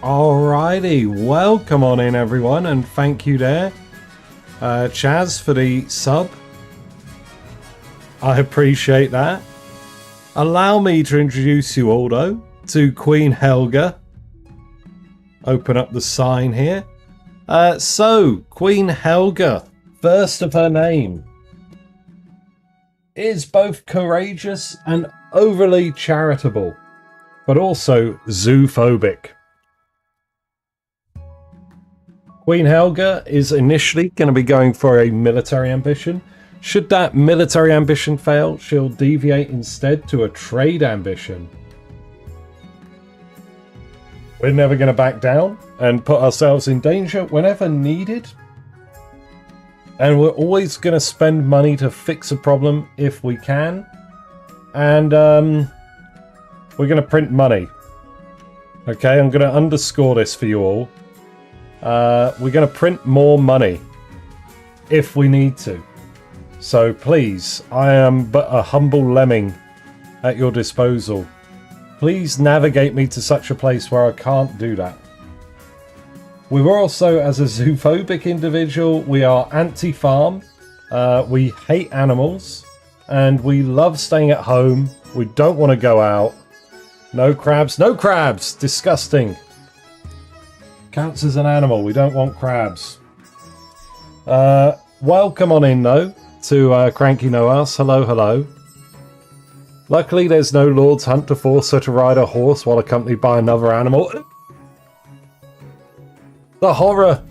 Alrighty, welcome on in everyone, and thank you there, Chaz, for the sub. I appreciate that. Allow me to introduce you all, though, to Queen Helga. Open up the sign here. So, Queen Helga, first of her name, is both courageous and overly charitable, but also zoophobic. Queen Helga is initially going to be going for a military ambition. Should that military ambition fail, she'll deviate instead to a trade ambition. We're never going to back down and put ourselves in danger whenever needed. And we're always going to spend money to fix a problem if we can. And we're going to print money. Okay, I'm going to underscore this for you all. We're going to print more money if we need to. So please, I am but a humble lemming at your disposal. Please navigate me to such a place where I can't do that. We're also, as a zoophobic individual, we are anti-farm. We hate animals. And we love staying at home. We don't want to go out. No crabs. No crabs! Disgusting. Counts as an animal. We don't want crabs. Welcome on in, though, to Cranky Noas. Hello, hello. Luckily, there's no Lord's Hunt to force her to ride a horse while accompanied by another animal. The horror!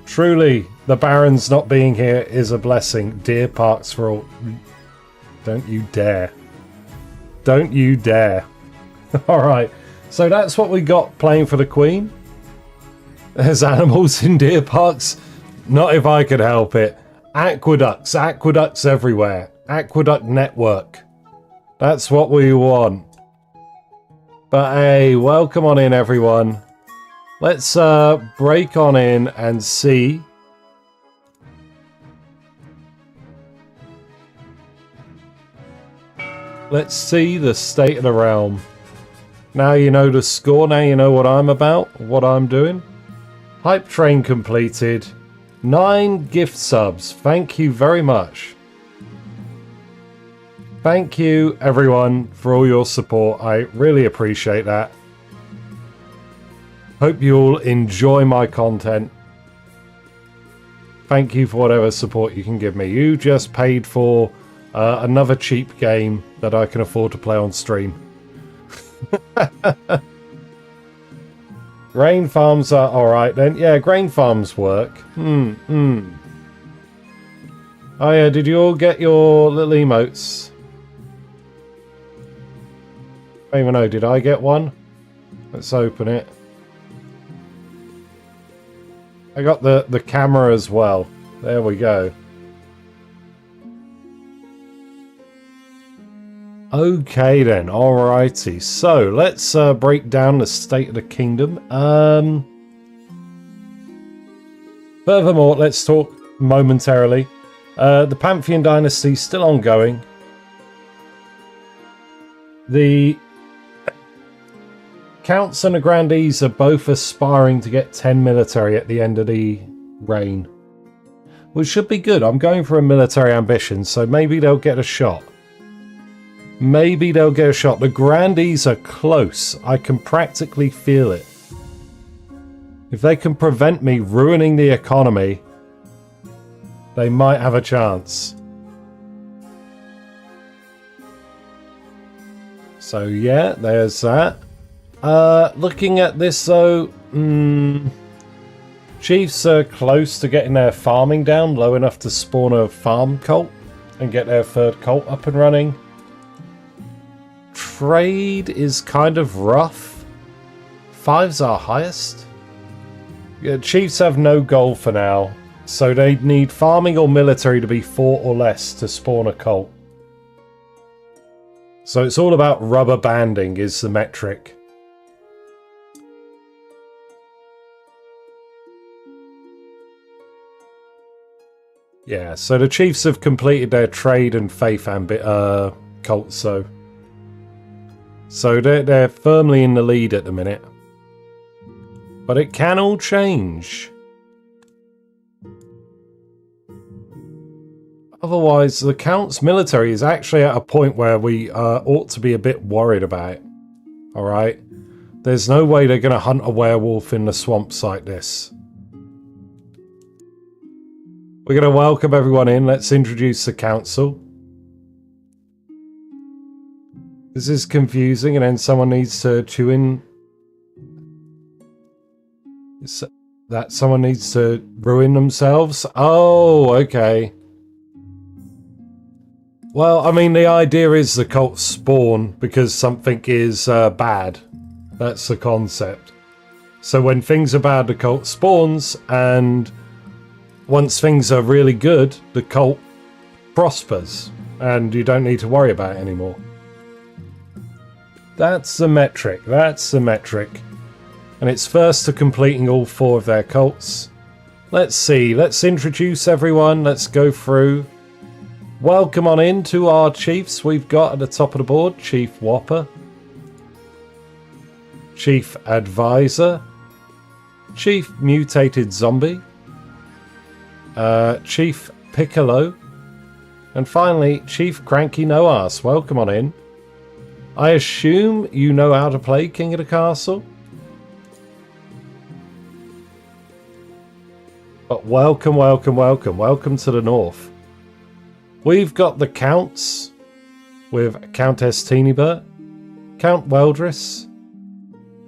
Truly, the Baron's not being here is a blessing. Deer parks for all. Don't you dare. Don't you dare. Alright. So that's what we got playing for the Queen. There's animals in deer parks. Not if I could help it. Aqueducts. Aqueducts everywhere. Aqueduct network. That's what we want. But hey, welcome on in everyone. Let's break on in and see. Let's see the state of the realm. Now you know the score, now you know what I'm about, what I'm doing. Hype train completed. 9 gift subs. Thank you very much. Thank you everyone for all your support. I really appreciate that. Hope you all enjoy my content. Thank you for whatever support you can give me. You just paid for another cheap game that I can afford to play on stream. Grain farms are alright then. Yeah, grain farms work. Oh yeah, did you all get your little emotes? I don't even know, did I get one? Let's open it. I got the camera as well. There we go. Okay then, alrighty. So let's break down the state of the kingdom. Furthermore, let's talk momentarily. The Pantheon Dynasty still ongoing. The Counts and the Grandees are both aspiring to get 10 military at the end of the reign, which should be good. I'm going for a military ambition, so maybe they'll get a shot. Maybe they'll get a shot. The Grandees are close. I can practically feel it. If they can prevent me ruining the economy, they might have a chance. So yeah, there's that. Looking at this though, Chiefs are close to getting their farming down, low enough to spawn a farm cult and get their third cult up and running. Trade is kind of rough. 5's our highest. Yeah, Chiefs have no goal for now, so they need farming or military to be 4 or less to spawn a cult. So it's all about rubber banding is the metric. Yeah, so the Chiefs have completed their trade and faith cults, so they're firmly in the lead at the minute. But it can all change. Otherwise, the Count's military is actually at a point where we ought to be a bit worried about. Alright? There's no way they're going to hunt a werewolf in the swamps like this. We're going to welcome everyone in. Let's introduce the council. This is confusing, and then someone needs to chew in. That someone needs to ruin themselves? Oh, okay. Well, I mean, the idea is the cults spawn because something is bad. That's the concept. So when things are bad, the cult spawns, and once things are really good, the cult prospers, and you don't need to worry about it anymore. That's the metric. That's the metric. And it's first to completing all 4 of their cults. Let's see. Let's introduce everyone. Let's go through. Welcome on in to our chiefs. We've got at the top of the board Chief Whopper, Chief Advisor, Chief Mutated Zombie, Chief Piccolo, and finally Chief Cranky No Ass. Welcome on in. I assume you know how to play King of the Castle? But welcome, welcome, welcome. Welcome to the north. We've got the Counts with Countess Teenybert, Count Weldris,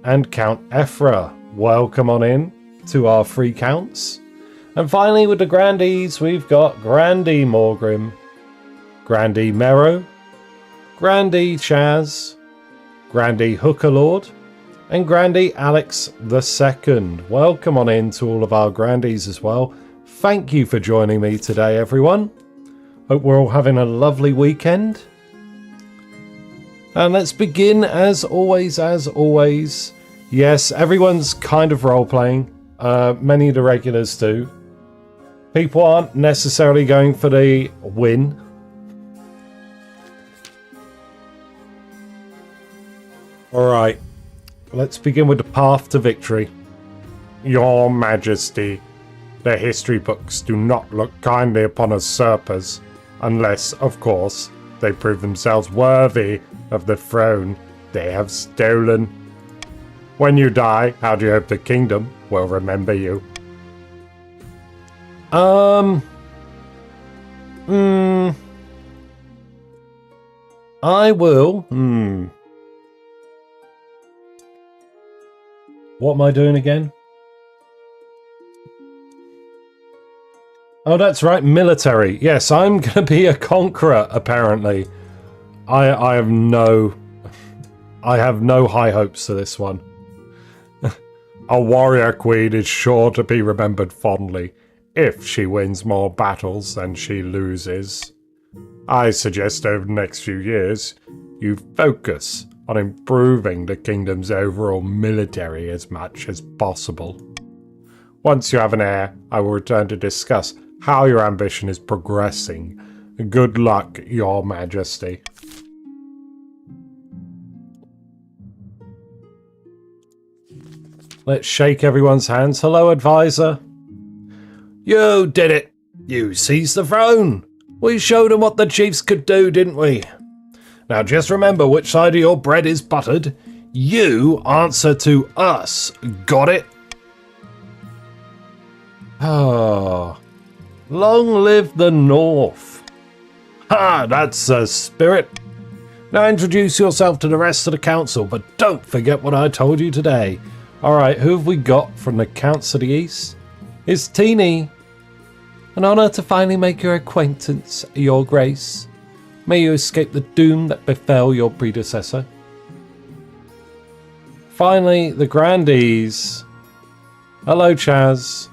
and Count Ephra. Welcome on in to our 3 Counts. And finally with the Grandees, we've got Grandee Morgrim, Grandee Merrow, Grandee Chaz, Grandee Hookerlord, and Grandee Alex II. Welcome on in to all of our Grandees as well. Thank you for joining me today, everyone. Hope we're all having a lovely weekend. And let's begin as always. Yes, everyone's kind of role-playing. Many of the regulars do. People aren't necessarily going for the win. Alright, let's begin with the path to victory. Your Majesty, the history books do not look kindly upon usurpers, unless, of course, they prove themselves worthy of the throne they have stolen. When you die, how do you hope the kingdom will remember you? I will. What am I doing again? Oh, that's right, military. Yes, I'm going to be a conqueror, apparently. I have no high hopes for this one. A warrior queen is sure to be remembered fondly if she wins more battles than she loses. I suggest over the next few years you focus on improving the kingdom's overall military as much as possible. Once you have an heir, I will return to discuss how your ambition is progressing. Good luck, Your Majesty. Let's shake everyone's hands. Hello, advisor. You did it. You seized the throne. We showed them what the chiefs could do, didn't we? Now just remember which side of your bread is buttered. You answer to us. Got it? Ah, long live the North. Ha, that's a spirit. Now introduce yourself to the rest of the council, but don't forget what I told you today. Alright, who have we got from the Counts of the East? It's Teeny. An honour to finally make your acquaintance, Your Grace. May you escape the doom that befell your predecessor. Finally, the Grandees. Hello, Chaz.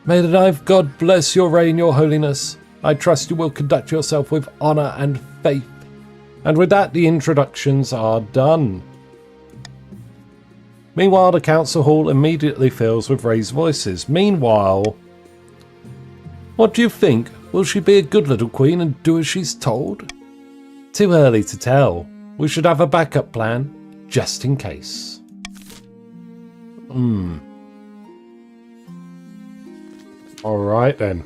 May the knife God bless your reign, Your Holiness. I trust you will conduct yourself with honour and faith. And with that, the introductions are done. Meanwhile, the council hall immediately fills with raised voices. Meanwhile, what do you think? Will she be a good little queen and do as she's told? Too early to tell. We should have a backup plan, just in case. Alright then.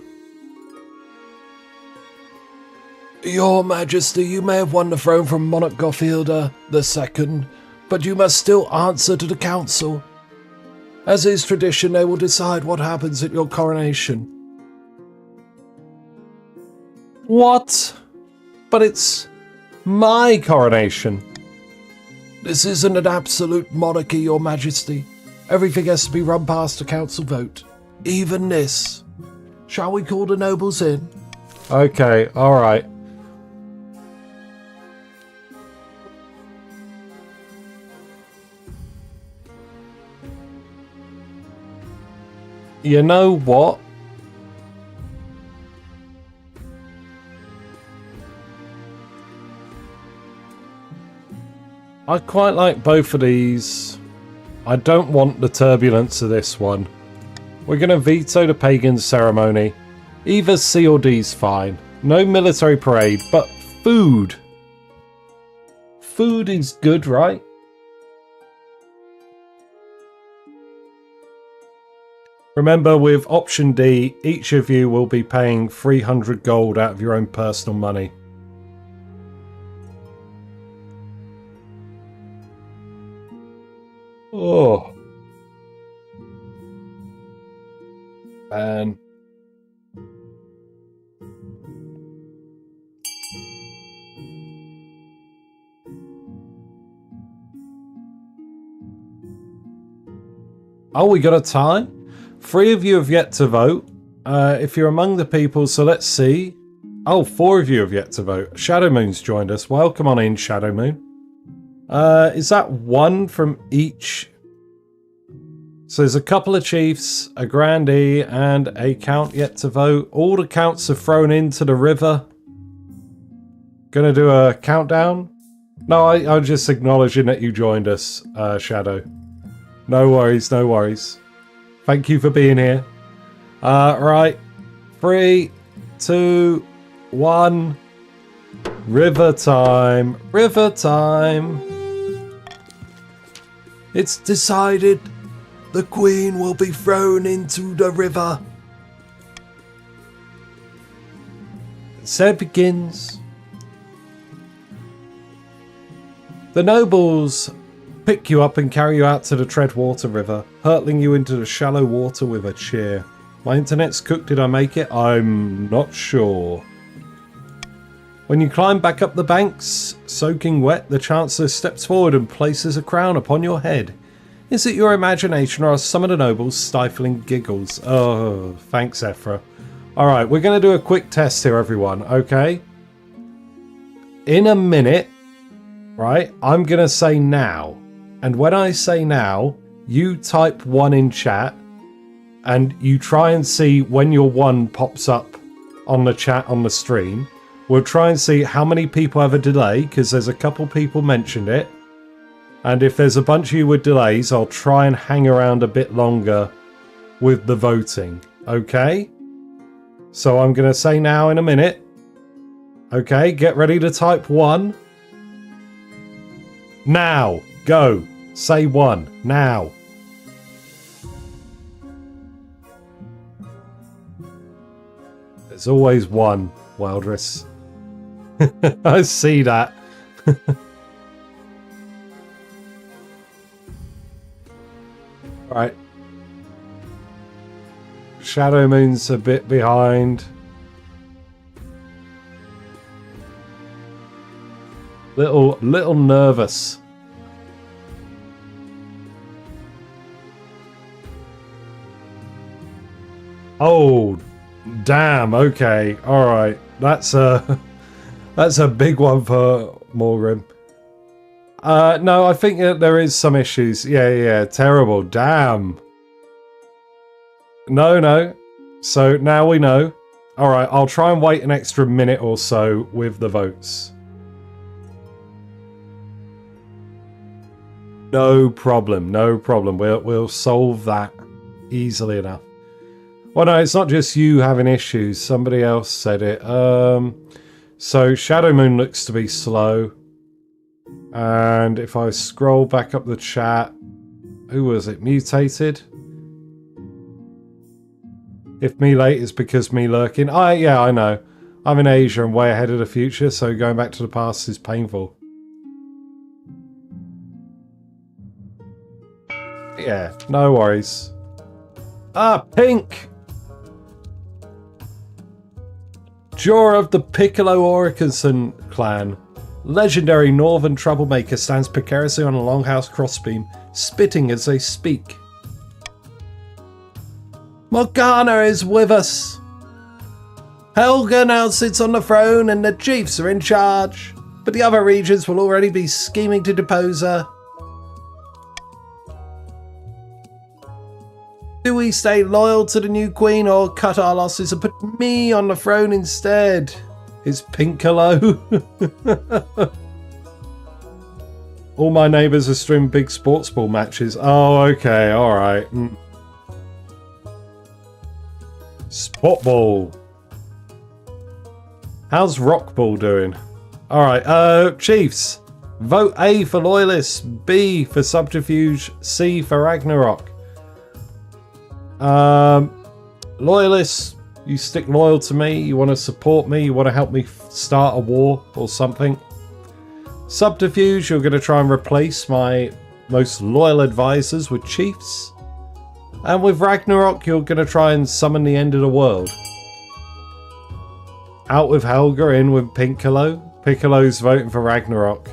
Your Majesty, you may have won the throne from Monarch Gotthilda II, but you must still answer to the council. As is tradition, they will decide what happens at your coronation. What? But it's my coronation. This isn't an absolute monarchy, Your Majesty. Everything has to be run past a council vote. Even this. Shall we call the nobles in? Okay, alright. You know what? I quite like both of these. I don't want the turbulence of this one. We're going to veto the pagan ceremony. Either C or D's fine. No military parade, but food. Food is good, right? Remember, with option D, each of you will be paying 300 gold out of your own personal money. Oh. And oh, we got a tie? 3 of you have yet to vote. If you're among the people, so let's see. Oh, 4 of you have yet to vote. Shadow Moon's joined us. Welcome on in, Shadow Moon. Is that 1 from each? So there's a couple of chiefs, a grandee, and a count yet to vote. All the counts are thrown into the river. Gonna do a countdown? No, I'm just acknowledging that you joined us, Shadow. No worries, no worries. Thank you for being here. Right. 3, 2, 1. River time. River time. It's decided. The Queen will be thrown into the river. So it begins. The nobles pick you up and carry you out to the Treadwater River, hurtling you into the shallow water with a cheer. My internet's cooked, did I make it? I'm not sure. When you climb back up the banks, soaking wet, the Chancellor steps forward and places a crown upon your head. Is it your imagination or are some of the nobles stifling giggles? Oh, thanks, Ephra. Alright, we're going to do a quick test here, everyone, okay? In a minute, right, I'm going to say now. And when I say now, you type 1 in chat and you try and see when your 1 pops up on the chat on the stream. We'll try and see how many people have a delay, because there's a couple people mentioned it. And if there's a bunch of you with delays, I'll try and hang around a bit longer with the voting. Okay? So I'm going to say now in a minute. Okay, get ready to type 1. Now. Go. Say 1. Now. There's always 1, Wildress. I see that. Right. Shadow Moon's a bit behind. Little nervous. Oh, damn. Okay. All right. That's a big one for Morgan. No, I think that there is some issues. Yeah. Terrible. Damn. No. So now we know. All right. I'll try and wait an extra minute or so with the votes. No problem. We'll solve that easily enough. Well, no, it's not just you having issues. Somebody else said it. So Shadow Moon looks to be slow. And if I scroll back up the chat, who was it? Mutated? If me late, it's because me lurking. Yeah, I know. I'm in Asia and way ahead of the future, so going back to the past is painful. Yeah, no worries. Pink! Jaw of the Piccolo Orickenson clan. Legendary northern troublemaker stands precariously on a longhouse crossbeam, spitting as they speak. Morgana is with us! Helga now sits on the throne and the chiefs are in charge, but the other regions will already be scheming to depose her. Do we stay loyal to the new queen or cut our losses and put me on the throne instead? Is Piccolo? All my neighbours are streaming big sports ball matches. Oh, okay, alright. Spot ball. How's rock ball doing? Alright, Chiefs. Vote A for loyalists, B for subterfuge, C for Ragnarok. Loyalists, you stick loyal to me, you want to support me, you want to help me start a war or something. Subterfuge, you're going to try and replace my most loyal advisors with chiefs. And with Ragnarok, you're going to try and summon the end of the world. Out with Helga, in with Piccolo. Piccolo's voting for Ragnarok.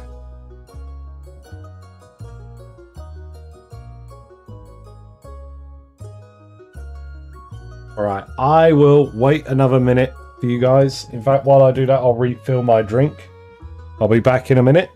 Alright, I will wait another minute for you guys. In fact, while I do that, I'll refill my drink. I'll be back in a minute.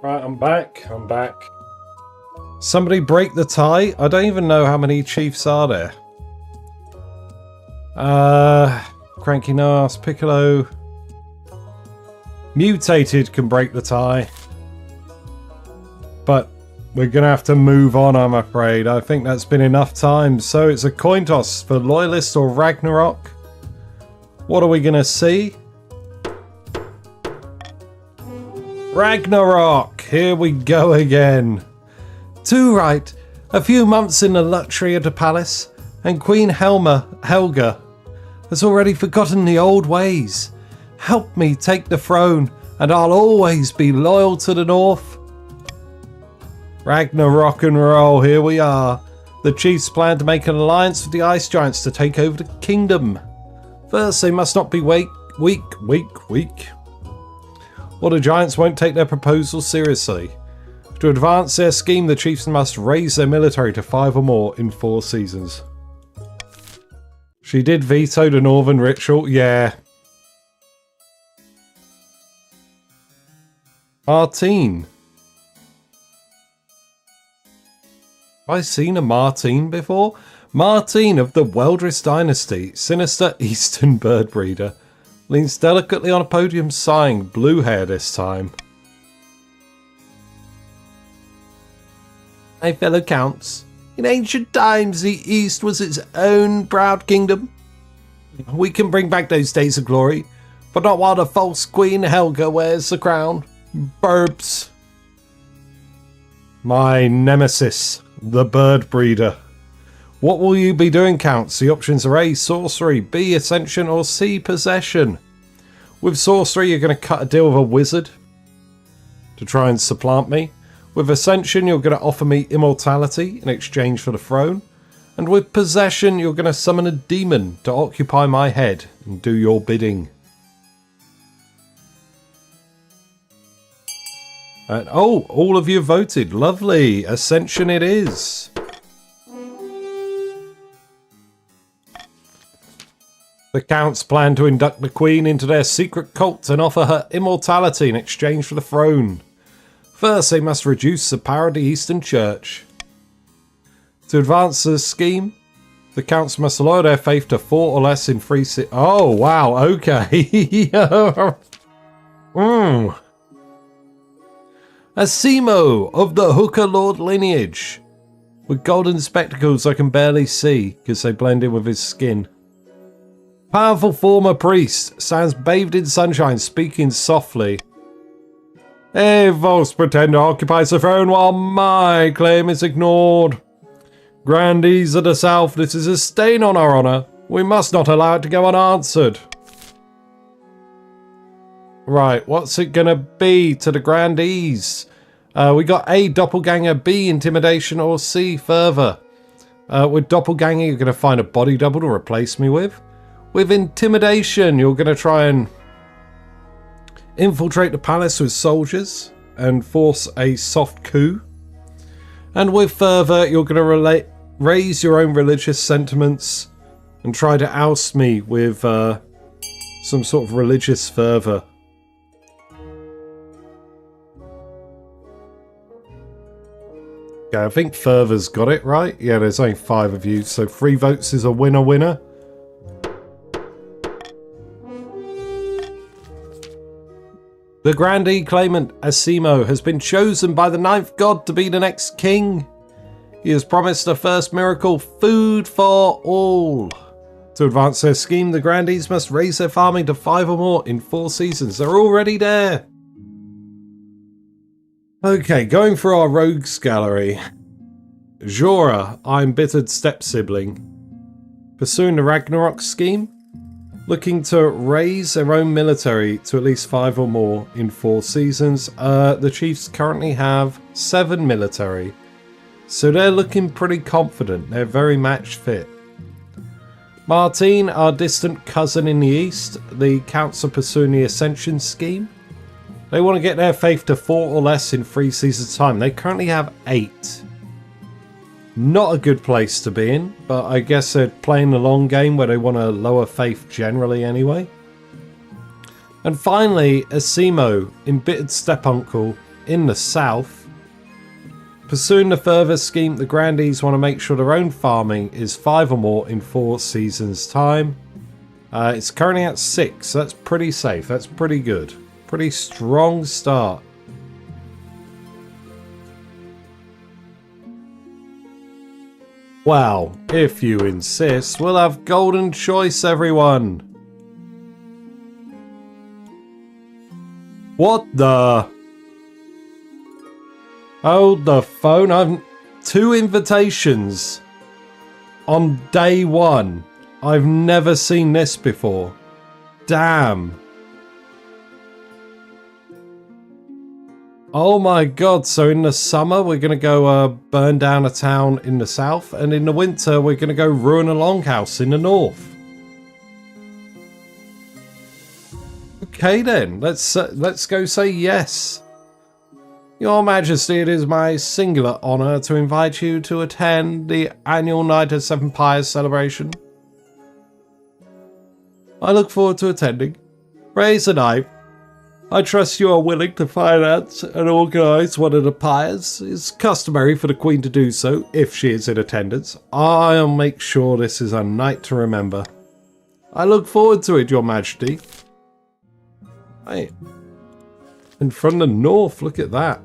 Right, I'm back. Somebody break the tie? I don't even know how many chiefs are there. Cranky Nas, Piccolo. Mutated can break the tie. But we're going to have to move on, I'm afraid. I think that's been enough time. So it's a coin toss for Loyalist or Ragnarok. What are we going to see? Ragnarok! Here we go again. Too right. A few months in the luxury of the palace, and Queen Helga has already forgotten the old ways. Help me take the throne, and I'll always be loyal to the North. Ragnarok and roll, here we are. The chiefs plan to make an alliance with the ice giants to take over the kingdom. First, they must not be weak. Or the giants won't take their proposal seriously. To advance their scheme, the chiefs must raise their military to 5 or more in 4 seasons. She did veto the Northern Ritual, yeah. Martine. Have I seen a Martine before? Martine of the Weldris Dynasty, sinister eastern bird breeder. Leans delicately on a podium, sighing, blue hair this time. Hey fellow counts, in ancient times the East was its own proud kingdom. We can bring back those days of glory, but not while the false Queen Helga wears the crown. Burps. My nemesis, the bird breeder. What will you be doing, Counts? The options are A, sorcery, B, ascension, or C, possession. With sorcery, you're going to cut a deal with a wizard to try and supplant me. With ascension, you're going to offer me immortality in exchange for the throne. And with possession, you're going to summon a demon to occupy my head and do your bidding. And oh, all of you voted. Lovely. Ascension it is. The Counts plan to induct the Queen into their secret cult and offer her immortality in exchange for the throne. First, they must reduce the power of the Eastern Church. To advance the scheme, the Counts must lower their faith to 4 or less in 3 cities. Oh, wow, okay. Asimo of the Hooker Lord lineage. With golden spectacles I can barely see because they blend in with his skin. Powerful former priest stands bathed in sunshine, speaking softly. A false pretender occupies the throne while my claim is ignored. Grandees of the South, this is a stain on our honour. We must not allow it to go unanswered. Right, what's it gonna be to the Grandees? We got A, doppelganger, B, intimidation, or C, fervour. With doppelganger, you're gonna find a body double to replace me with. With intimidation, you're going to try and infiltrate the palace with soldiers and force a soft coup. And with fervour, you're going to raise your own religious sentiments and try to oust me with some sort of religious fervour. Okay, I think fervour's got it right. Yeah, there's only 5 of you, so 3 votes is a winner-winner. The grandee claimant, Asimo, has been chosen by the 9th god to be the next king. He has promised the first miracle, food for all. To advance their scheme, the grandees must raise their farming to 5 or more in 4 seasons. They're already there. Okay, going through our rogues gallery. Jorah, our embittered step-sibling. Pursuing the Ragnarok scheme. Looking to raise their own military to at least 5 or more in 4 seasons. The Chiefs currently have 7 military. So they're looking pretty confident. They're very match fit. Martine, our distant cousin in the east. The Counts are pursuing the Ascension scheme. They want to get their faith to 4 or less in 3 seasons time. They currently have 8. Not a good place to be in, but I guess they're playing the long game where they want to lower faith generally anyway. And finally, Asimo, embittered step-uncle in the south. Pursuing the further scheme, the grandees want to make sure their own farming is 5 or more in 4 seasons time. It's currently at 6, so that's pretty safe, that's pretty good. Pretty strong start. Well, if you insist, we'll have golden choice, everyone. What the? Hold the phone. I've 2 invitations on day 1. I've never seen this before. Damn. Oh my god, so in the summer we're going to go burn down a town in the south, and in the winter we're going to go ruin a longhouse in the north. Okay then, let's go say yes. Your Majesty, it is my singular honour to invite you to attend the annual Night of 7 Pyres celebration. I look forward to attending. Raise the knife. I trust you are willing to finance and organise one of the pyres. It's customary for the Queen to do so, if she is in attendance. I'll make sure this is a night to remember. I look forward to it, Your Majesty. Hey. And from the north, look at that.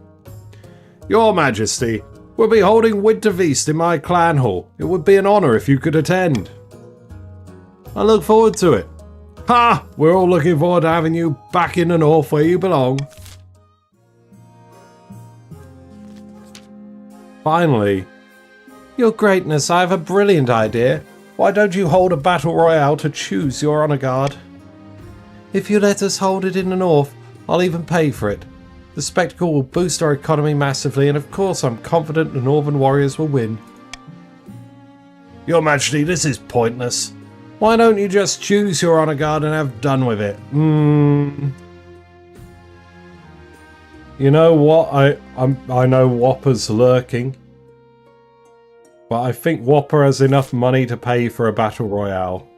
Your Majesty, we'll be holding Winterfeast in my clan hall. It would be an honour if you could attend. I look forward to it. Ha! We're all looking forward to having you back in the north where you belong. Finally. Your Greatness, I have a brilliant idea. Why don't you hold a battle royale to choose your honor guard? If you let us hold it in the north, I'll even pay for it. The spectacle will boost our economy massively, and of course I'm confident the Northern Warriors will win. Your Majesty, this is pointless. Why don't you just choose your honor guard and have done with it? You know what? I know Whopper's lurking. But I think Whopper has enough money to pay for a battle royale.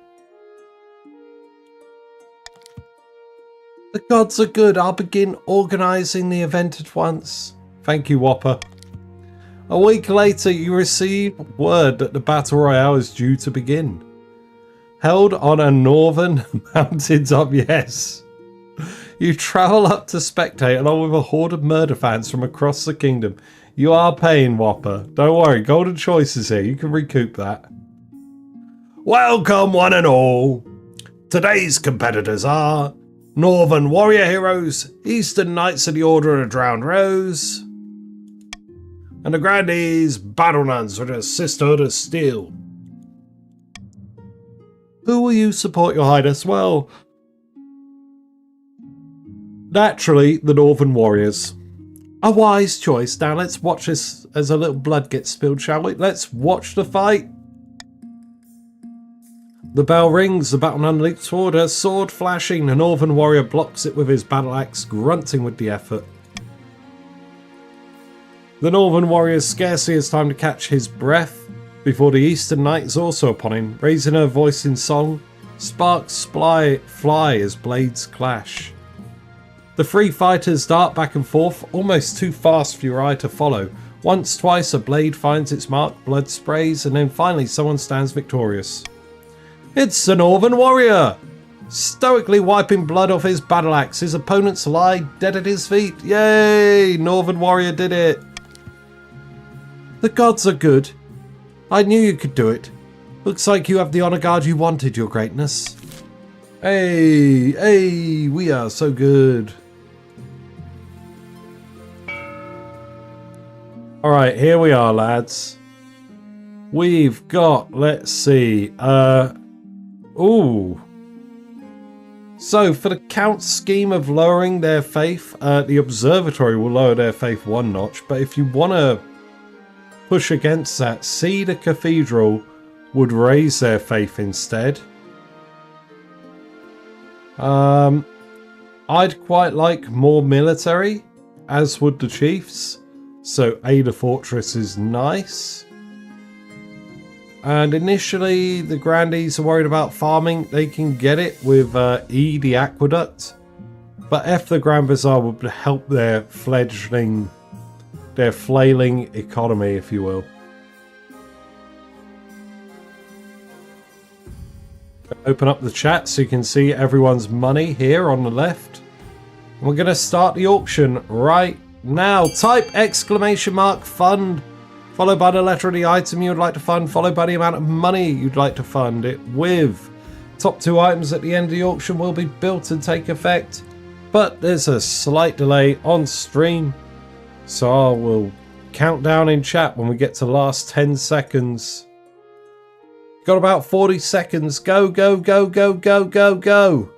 The gods are good. I'll begin organising the event at once. Thank you, Whopper. A week later, you receive word that the battle royale is due to begin. Held on a northern mountaintop, yes. You travel up to spectate along with a horde of murder fans from across the kingdom. You are paying, Whopper. Don't worry, golden choice is here. You can recoup that. Welcome, one and all. Today's competitors are Northern Warrior Heroes, Eastern Knights of the Order of the Drowned Rose, and the Grandees Battle Nuns with a Sisterhood of Steel. Who will you support, Your Highness? Well, naturally, the Northern Warriors. A wise choice. Now let's watch this as a little blood gets spilled, shall we? Let's watch the fight. The bell rings, the battle nun leaps forward, her sword flashing. The Northern Warrior blocks it with his battle axe, grunting with the effort. The Northern Warrior scarcely has time to catch his breath before the Eastern Knight is also upon him, raising her voice in song. Sparks fly as blades clash. The three fighters dart back and forth, almost too fast for your eye to follow. Once, twice, a blade finds its mark, blood sprays, and then finally someone stands victorious. It's the Northern Warrior! Stoically wiping blood off his battle axe, his opponents lie dead at his feet. Yay! Northern Warrior did it! The gods are good. I knew you could do it. Looks like you have the honor guard you wanted, Your Greatness. Hey, we are so good. Alright, here we are, lads. We've got, let's see, ooh. So, for the Count's scheme of lowering their faith, the Observatory will lower their faith one notch, but if you want to push against that, Cedar Cathedral would raise their faith instead. I'd quite like more military, as would the chiefs. So Ada Fortress is nice. And initially the Grandees are worried about farming. They can get it with E, the aqueduct. But F, the Grand Bazaar, would help their flailing economy, if you will. Open up the chat so you can see everyone's money here on the left. And we're going to start the auction right now. Type !fund followed by the letter of the item you would like to fund, followed by the amount of money you'd like to fund it with. Top two items at the end of the auction will be built and take effect, but there's a slight delay on stream, so I will count down in chat when we get to the last 10 seconds. Got about 40 seconds. Go, go, go, go, go, go, go.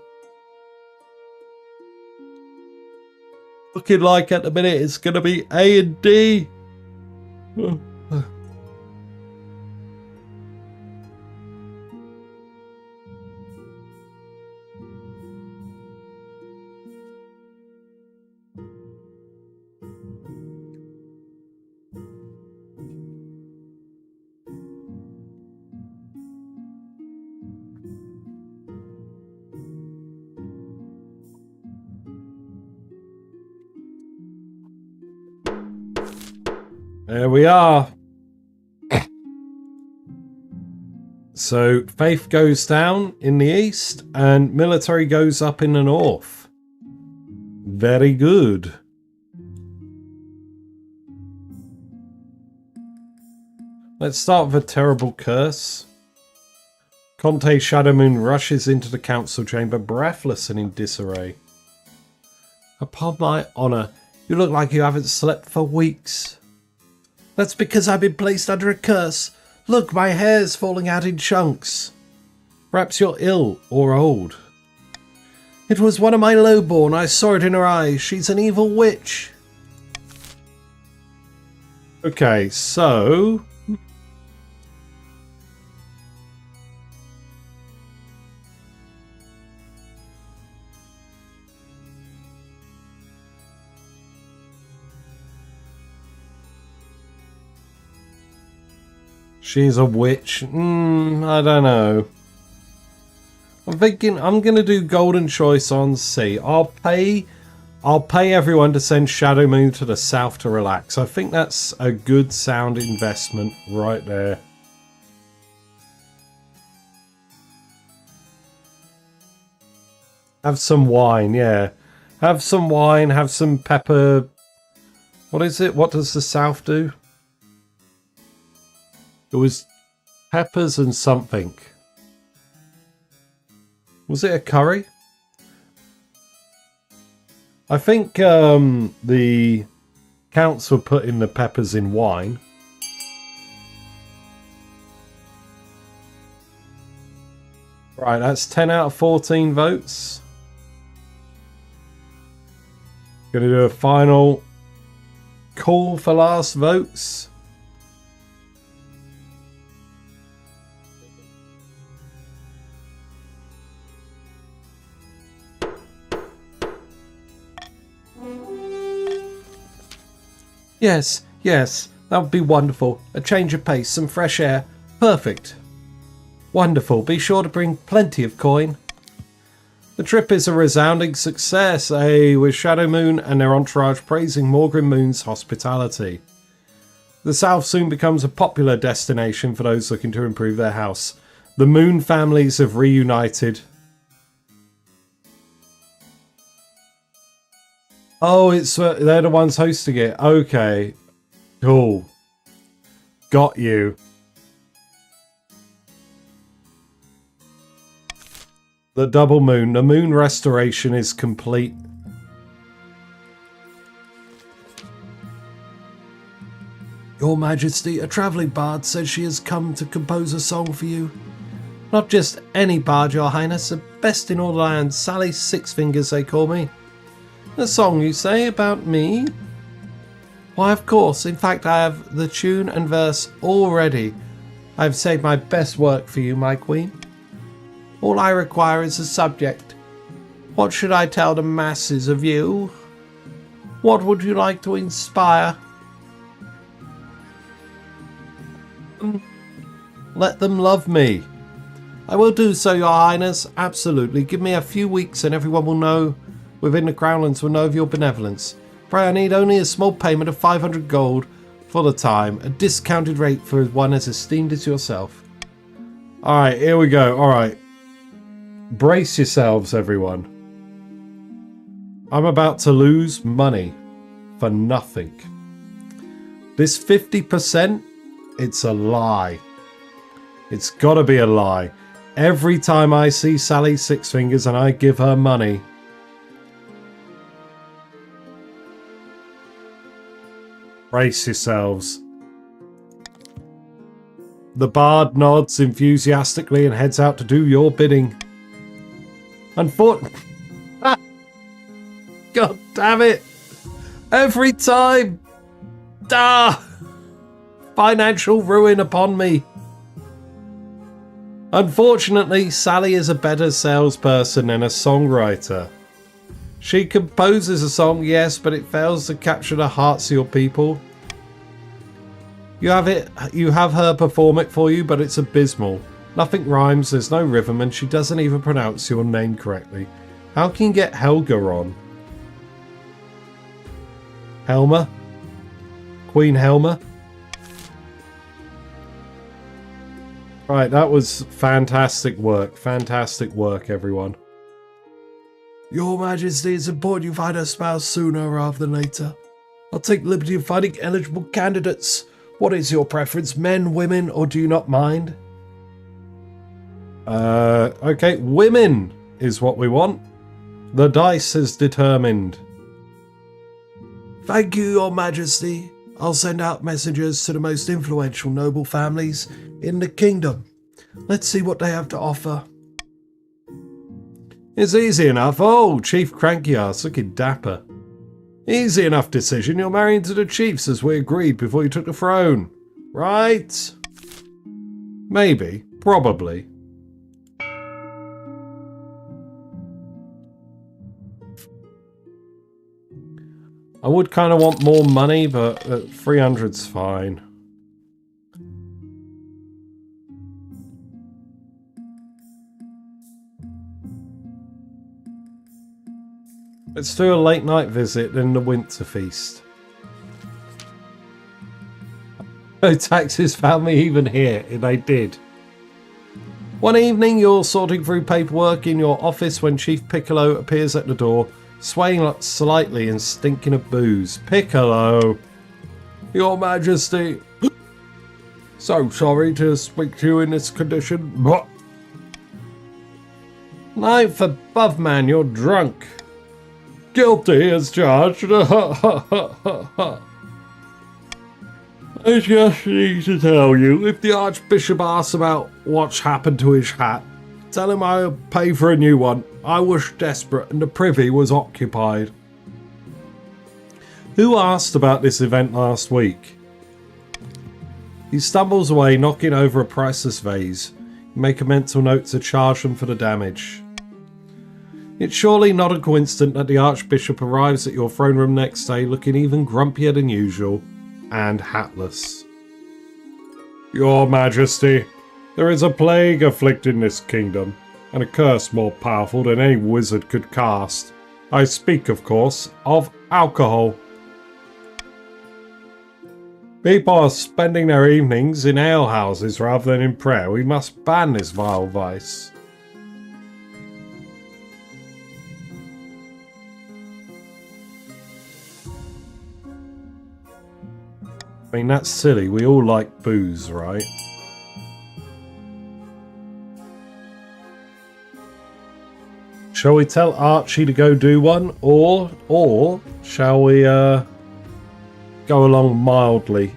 Looking like at the minute it's going to be A and D. There we are. So faith goes down in the east and military goes up in the north. Very good. Let's start with a terrible curse. Conte Shadowmoon rushes into the council chamber, breathless and in disarray. Upon my honour, you look like you haven't slept for weeks. That's because I've been placed under a curse. Look, my hair's falling out in chunks. Perhaps you're ill or old. It was one of my lowborn. I saw it in her eyes. She's an evil witch. Okay, so... she's a witch. I don't know. I'm thinking I'm going to do golden choice on C. I'll pay everyone to send Shadowmoon to the south to relax. I think that's a good sound investment right there. Have some wine, yeah. Have some wine, have some pepper. What is it? What does the south do? It was peppers and something. Was it a curry? I think the counts were putting the peppers in wine. Right, that's 10 out of 14 votes. Gonna do a final call for last votes. Yes, yes, that would be wonderful. A change of pace, some fresh air. Perfect. Wonderful. Be sure to bring plenty of coin. The trip is a resounding success, with Shadowmoon and their entourage praising Morgrim Moon's hospitality. The South soon becomes a popular destination for those looking to improve their house. The Moon families have reunited. Oh, they're the ones hosting it. Okay. Cool. Got you. The double moon. The moon restoration is complete. Your Majesty, a travelling bard says she has come to compose a song for you. Not just any bard, Your Highness. The best in all the land. Sally Six Fingers, they call me. A song, you say, about me? Why, of course. In fact, I have the tune and verse all ready. I've saved my best work for you, my queen. All I require is a subject. What should I tell the masses of you? What would you like to inspire? Let them love me. I will do so, Your Highness. Absolutely. Give me a few weeks and everyone will know, within the Crownlands will know of your benevolence. Pray, I need only a small payment of 500 gold for the time. A discounted rate for one as esteemed as yourself. Alright, here we go. Alright. Brace yourselves, everyone. I'm about to lose money for nothing. This 50%, it's a lie. It's gotta be a lie. Every time I see Sally Six Fingers and I give her money, brace yourselves. The bard nods enthusiastically and heads out to do your bidding. Unfortunately, God damn it! Every time, financial ruin upon me. Unfortunately, Sally is a better salesperson than a songwriter. She composes a song, yes, but it fails to capture the hearts of your people. You have her perform it for you, but it's abysmal. Nothing rhymes, there's no rhythm, and she doesn't even pronounce your name correctly. How can you get Helga on? Helma? Queen Helma? Right, that was fantastic work. Fantastic work, everyone. Your Majesty, it's important you find a spouse sooner rather than later. I'll take liberty of finding eligible candidates. What is your preference, men, women, or do you not mind? Okay, women is what we want. The dice is determined. Thank you, Your Majesty. I'll send out messengers to the most influential noble families in the kingdom. Let's see what they have to offer. It's easy enough. Oh, Chief Cranky Ass, looking dapper. Easy enough decision. You're marrying to the chiefs as we agreed before you took the throne. Right? Maybe. Probably. I would kind of want more money, but 300's fine. Let's do a late night visit in the winter feast. No taxes found me even here, and they did. One evening, you're sorting through paperwork in your office when Chief Piccolo appears at the door, swaying slightly and stinking of booze. Piccolo! Your Majesty! So sorry to speak to you in this condition. Ninth above, man, you're drunk. Guilty as charged. I just need to tell you, if the Archbishop asks about what's happened to his hat, tell him I'll pay for a new one. I was desperate and the privy was occupied. Who asked about this event last week? He stumbles away, knocking over a priceless vase. You make a mental note to charge them for the damage. It's surely not a coincidence that the Archbishop arrives at your throne room next day looking even grumpier than usual and hatless. Your Majesty, there is a plague afflicting this kingdom, and a curse more powerful than any wizard could cast. I speak, of course, of alcohol. People are spending their evenings in alehouses rather than in prayer. We must ban this vile vice. I mean, that's silly. We all like booze, right? Shall we tell Archie to go do one? Or shall we go along mildly?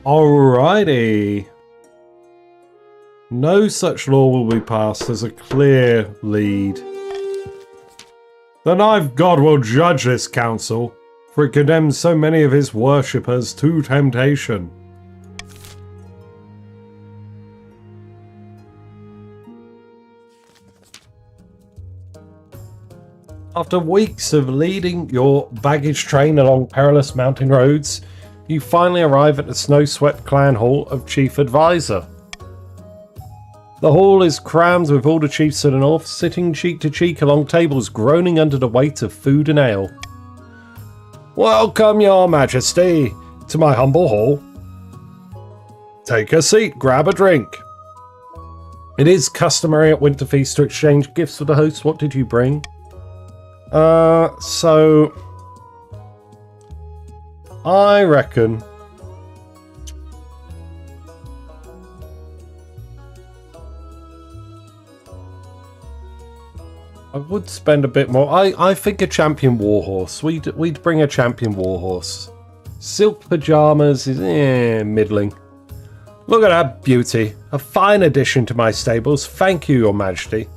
Alrighty. No such law will be passed as a clear lead. The knife god will judge this council, for it condemns so many of his worshippers to temptation. After weeks of leading your baggage train along perilous mountain roads, you finally arrive at the snow-swept clan hall of Chief Advisor. The hall is crammed with all the chiefs of the north, sitting cheek to cheek along tables, groaning under the weight of food and ale. Welcome, Your Majesty, to my humble hall. Take a seat, grab a drink. It is customary at Winter Feast to exchange gifts with the host. What did you bring? So I reckon I would spend a bit more. I think a champion warhorse. We'd bring a champion warhorse. Silk pajamas is middling. Look at that beauty. A fine addition to my stables. Thank you, Your Majesty.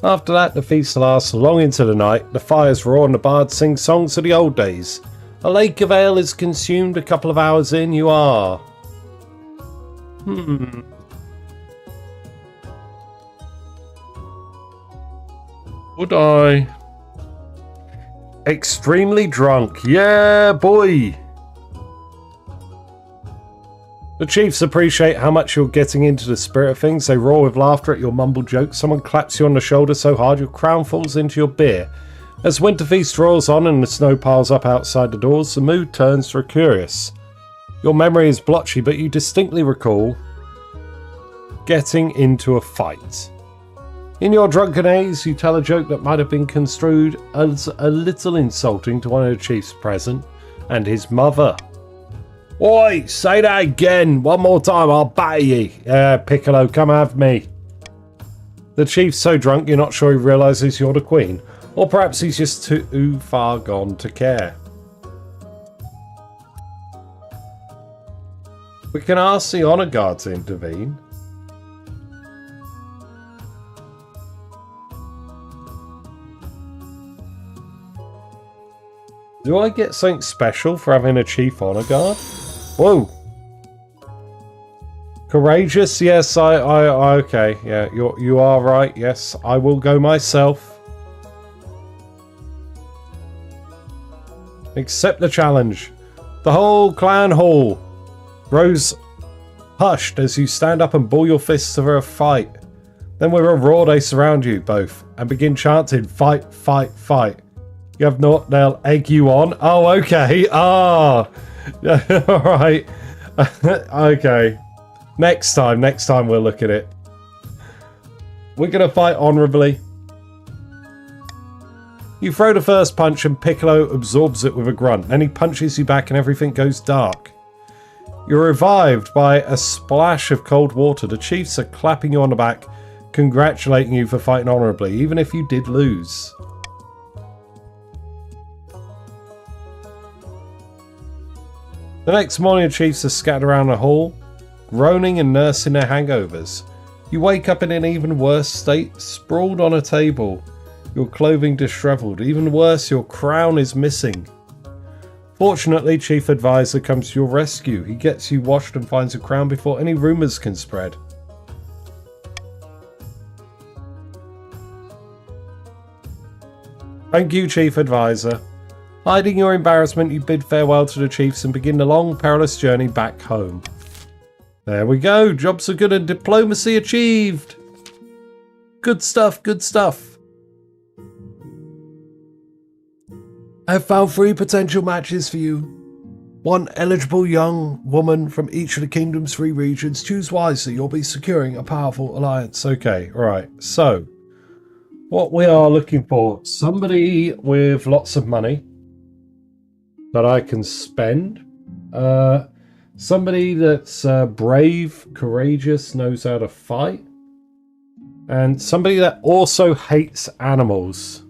After that, the feast lasts long into the night. The fires roar and the bards sing songs of the old days. A lake of ale is consumed. A couple of hours in, you are. Would I? Extremely drunk. Yeah, boy. The chiefs appreciate how much you're getting into the spirit of things. They roar with laughter at your mumbled jokes. Someone claps you on the shoulder so hard your crown falls into your beer. As Winter Feast rolls on and the snow piles up outside the doors, the mood turns for a curious. Your memory is blotchy, but you distinctly recall getting into a fight. In your drunken haze, you tell a joke that might have been construed as a little insulting to one of the chiefs present and his mother. Oi, say that again. One more time, I'll batter you. Piccolo, come have me. The chief's so drunk you're not sure he realises you're the queen. Or perhaps he's just too far gone to care. We can ask the honour guard to intervene. Do I get something special for having a chief honour guard? Whoa. Courageous? Yes, okay. Yeah, you are right. Yes, I will go myself. Accept the challenge. The whole clan hall grows hushed as you stand up and ball your fists for a fight. Then with a roar they surround you both and begin chanting, fight, fight, fight. You have not, they'll egg you on. Oh, okay. Ah. Alright. Okay. Next time we'll look at it. We're going to fight honourably. You throw the first punch and Piccolo absorbs it with a grunt. Then he punches you back and everything goes dark. You're revived by a splash of cold water. The chiefs are clapping you on the back, congratulating you for fighting honourably, even if you did lose. The next morning, the chiefs are scattered around the hall, groaning and nursing their hangovers. You wake up in an even worse state, sprawled on a table, your clothing dishevelled. Even worse, your crown is missing. Fortunately, Chief Advisor comes to your rescue. He gets you washed and finds a crown before any rumours can spread. Thank you, Chief Advisor. Hiding your embarrassment, you bid farewell to the chiefs and begin the long, perilous journey back home. There we go. Jobs are good and diplomacy achieved. Good stuff, good stuff. I have found 3 potential matches for you. 1 eligible young woman from each of the kingdom's 3 regions. Choose wisely, you'll be securing a powerful alliance. Okay, alright. So, what we are looking for, somebody with lots of money that I can spend. Somebody that's brave, courageous, knows how to fight. And somebody that also hates animals.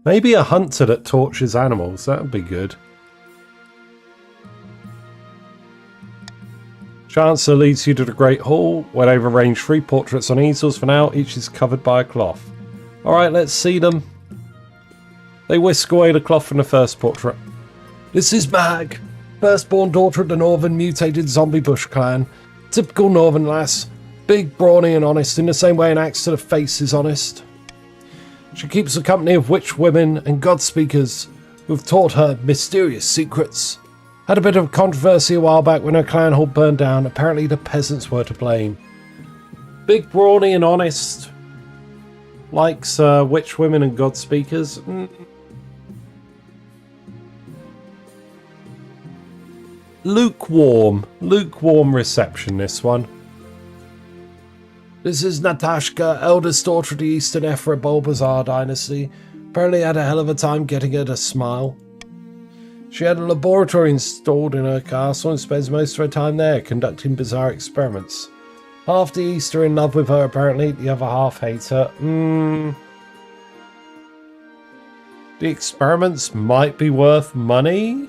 Maybe a hunter that tortures animals. That would be good. Chancellor leads you to the Great Hall, where they've arranged 3 portraits on easels. For now, each is covered by a cloth. Alright, let's see them. They whisk away the cloth from the first portrait. This is Mag, firstborn daughter of the northern mutated zombie bush clan. Typical northern lass, big, brawny and honest, in the same way an axe to the face is honest. She keeps a company of witch women and god speakers who've taught her mysterious secrets. Had a bit of controversy a while back when her clan hall burned down. Apparently the peasants were to blame. Big, brawny and honest. Likes witch women and god speakers. Lukewarm reception, this one. This is Natashka, eldest daughter of the Eastern Ephra Bulbasaur dynasty. Apparently had a hell of a time getting her to smile. She had a laboratory installed in her castle and spends most of her time there, conducting bizarre experiments. Half the East are in love with her apparently, the other half hate her. The experiments might be worth money?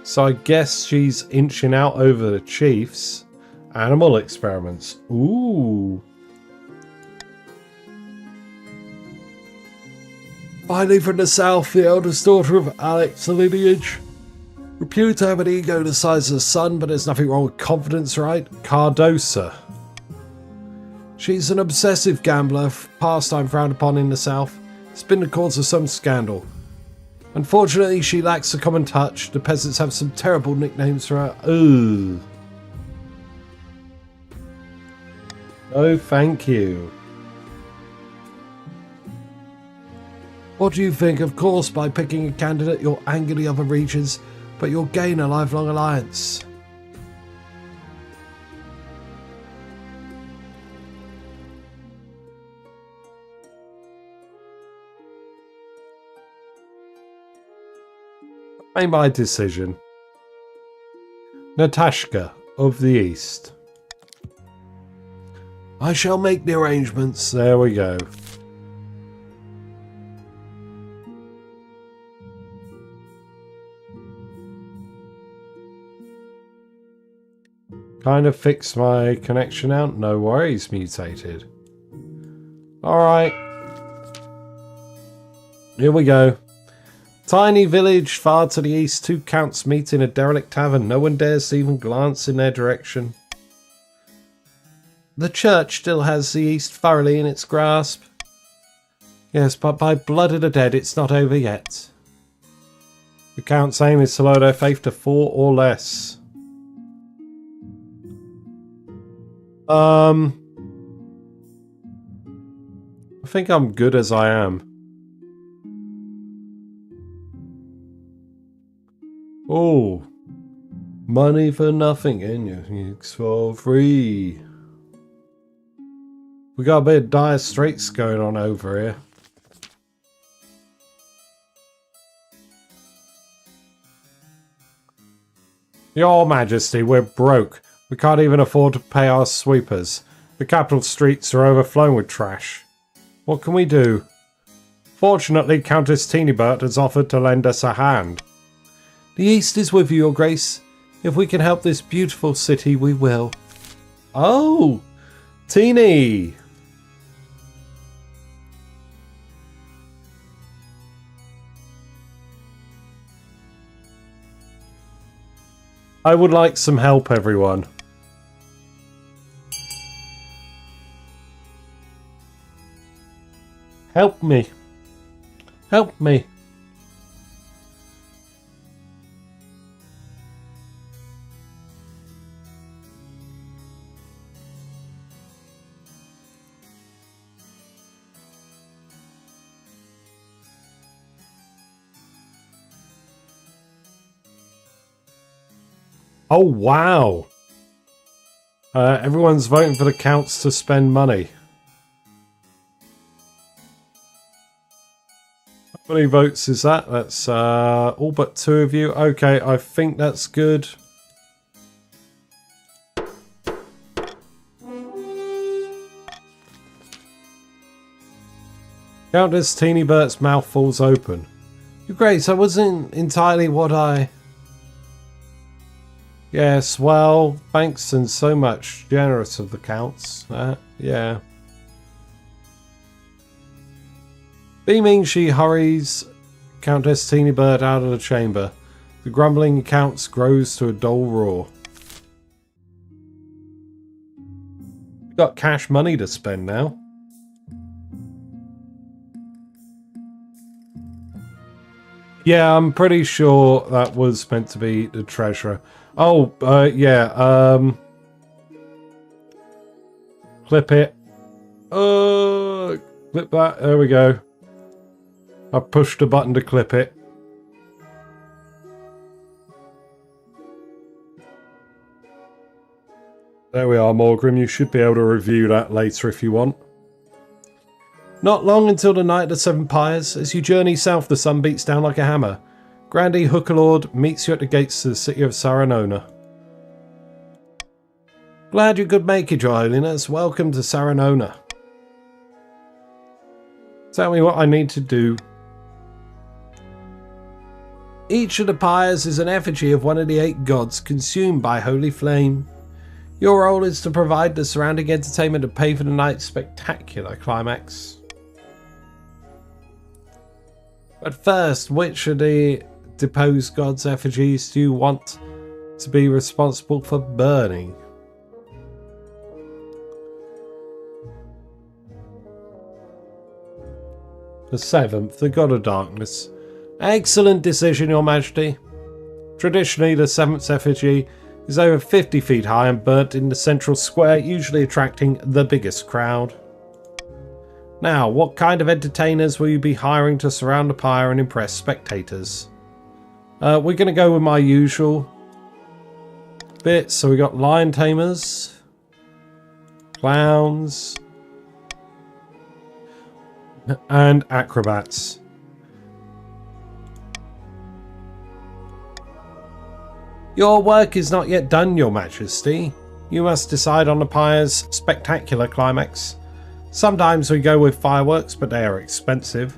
So I guess she's inching out over the chiefs. Animal experiments. Ooh. Finally from the south, the eldest daughter of Alex the lineage. Reputed to have an ego the size of the sun, but there's nothing wrong with confidence, right? Cardosa. She's an obsessive gambler, pastime frowned upon in the south. It's been the cause of some scandal. Unfortunately, she lacks a common touch. The peasants have some terrible nicknames for her. Ooh. Oh, thank you. What do you think? Of course, by picking a candidate, you'll anger the other regions, but you'll gain a lifelong alliance. Made my decision. Natashka of the East. I shall make the arrangements. There we go. Kind of fixed my connection out. No worries, mutated. Alright. Here we go. Tiny village far to the east. Two counts meet in a derelict tavern. No one dares to even glance in their direction. The church still has the east thoroughly in its grasp. Yes, but by blood of the dead, it's not over yet. The count's aim is to lower their faith to 4 or less. I think I'm good as I am. Oh, money for nothing, and it's for free. We got a bit of dire straits going on over here. Your Majesty, we're broke. We can't even afford to pay our sweepers. The capital streets are overflowing with trash. What can we do? Fortunately, Countess Teenybert has offered to lend us a hand. The East is with you, Your Grace. If we can help this beautiful city, we will. Oh, Teeny! I would like some help, everyone. Help me. Help me. Oh, wow. Everyone's voting for the counts to spend money. How many votes is that? That's all but 2 of you. Okay, I think that's good. Countess Teenybert's mouth falls open. Your Grace, that wasn't entirely what I... Yes, well, thanks and so much. Generous of the counts. Yeah. Beaming, she hurries Countess Teenybert out of the chamber. The grumbling counts grows to a dull roar. We've got cash money to spend now. Yeah, I'm pretty sure that was meant to be the treasurer. Oh, yeah, clip it. Clip that. There we go. I pushed a button to clip it. There we are, Morgrim. You should be able to review that later if you want. Not long until the night of the 7 Pyres. As you journey south, the sun beats down like a hammer. Grandy Hookerlord meets you at the gates to the city of Saranona. Glad you could make it, Your Holiness. Welcome to Saranona. Tell me what I need to do. Each of the pyres is an effigy of one of the 8 gods consumed by holy flame. Your role is to provide the surrounding entertainment and pay for the night's spectacular climax. But first, which of the deposed gods' effigies do you want to be responsible for burning? The 7th, the god of darkness. Excellent decision, Your Majesty. Traditionally, the 7th effigy is over 50 feet high and burnt in the central square, usually attracting the biggest crowd. Now, what kind of entertainers will you be hiring to surround the pyre and impress spectators? We're going to go with my usual bits. So we got lion tamers, clowns, and acrobats. Your work is not yet done, Your Majesty. You must decide on the pyre's spectacular climax. Sometimes we go with fireworks, but they are expensive.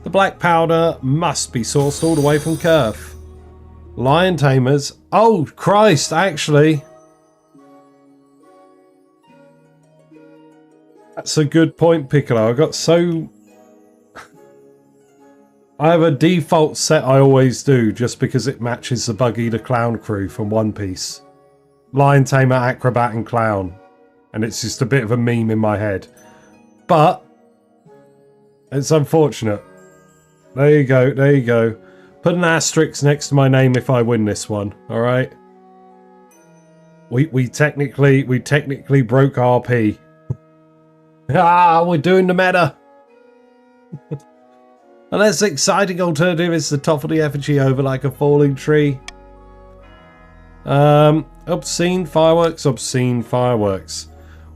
The black powder must be sourced all the way from Kerf. Lion tamers. Oh, Christ, actually. That's a good point, Piccolo. I got so... I have a default set I always do, just because it matches the Buggy the Clown crew from One Piece. Lion tamer, acrobat, and clown. And it's just a bit of a meme in my head. But it's unfortunate. There you go, there you go. Put an asterisk next to my name if I win this one, alright? We technically broke RP. Ah, we're doing the meta. A less exciting alternative is the top of the effigy over like a falling tree. Obscene fireworks, obscene fireworks.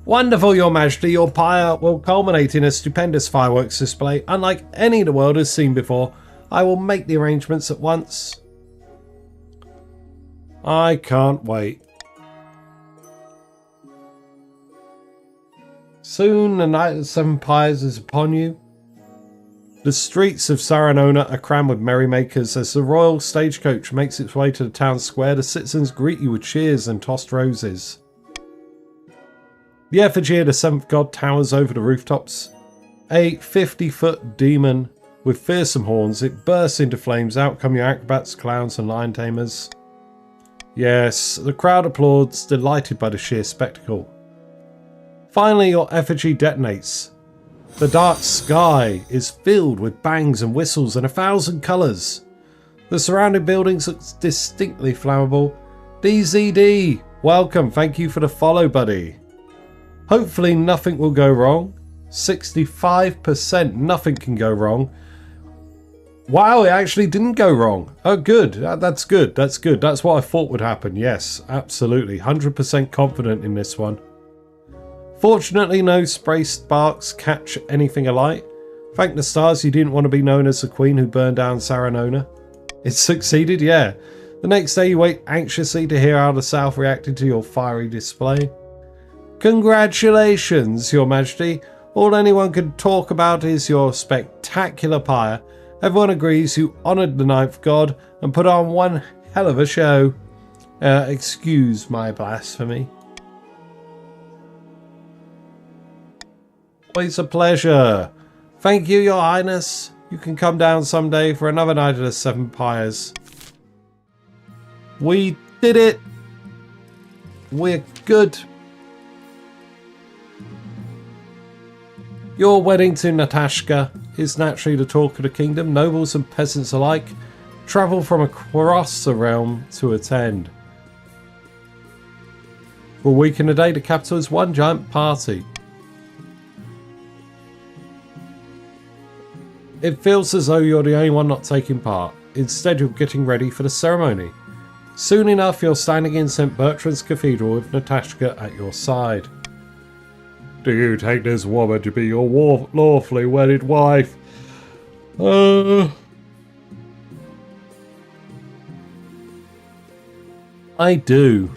Wonderful, Your Majesty. Your pyre will culminate in a stupendous fireworks display, unlike any the world has seen before. I will make the arrangements at once. I can't wait. Soon the night of the 7 pyres is upon you. The streets of Saranona are crammed with merrymakers. As the royal stagecoach makes its way to the town square, the citizens greet you with cheers and tossed roses. The effigy of the 7th god towers over the rooftops. A 50-foot demon with fearsome horns. It bursts into flames. Out come your acrobats, clowns and lion tamers. Yes, the crowd applauds, delighted by the sheer spectacle. Finally, your effigy detonates. The dark sky is filled with bangs and whistles and 1,000 colours. The surrounding buildings look distinctly flammable. DZD, welcome. Thank you for the follow, buddy. Hopefully nothing will go wrong. 65%, nothing can go wrong. Wow, it actually didn't go wrong. Oh, good. That's good. That's good. That's what I thought would happen. Yes, absolutely. 100% confident in this one. Fortunately, no spray sparks catch anything alight. Thank the stars you didn't want to be known as the queen who burned down Saranona. It succeeded, yeah. The next day you wait anxiously to hear how the south reacted to your fiery display. Congratulations, Your Majesty. All anyone can talk about is your spectacular pyre. Everyone agrees you honoured the 9th god and put on one hell of a show. Excuse my blasphemy. Always a pleasure. Thank you, Your Highness. You can come down someday for another night of the 7 pyres. We did it. We're good. Your wedding to Natashka is naturally the talk of the kingdom. Nobles and peasants alike travel from across the realm to attend. For a week and a day, the capital is one giant party. It feels as though you're the only one not taking part. Instead, you're getting ready for the ceremony. Soon enough, you're standing in St. Bertrand's Cathedral with Natashka at your side. Do you take this woman to be your lawfully wedded wife? I do.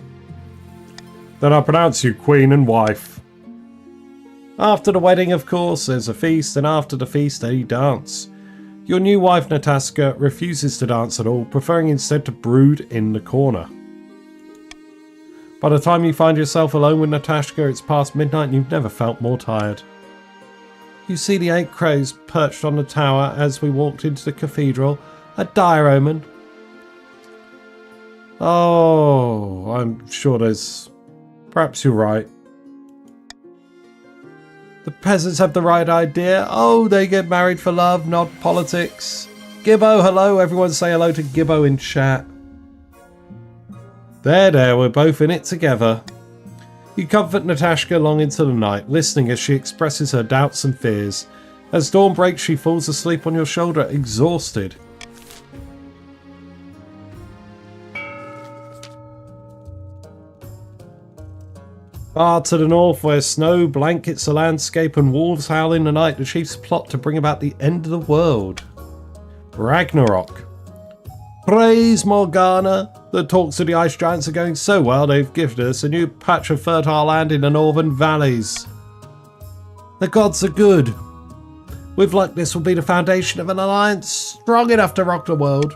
Then I pronounce you queen and wife. After the wedding, of course, there's a feast, and after the feast, a dance. Your new wife, Natashka, refuses to dance at all, preferring instead to brood in the corner. By the time you find yourself alone with Natashka, it's past midnight and you've never felt more tired. You see the 8 crows perched on the tower as we walked into the cathedral. A dire omen. Oh, I'm sure there's... Perhaps you're right. The peasants have the right idea. Oh, they get married for love, not politics. Gibbo, hello. Everyone say hello to Gibbo in chat. There, we're both in it together. You comfort Natashka long into the night, listening as she expresses her doubts and fears. As dawn breaks, she falls asleep on your shoulder, exhausted. Far to the north, where snow blankets the landscape and wolves howl in the night, the chiefs plot to bring about the end of the world. Ragnarok. Praise Morgana! The talks of the ice giants are going so well they've gifted us a new patch of fertile land in the northern valleys. The gods are good. With luck, this will be the foundation of an alliance strong enough to rock the world.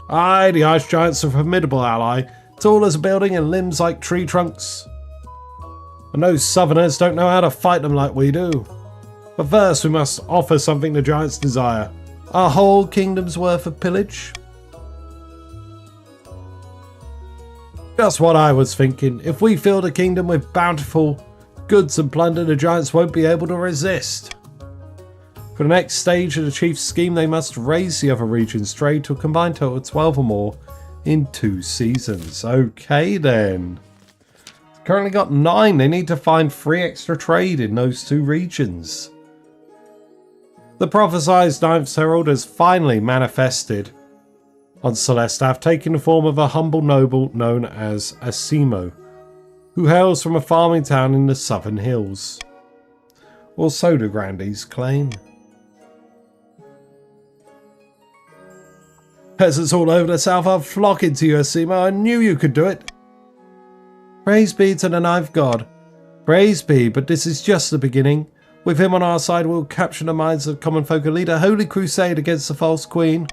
Aye, the ice giants are a formidable ally, tall as a building and limbs like tree trunks. And those southerners don't know how to fight them like we do. But first we must offer something the giants desire. A whole kingdom's worth of pillage. Just what I was thinking. If we fill the kingdom with bountiful goods and plunder, the giants won't be able to resist. For the next stage of the chief's scheme, they must raise the other region's trade to a combined total of 12 or more in 2 seasons. Okay then. Currently got 9. They need to find 3 extra trade in those 2 regions. The prophesized 9th Herald has finally manifested on Celestath, taking the form of a humble noble known as Asimo, who hails from a farming town in the southern hills. Or so the Grandees claim. Peasants all over the south are flocking to you, Asimo. I knew you could do it. Praise be to the 9th God. Praise be, but this is just the beginning. With him on our side, we'll capture the minds of common folk and lead a holy crusade against the false queen.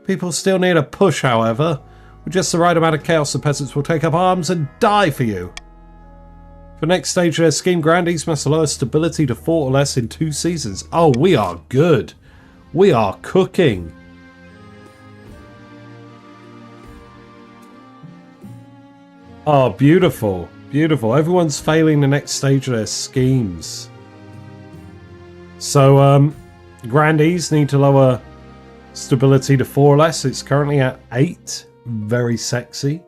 People still need a push, however. With just the right amount of chaos, the peasants will take up arms and die for you. For the next stage of their scheme, Grandees must lower stability to 4 or less in 2 seasons. Oh, we are good. We are cooking. Oh, beautiful. Beautiful. Everyone's failing the next stage of their schemes. So, Grandees need to lower stability to 4 or less. It's currently at 8. Very sexy.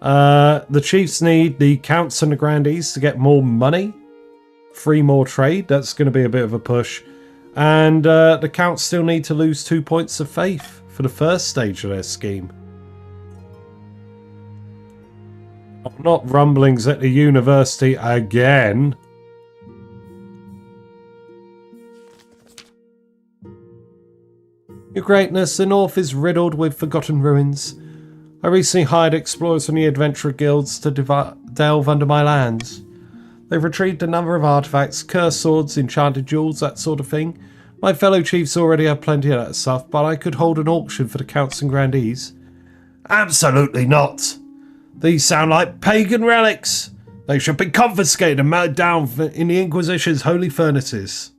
The chiefs need the counts and the Grandees to get more money. 3 more trade. That's going to be a bit of a push. And the counts still need to lose 2 points of faith for the first stage of their scheme. Not rumblings at the university again. Your Greatness, the north is riddled with forgotten ruins. I recently hired explorers from the adventurer guilds to delve under my lands. They've retrieved a number of artifacts, cursed swords, enchanted jewels, that sort of thing. My fellow chiefs already have plenty of that stuff, but I could hold an auction for the counts and Grandees. Absolutely not! These sound like pagan relics. They should be confiscated and melted down in the Inquisition's holy furnaces.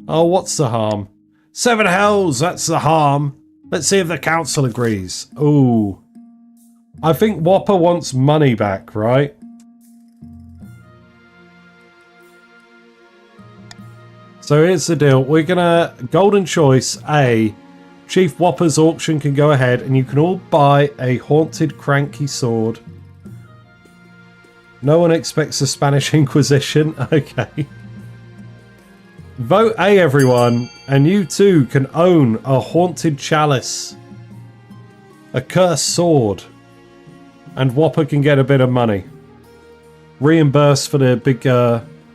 Oh, what's the harm? 7 hells, that's the harm. Let's see if the council agrees. Ooh. I think Whopper wants money back, right? So here's the deal. We're gonna... Golden choice, A. Chief Whopper's auction can go ahead and you can all buy a haunted cranky sword. No one expects the Spanish Inquisition. Okay. Vote A, everyone, and you too can own a haunted chalice, a cursed sword, and Whopper can get a bit of money. Reimbursed for the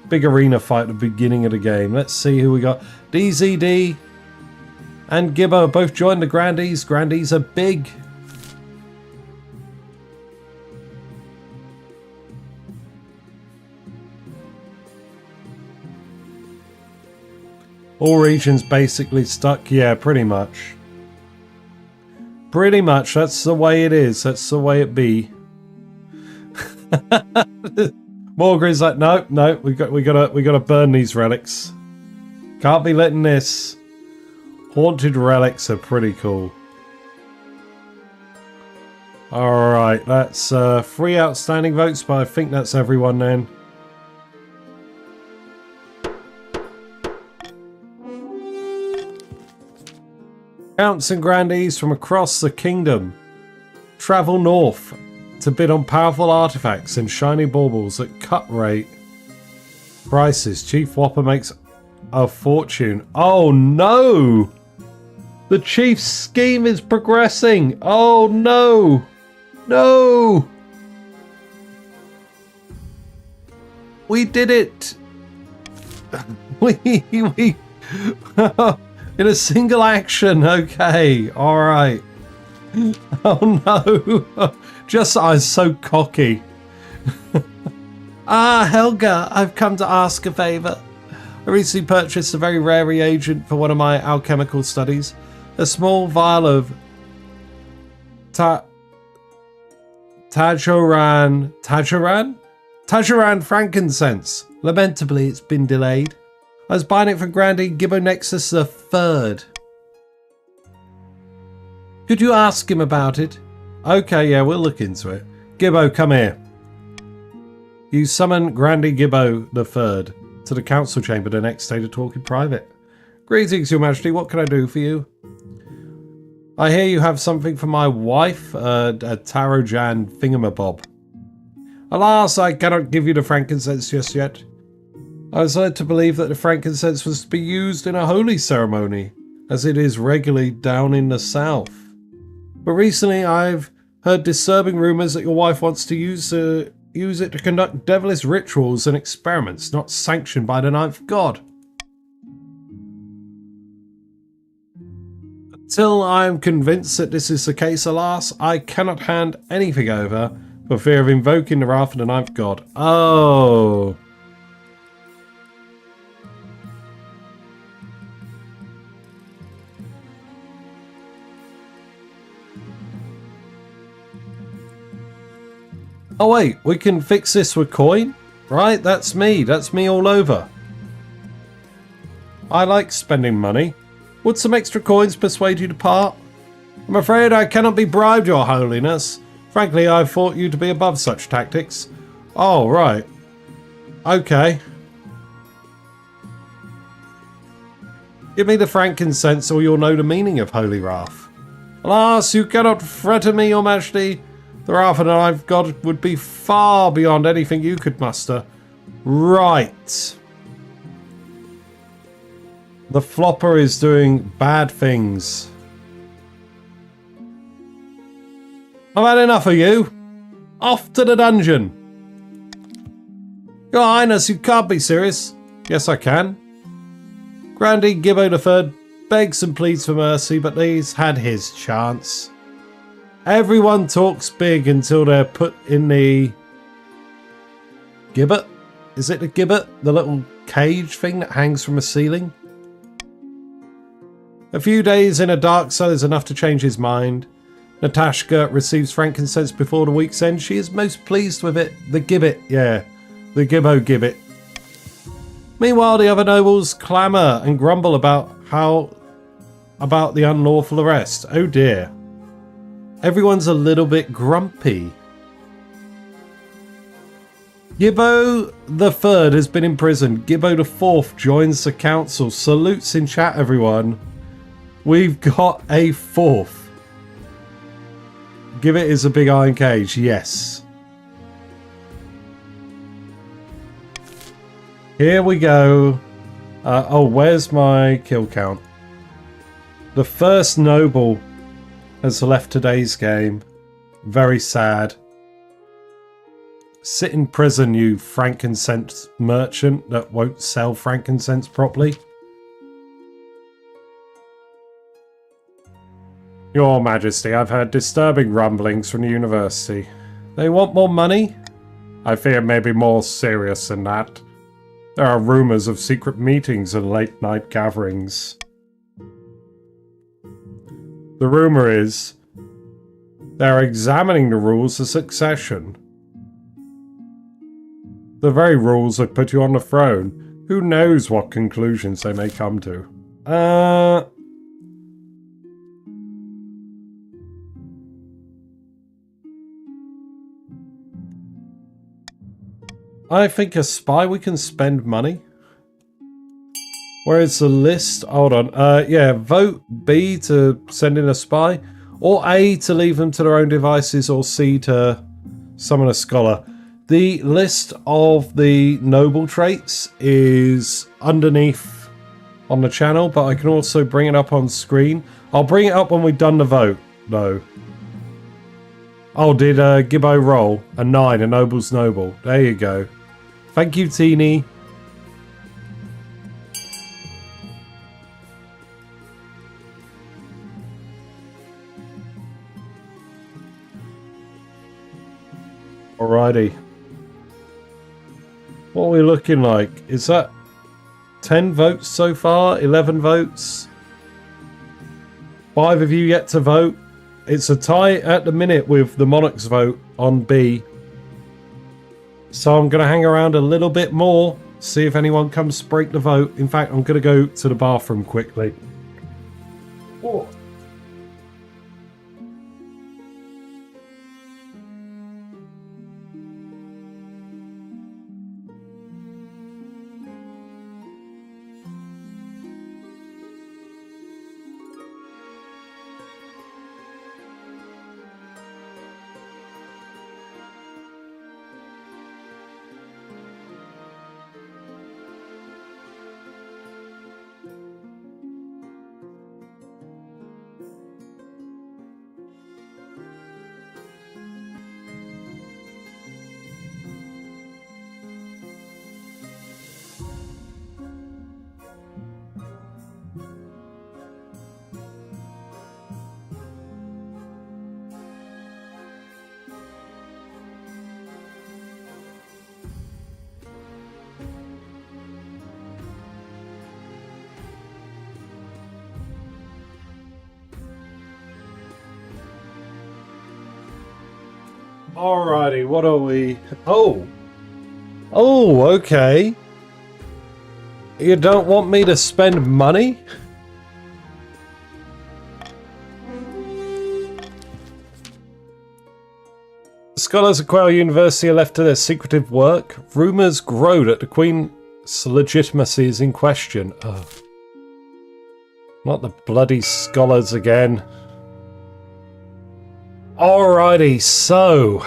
big arena fight at the beginning of the game. Let's see who we got. DZD and Gibbo both joined the Grandees. Grandees are big. All regions basically stuck. Yeah, pretty much. Pretty much. That's the way it is. That's the way it be. Morgan's like, no, we gotta burn these relics. Can't be letting this. Haunted relics are pretty cool. Alright, that's 3 outstanding votes, but I think that's everyone then. Counts and Grandees from across the kingdom travel north to bid on powerful artifacts and shiny baubles at cut rate prices. Chief Whopper makes a fortune. Oh no! The chief's scheme is progressing. Oh no! No! We did it! we in a single action. Okay, all right. Oh no! I was so cocky. Helga, I've come to ask a favour. I recently purchased a very rare reagent for one of my alchemical studies. A small vial of Tajoran frankincense. Lamentably, it's been delayed. I was buying it from Grandee Gibbo Nexus III. Could you ask him about it? Okay, yeah, we'll look into it. Gibbo, come here. You summon Grandee Gibbo III to the council chamber the next day to talk in private. Greetings, Your Majesty. What can I do for you? I hear you have something for my wife, a Tarojan thingamabob. Alas, I cannot give you the frankincense just yet. I was led to believe that the frankincense was to be used in a holy ceremony, as it is regularly down in the south. But recently I've heard disturbing rumours that your wife wants to use it to conduct devilish rituals and experiments not sanctioned by the ninth god. Until I am convinced that this is the case, alas, I cannot hand anything over for fear of invoking the wrath of the ninth god. Oh. Oh wait, we can fix this with coin? Right, that's me all over. I like spending money. Would some extra coins persuade you to part? I'm afraid I cannot be bribed, Your Holiness. Frankly, I thought you to be above such tactics. Oh, right. Okay. Give me the frankincense or you'll know the meaning of holy wrath. Alas, you cannot threaten me, Your Majesty. The wrath of the ninth god would be far beyond anything you could muster. Right. The flopper is doing bad things. I've had enough of you. Off to the dungeon. Your Highness, you can't be serious. Yes, I can. Grandee Gibbo III begs and pleads for mercy, but he's had his chance. Everyone talks big until they're put in the gibbet. Is it the gibbet? The little cage thing that hangs from a ceiling? A few days in a dark cell is enough to change his mind. Natashka receives frankincense before the week's end. She is most pleased with it. The gibbet, yeah. The Gibbo gibbet. Meanwhile, the other nobles clamour and grumble about the unlawful arrest. Oh dear. Everyone's a little bit grumpy. Gibbo III has been imprisoned. Gibbo IV joins the council. Salutes in chat, everyone. We've got a fourth. Gibbet is a big iron cage. Yes. Here we go. Oh, where's my kill count? The first noble has left today's game. Very sad. Sit in prison, you frankincense merchant that won't sell frankincense properly. Your Majesty, I've heard disturbing rumblings from the university. They want more money? I fear maybe more serious than that. There are rumours of secret meetings and late-night gatherings. The rumour is they're examining the rules of succession. The very rules that put you on the throne. Who knows what conclusions they may come to. I think a spy, we can spend money. Where is the list? Hold on. Yeah, vote B to send in a spy. Or A to leave them to their own devices. Or C to summon a scholar. The list of the noble traits is underneath on the channel, but I can also bring it up on screen. I'll bring it up when we've done the vote, though. Oh, did Gibbo roll? A 9, a noble's noble. There you go. Thank you, Teeny. Alrighty. What are we looking like? Is that 10 votes so far? 11 votes? 5 of you yet to vote? It's a tie at the minute with the Monarch's vote on B. So I'm going to hang around a little bit more, see if anyone comes to break the vote. In fact, I'm going to go to the bathroom quickly. Oh. Alrighty, what are we? Oh, okay. You don't want me to spend money? Scholars at Quail University are left to their secretive work. Rumours grow that the Queen's legitimacy is in question. Oh. Not the bloody scholars again. Alrighty, so...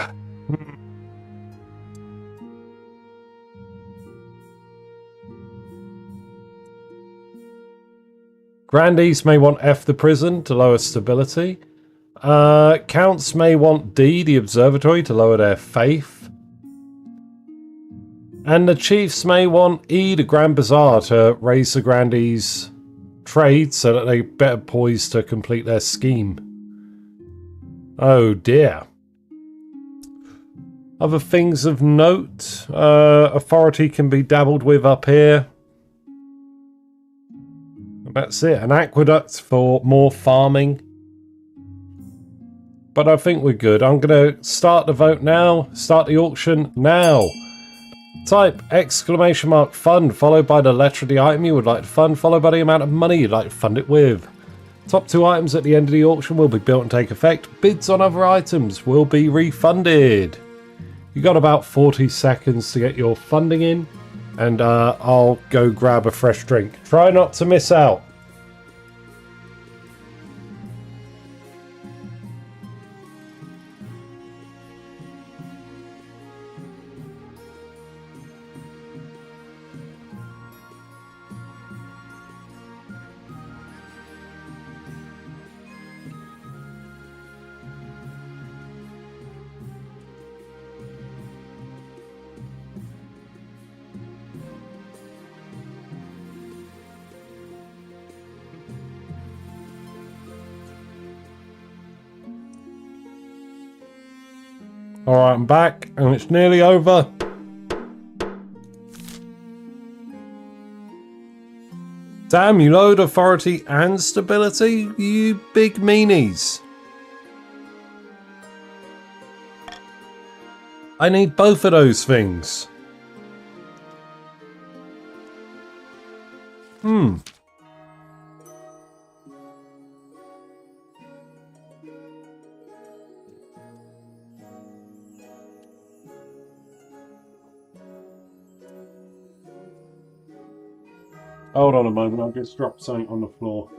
Grandees may want F the prison to lower stability. Counts may want D, the observatory, to lower their faith. And the chiefs may want E, the Grand Bazaar, to raise the Grandees' trade so that they're better poised to complete their scheme. Oh dear. Other things of note. Authority can be dabbled with up here. That's it. An aqueduct for more farming. But I think we're good. I'm going to start the vote now. Start the auction now. Type !fund followed by the letter of the item you would like to fund, followed by the amount of money you'd like to fund it with. Top 2 items at the end of the auction will be built and take effect. Bids on other items will be refunded. You got about 40 seconds to get your funding in, and I'll go grab a fresh drink. Try not to miss out. Alright, I'm back, and it's nearly over. Damn, you load authority and stability, you big meanies. I need both of those things. Hold on a moment, I'll just drop something on the floor.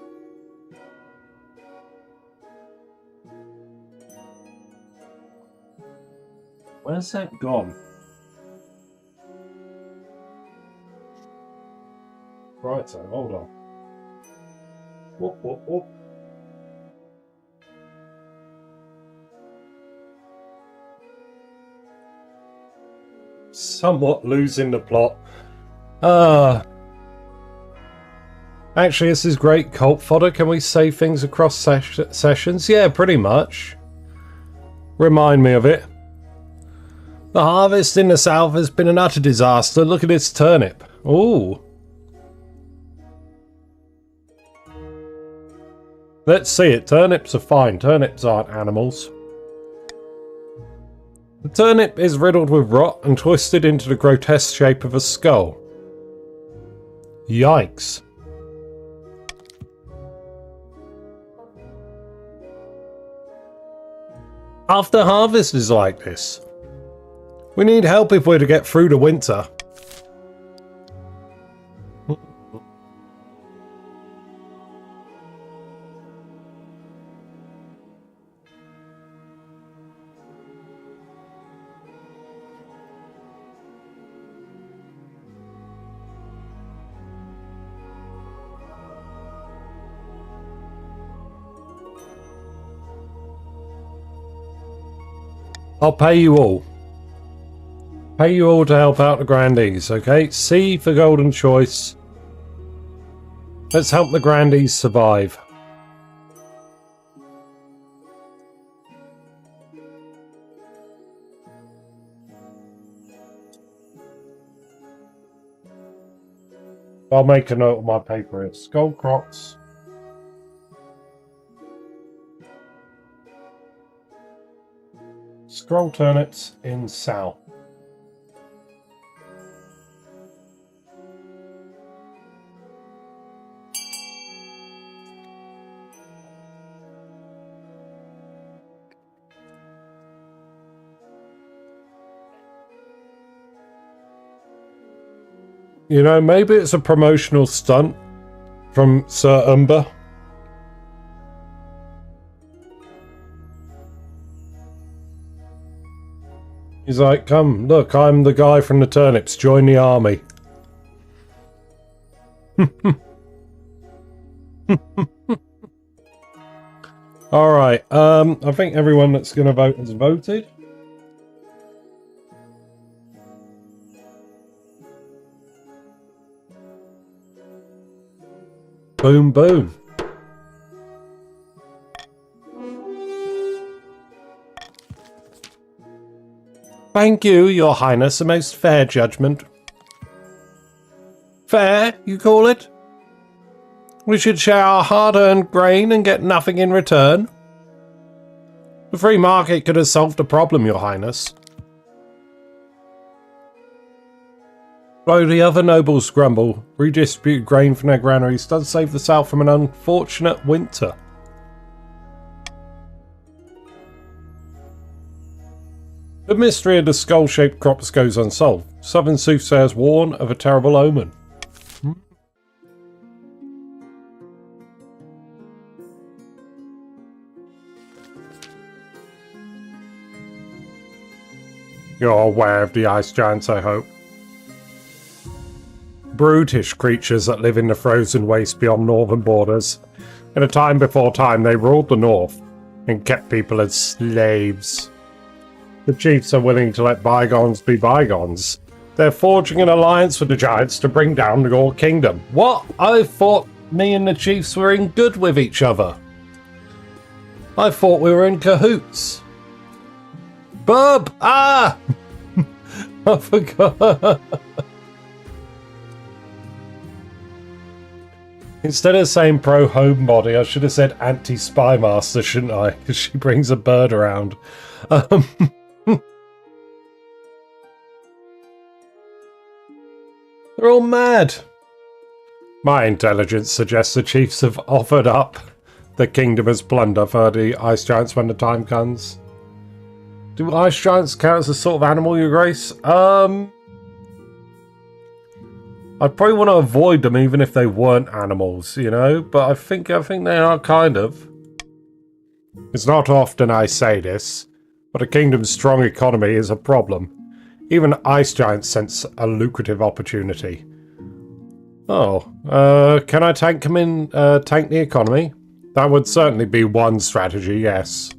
Where's that gone? Right, so hold on. Whoop, whoop, whoop. Somewhat losing the plot. Actually, this is great cult fodder. Can we say things across sessions? Yeah, pretty much. Remind me of it. The harvest in the south has been an utter disaster. Look at this turnip. Ooh. Let's see it. Turnips are fine. Turnips aren't animals. The turnip is riddled with rot and twisted into the grotesque shape of a skull. Yikes. After harvest is like this. We need help if we're to get through the winter. I'll pay you all. Pay you all to help out the grandees, okay? C for golden choice. Let's help the grandees survive. I'll make a note of my paper here. Skull crops. Scroll turnips in south. You know, maybe it's a promotional stunt from Sir Umber. He's like, come, look, I'm the guy from the turnips, join the army. Alright, I think everyone that's going to vote has voted. Boom, boom. Thank you, Your Highness, a most fair judgment. Fair, you call it? We should share our hard-earned grain and get nothing in return? The free market could have solved the problem, Your Highness. Though the other nobles grumble, redistribute grain from their granaries does save the South from an unfortunate winter. The mystery of the skull-shaped crops goes unsolved. Southern soothsayers warn of a terrible omen. You're aware of the ice giants, I hope. Brutish creatures that live in the frozen waste beyond northern borders. In a time before time, they ruled the north and kept people as slaves. The chiefs are willing to let bygones be bygones. They're forging an alliance with the giants to bring down your kingdom. What? I thought me and the chiefs were in good with each other. I thought we were in cahoots. Bub! Ah! I forgot. Instead of saying pro-homebody, I should have said anti-spy master, shouldn't I? Because she brings a bird around. They're all mad. My intelligence suggests the chiefs have offered up the kingdom as plunder for the ice giants when the time comes. Do ice giants count as a sort of animal, Your Grace? I'd probably want to avoid them even if they weren't animals, you know? But I think they are kind of. It's not often I say this, but a kingdom's strong economy is a problem. Even ice giants sense a lucrative opportunity. Oh, can I tank him in, tank the economy? That would certainly be one strategy, yes.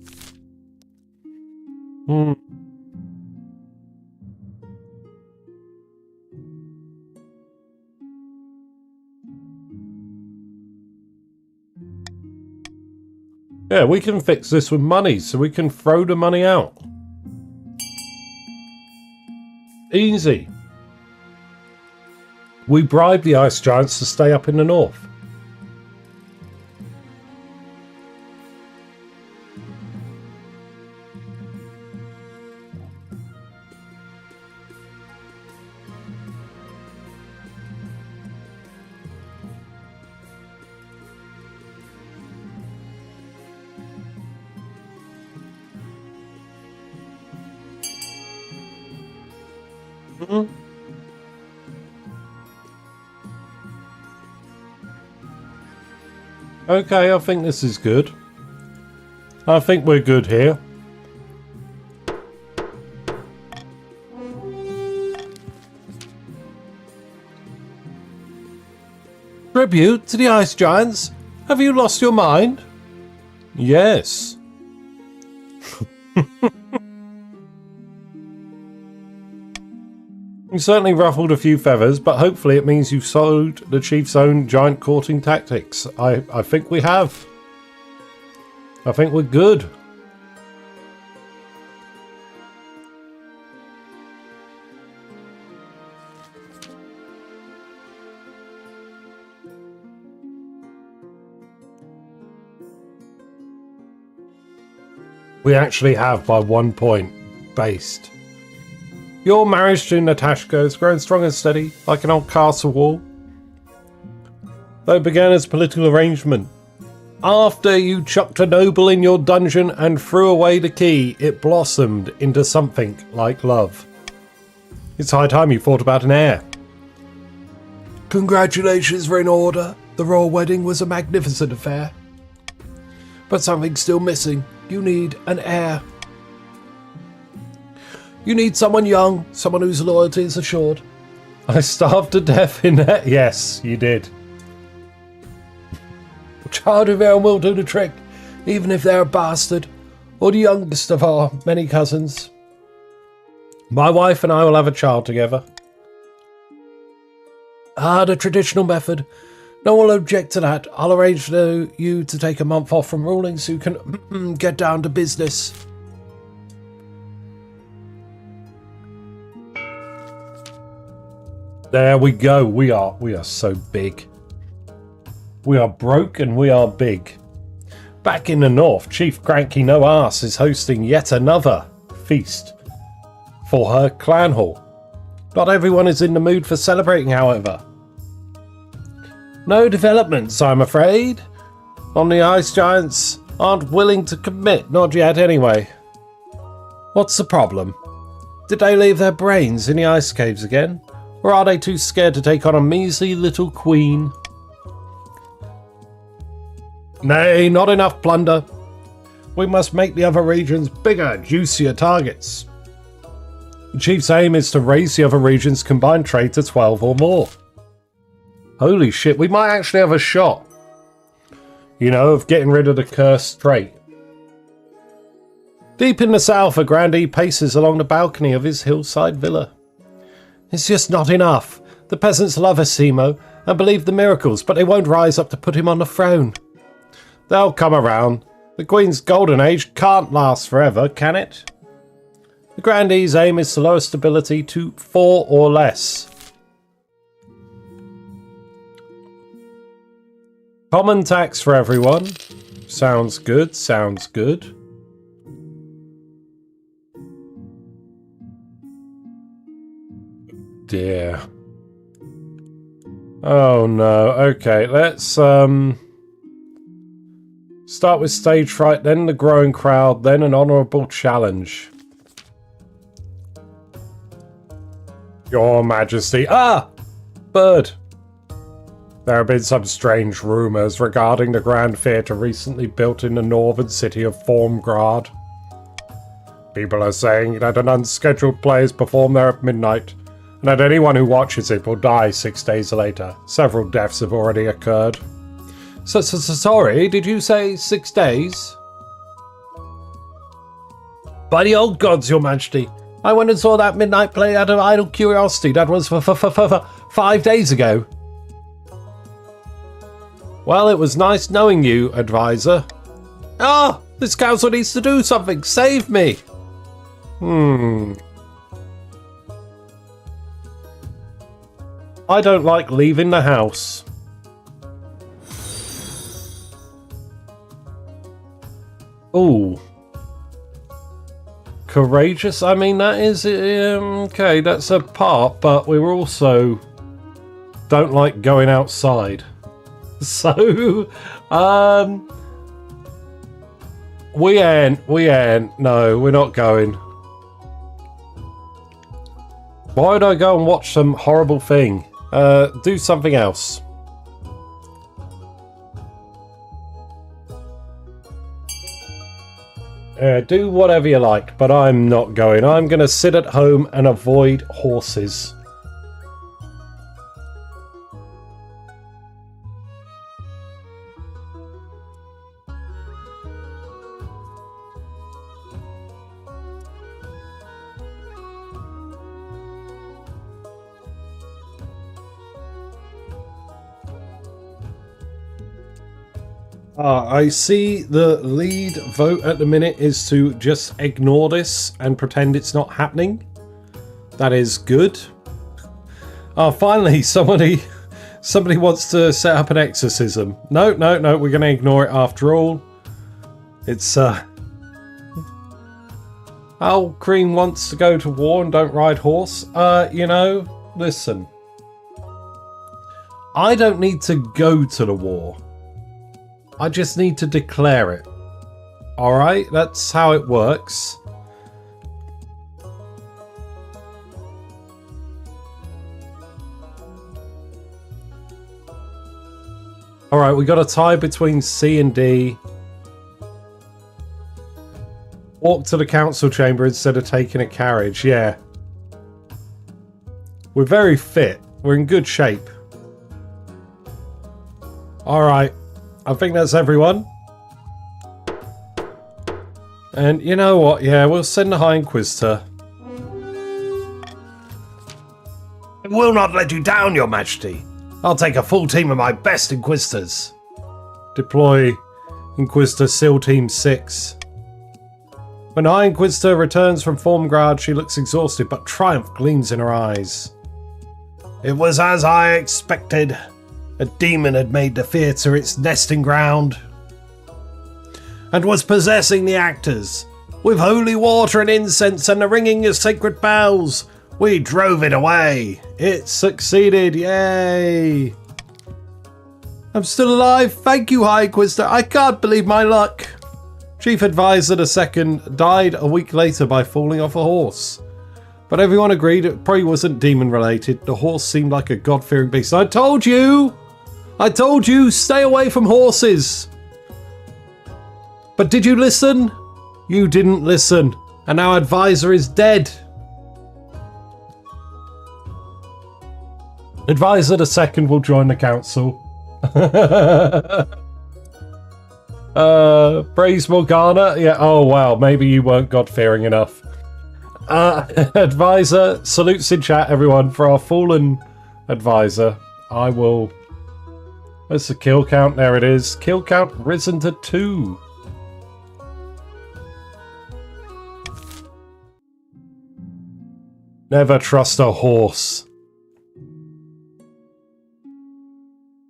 Yeah, we can fix this with money, so we can throw the money out. Easy. We bribe the ice giants to stay up in the north. Okay, I think this is good. I think we're good here. Tribute to the ice giants? Have you lost your mind? Yes. You certainly ruffled a few feathers, but hopefully it means you've solved the chief's own giant courting tactics. I think we have. I think we're good. We actually have by 1 point based. Your marriage to Natashka has grown strong and steady, like an old castle wall. Though it began as a political arrangement. After you chucked a noble in your dungeon and threw away the key, it blossomed into something like love. It's high time you thought about an heir. Congratulations were in order. The royal wedding was a magnificent affair. But something's still missing. You need an heir. You need someone young, someone whose loyalty is assured. I starved to death in that. Yes, you did. A child of Aaron will do the trick, even if they're a bastard, or the youngest of our many cousins. My wife and I will have a child together. The traditional method. No one will object to that. I'll arrange for you to take a month off from ruling so you can get down to business. There we go. We are so big. We are broke and we are big. Back in the north, Chief Cranky No Arse is hosting yet another feast for her clan hall. Not everyone is in the mood for celebrating, however. No developments, I'm afraid. On the ice giants aren't willing to commit, not yet anyway. What's the problem? Did they leave their brains in the ice caves again? Or are they too scared to take on a measly little queen? Nay, not enough plunder. We must make the other regions bigger, juicier targets. The chief's aim is to raise the other regions' combined trade to 12 or more. Holy shit, we might actually have a shot, you know, of getting rid of the cursed trait. Deep in the south, a grandee paces along the balcony of his hillside villa. It's just not enough. The peasants love Asimo and believe the miracles, but they won't rise up to put him on the throne. They'll come around. The Queen's golden age can't last forever, can it? The grandee's aim is to lower stability to 4 or less. Common tax for everyone. Sounds good, sounds good. Dear. Oh no, okay, let's start with stage fright, then the growing crowd, then an honourable challenge. Your Majesty. Ah! Bird. There have been some strange rumours regarding the Grand Theatre recently built in the northern city of Formgrad. People are saying that an unscheduled play is performed there at midnight, that anyone who watches it will die 6 days later. Several deaths have already occurred. Sorry, did you say 6 days? By the old gods, your majesty. I went and saw that midnight play out of idle curiosity. That was for 5 days ago. Well, it was nice knowing you, advisor. Ah, this council needs to do something. Save me. I don't like leaving the house. Ooh. Courageous, I mean, that is, okay, that's a part, but we were also don't like going outside. So, we ain't, no, we're not going. Why would I go and watch some horrible thing? Do something else. Do whatever you like, but I'm not going. I'm going to sit at home and avoid horses. I see the lead vote at the minute is to just ignore this and pretend it's not happening. That is good. Oh, finally, somebody wants to set up an exorcism. No, we're going to ignore it after all. It's, Al Cream wants to go to war and don't ride horse. You know, listen. I don't need to go to the war. I just need to declare it. Alright, that's how it works. Alright, we got a tie between C and D. Walk to the council chamber instead of taking a carriage, yeah. We're very fit. We're in good shape. Alright. I think that's everyone. And you know what? Yeah, we'll send the High Inquisitor. I will not let you down, your majesty. I'll take a full team of my best Inquisitors. Deploy Inquisitor SEAL Team 6. When High Inquisitor returns from Formguard, she looks exhausted, but triumph gleams in her eyes. It was as I expected. A demon had made the theatre its nesting ground and was possessing the actors. With holy water and incense and the ringing of sacred bells, we drove it away. It succeeded, yay! I'm still alive, thank you, High Inquisitor. I can't believe my luck. Chief Advisor II died a week later by falling off a horse. But everyone agreed it probably wasn't demon related. The horse seemed like a God-fearing beast. I told you! Stay away from horses! But did you listen? You didn't listen. And our advisor is dead. Advisor II will join the council. Praise Morgana? Yeah, oh wow, maybe you weren't God-fearing enough. Advisor, salutes in chat, everyone, for our fallen advisor. I will... Where's the kill count? There it is. Kill count risen to 2. Never trust a horse.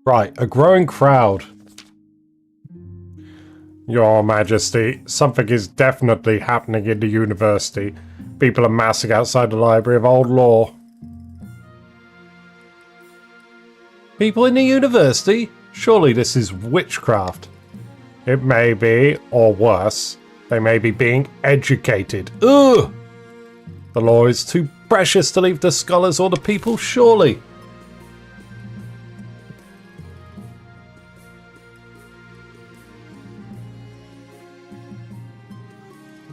Right, a growing crowd. Your Majesty, something is definitely happening in the university. People are massing outside the Library of Old Law. People in the university? Surely this is witchcraft. It may be, or worse, they may be being educated. Ugh! The law is too precious to leave the scholars or the people, surely.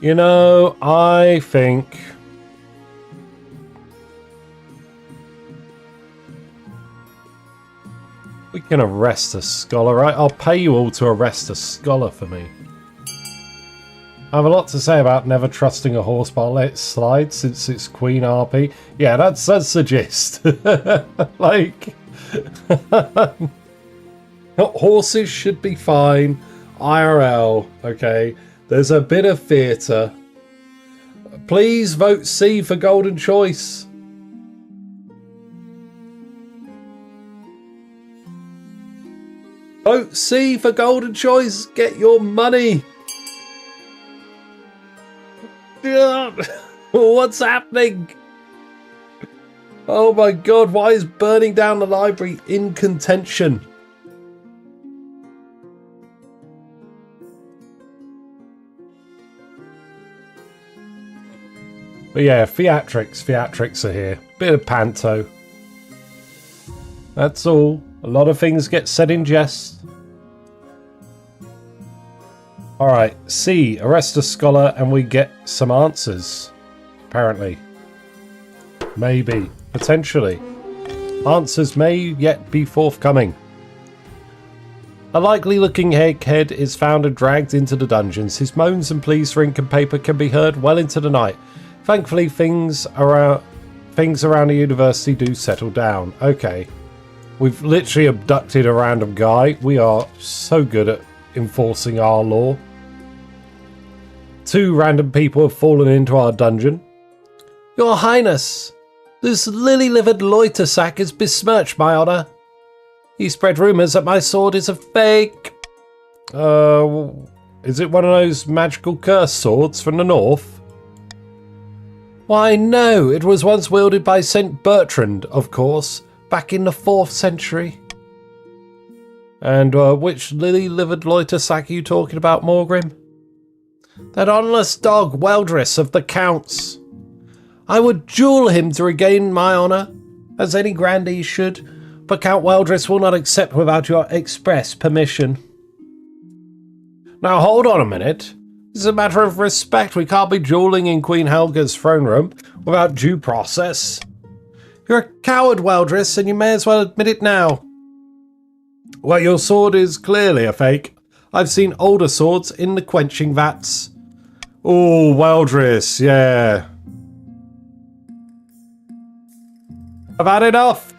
You know, I think Gonna arrest a scholar, right? I'll pay you all to arrest a scholar for me. I have a lot to say about never trusting a horse, but I'll let it slide since it's Queen RP. Yeah, that's the gist. Like, horses should be fine. IRL, okay? There's a bit of theatre. Please vote C for Golden Choice. Vote C for Golden Choice. Get your money. What's happening? Oh my god, why is burning down the library in contention? But yeah, theatrics are here. Bit of panto. That's all. A lot of things get said in jest. Alright, C, arrest a scholar and we get some answers. Apparently. Maybe. Potentially. Answers may yet be forthcoming. A likely looking egghead is found and dragged into the dungeons. His moans and pleas for ink and paper can be heard well into the night. Thankfully, things around the university do settle down. Okay. We've literally abducted a random guy. We are so good at enforcing our law. 2 random people have fallen into our dungeon. Your Highness, this lily-livered loiter sack has besmirched my honour. He spread rumours that my sword is a fake. Is it one of those magical curse swords from the north? Why, no, it was once wielded by St. Bertrand, of course, back in the 4th century. And which lily-livered loiter sack are you talking about, Morgrim? That honourless dog, Weldris of the Count's. I would duel him to regain my honour, as any grandee should, but Count Weldris will not accept without your express permission. Now hold on a minute. This is a matter of respect. We can't be duelling in Queen Helga's throne room without due process. You're a coward, Weldris, and you may as well admit it now. Well, your sword is clearly a fake. I've seen older swords in the quenching vats. Oh, Weldris, yeah. I've had enough.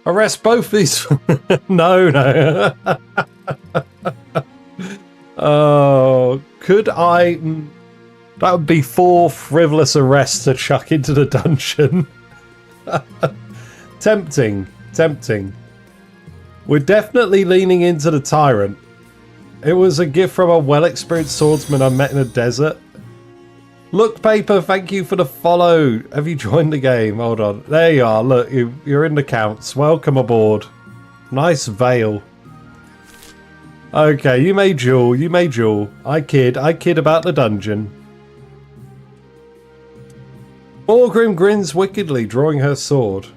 Arrest both these. No. Oh, could I? That would be 4 frivolous arrests to chuck into the dungeon. Tempting. We're definitely leaning into the tyrant. It was a gift from a well-experienced swordsman I met in a desert. Look, Paper, thank you for the follow. Have you joined the game? Hold on. There you are. Look, you're in the counts. Welcome aboard. Nice veil. Okay, you may duel. I kid about the dungeon. Morgrim grins wickedly, drawing her sword.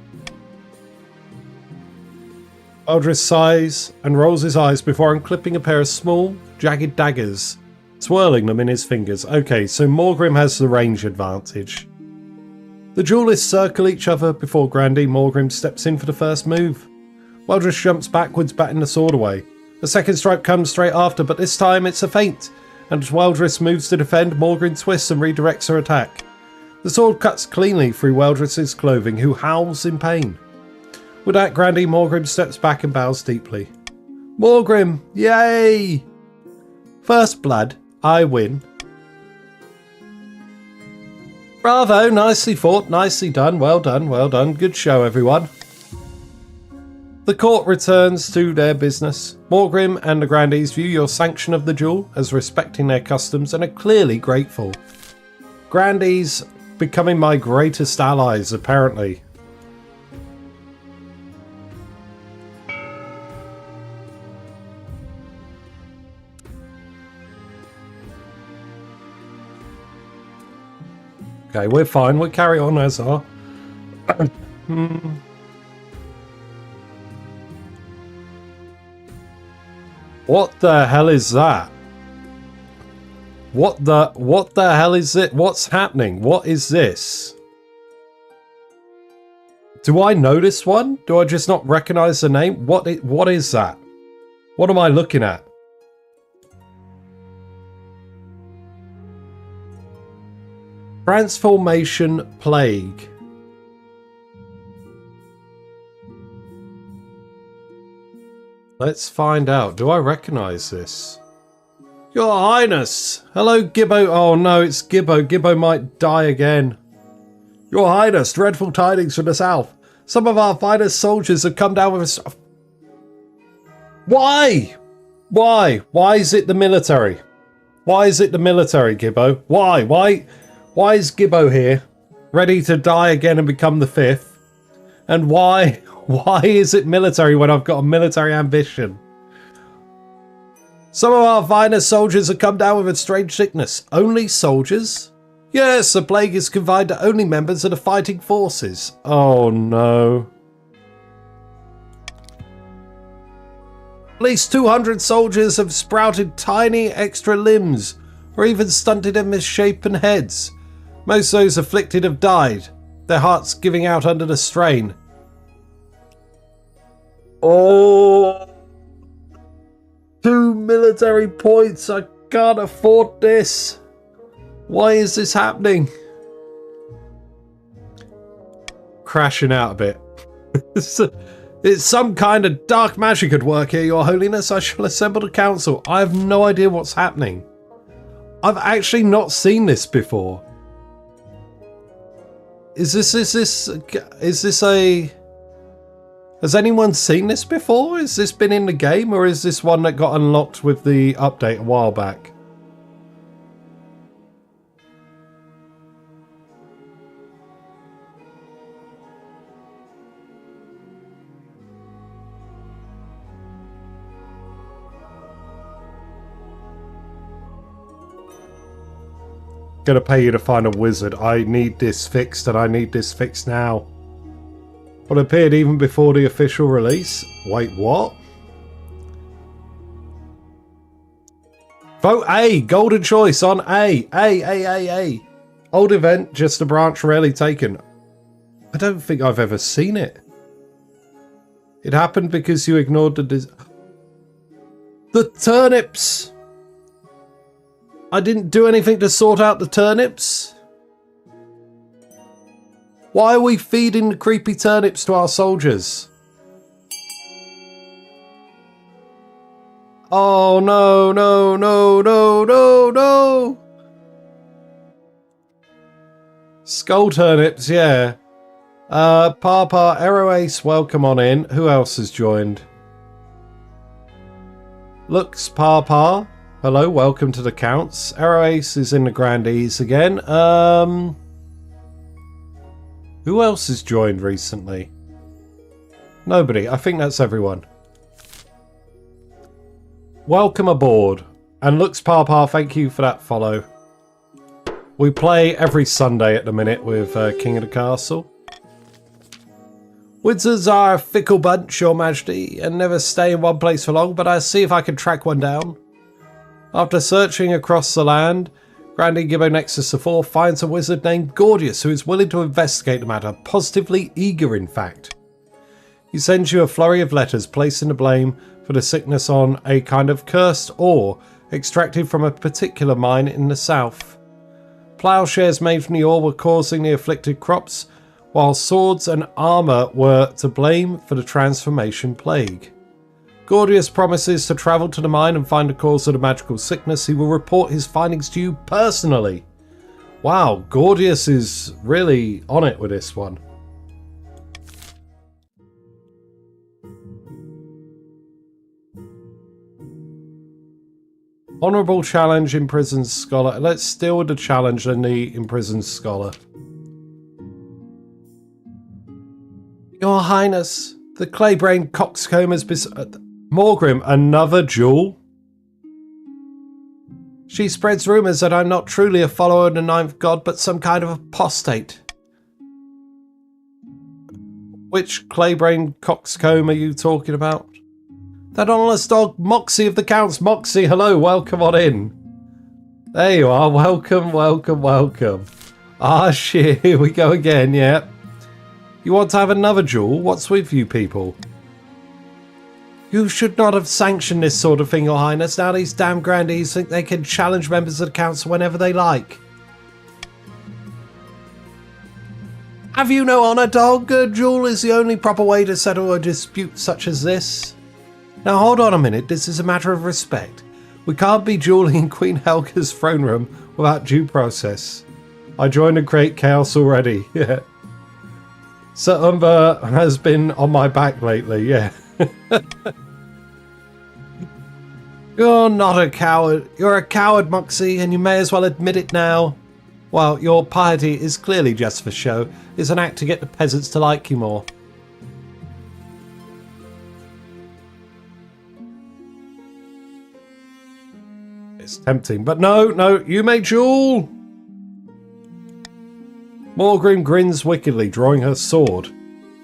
Aldris sighs and rolls his eyes before unclipping a pair of small, jagged daggers, swirling them in his fingers. Okay, so Morgrim has the range advantage. The duelists circle each other before Grandee Morgrim steps in for the first move. Weldris jumps backwards, batting the sword away. The second strike comes straight after, but this time it's a feint, and as Weldris moves to defend, Morgrim twists and redirects her attack. The sword cuts cleanly through Weldris's clothing, who howls in pain. With that, Grandee Morgrim steps back and bows deeply. Morgrim, yay! First blood, I win. Bravo, nicely fought, nicely done, well done. Good show, everyone. The court returns to their business. Morgrim and the Grandees view your sanction of the duel as respecting their customs and are clearly grateful. Grandees becoming my greatest allies, apparently. Okay, we're fine. We'll carry on as are. What the hell is that? What the hell is it? What's happening? What is this? Do I know this one? Do I just not recognize the name? What is that? What am I looking at? Transformation Plague. Let's find out. Do I recognize this? Your Highness! Hello, Gibbo. Oh no, it's Gibbo. Gibbo might die again. Your Highness, dreadful tidings from the south. Some of our finest soldiers have come down with us. Why? Why? Why is it the military? Why is it the military, Gibbo? Why? Why is Gibbo here, ready to die again and become the fifth? And why is it military when I've got a military ambition? Some of our finest soldiers have come down with a strange sickness. Only soldiers? Yes, the plague is confined to only members of the fighting forces. Oh no. At least 200 soldiers have sprouted tiny extra limbs, or even stunted and misshapen heads. Most of those afflicted have died, their hearts giving out under the strain. Oh, 2 military points. I can't afford this. Why is this happening? Crashing out a bit. It's some kind of dark magic at work here, Your Holiness. I shall assemble the council. I have no idea what's happening. I've actually not seen this before. Is this a... Has anyone seen this before? Has this been in the game, or is this one that got unlocked with the update a while back? Gonna pay you to find a wizard. I need this fixed, and I need this fixed now. What appeared even before the official release? Wait, what? Vote A! Golden choice on A! A! Old event, just a branch rarely taken. I don't think I've ever seen it. It happened because you ignored the turnips! I didn't do anything to sort out the turnips. Why are we feeding the creepy turnips to our soldiers? Oh no, no, no, no, no, no! Skull turnips, yeah. Papa, Ace, welcome on in. Who else has joined? Looks Papa. Hello, welcome to the Counts. Ace is in the Grandees again. Who else has joined recently? Nobody. I think that's everyone. Welcome aboard. And Looks Papa, thank you for that follow. We play every Sunday at the minute with King of the Castle. Wizards are a fickle bunch, Your Majesty, and never stay in one place for long, but I'll see if I can track one down. After searching across the land, Grandee Gibbo Nexus IV finds a wizard named Gordius who is willing to investigate the matter, positively eager in fact. He sends you a flurry of letters placing the blame for the sickness on a kind of cursed ore extracted from a particular mine in the south. Ploughshares made from the ore were causing the afflicted crops, while swords and armour were to blame for the transformation plague. Gordius promises to travel to the mine and find the cause of the magical sickness. He will report his findings to you personally. Wow, Gordius is really on it with this one. Honourable challenge, imprisoned scholar. Let's deal with the challenge and the imprisoned scholar. Your Highness, the clay-brained coxcomb has been... Morgrim, another jewel? She spreads rumours that I'm not truly a follower of the ninth god, but some kind of apostate. Which clay-brained coxcomb are you talking about? That honourless dog, Moxie of the Counts. Moxie, hello, welcome on in. There you are, welcome, welcome, welcome. Ah, shit, here we go again, yeah. You want to have another duel? What's with you people? You should not have sanctioned this sort of thing, Your Highness. Now these damn grandees think they can challenge members of the council whenever they like. Have you no honour, dog? A duel is the only proper way to settle a dispute such as this. Now hold on a minute, this is a matter of respect. We can't be duelling in Queen Helga's throne room without due process. I joined and create chaos already, yeah. Sir Umber has been on my back lately, yeah. You're not a coward. You're a coward, Moxie, and you may as well admit it now. Well, your piety is clearly just for show. It's an act to get the peasants to like you more. It's tempting, but no, you may duel! Morgrim grins wickedly, drawing her sword.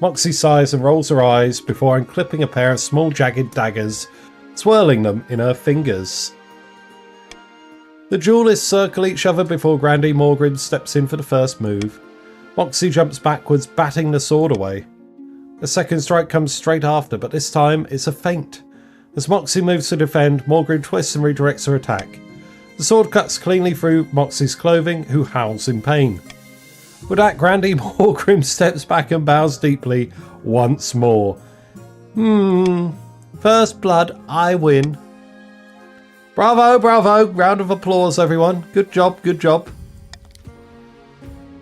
Moxie sighs and rolls her eyes before unclipping a pair of small jagged daggers, swirling them in her fingers. The duelists circle each other before Grandee Morgrim steps in for the first move. Moxie jumps backwards, batting the sword away. The second strike comes straight after, but this time it's a feint. As Moxie moves to defend, Morgrim twists and redirects her attack. The sword cuts cleanly through Moxie's clothing, who howls in pain. With that, Grandee Morgrim steps back and bows deeply once more. First blood, I win. Bravo, bravo. Round of applause, everyone. Good job, good job.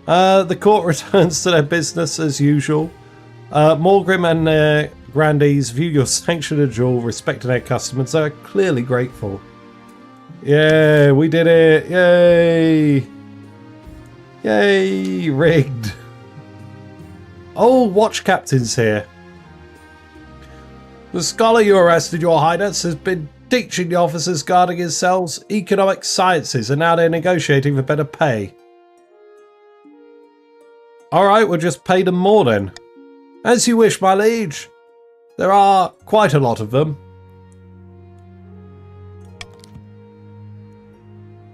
The court returns to their business as usual. Morgrim and their grandees view your sanctioned duel, respecting their customers. They're clearly grateful. Yeah, we did it. Yay. Yay, rigged. Oh, watch captain's here. The scholar you arrested, Your Highness, has been teaching the officers guarding his cells economic sciences, and now they're negotiating for better pay. Alright, we'll just pay them more then. As you wish, my liege. There are quite a lot of them.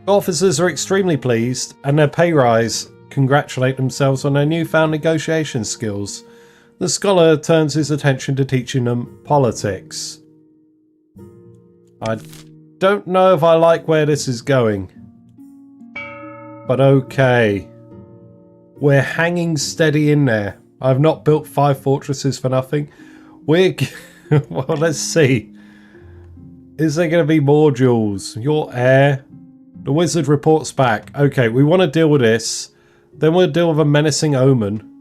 The officers are extremely pleased, and their pay rise congratulate themselves on their newfound negotiation skills. The scholar turns his attention to teaching them politics. I don't know if I like where this is going. But okay. We're hanging steady in there. I've not built 5 fortresses for nothing. We're... well, let's see. Is there going to be more duels? Your heir? The wizard reports back. Okay, we want to deal with this. Then we'll deal with a menacing omen.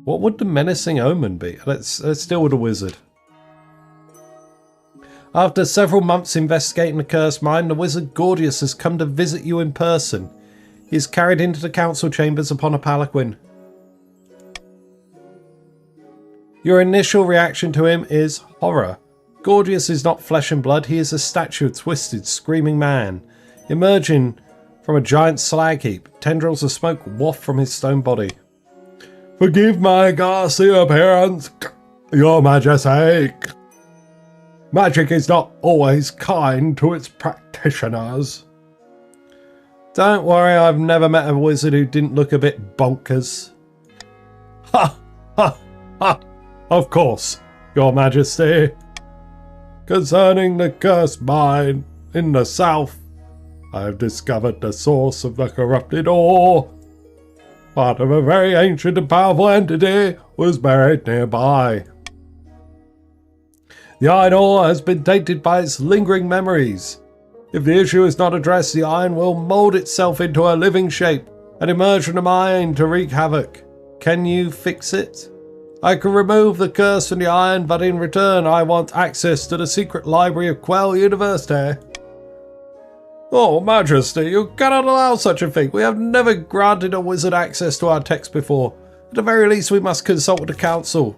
What would the menacing omen be? Let's deal with the wizard. After several months investigating the cursed mine, the wizard Gordius has come to visit you in person. He is carried into the council chambers upon a palanquin. Your initial reaction to him is horror. Gordius is not flesh and blood, he is a statue of twisted, screaming man. Emerging from a giant slag heap, tendrils of smoke waft from his stone body. Forgive my ghastly appearance, Your Majesty. Magic is not always kind to its practitioners. Don't worry, I've never met a wizard who didn't look a bit bonkers. Ha! Ha! Ha! Of course, Your Majesty. Concerning the cursed mine in the south, I have discovered the source of the corrupted ore. Part of a very ancient and powerful entity was buried nearby. The iron ore has been tainted by its lingering memories. If the issue is not addressed, the iron will mould itself into a living shape and emerge from the mine to wreak havoc. Can you fix it? I can remove the curse from the iron, but in return I want access to the secret library of Quell University. Oh, Majesty, you cannot allow such a thing. We have never granted a wizard access to our text before. At the very least, we must consult with the council.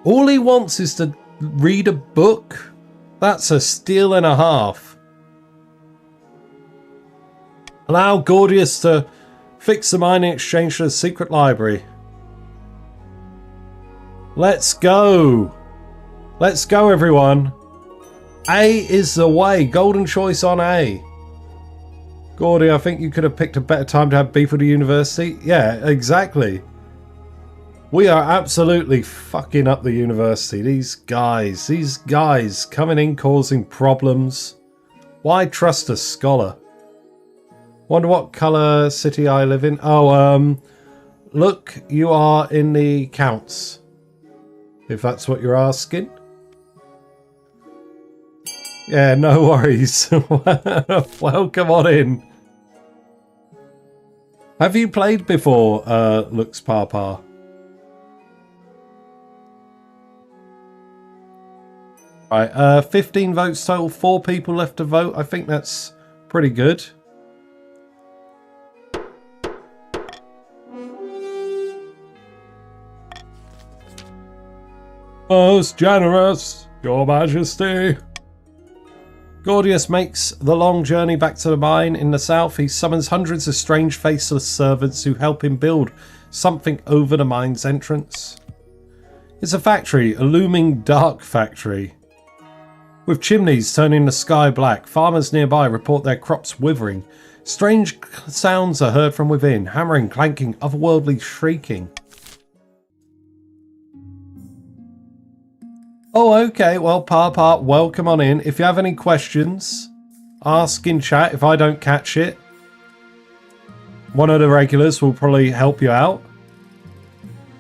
All he wants is to read a book? That's a steal and a half. Allow Gordius to fix the mine in exchange for the secret library. Let's go. Let's go, everyone. A is the way. Golden choice on A. Gordy, I think you could have picked a better time to have beef with the university. Yeah, exactly. We are absolutely fucking up the university. These guys coming in causing problems. Why trust a scholar? Wonder what colour city I live in. Oh, look, you are in the counts. If that's what you're asking. Yeah, no worries. Welcome on in. Have you played before, Lux Papa? Right, 15 votes total, 4 people left to vote. I think that's pretty good. Most generous, Your Majesty. Gordius makes the long journey back to the mine in the south. He summons hundreds of strange faceless servants who help him build something over the mine's entrance. It's a factory, a looming dark factory. With chimneys turning the sky black, farmers nearby report their crops withering. Strange sounds are heard from within, hammering, clanking, otherworldly shrieking. Oh, okay, well, Papa, welcome on in. If you have any questions, ask in chat if I don't catch it. One of the regulars will probably help you out.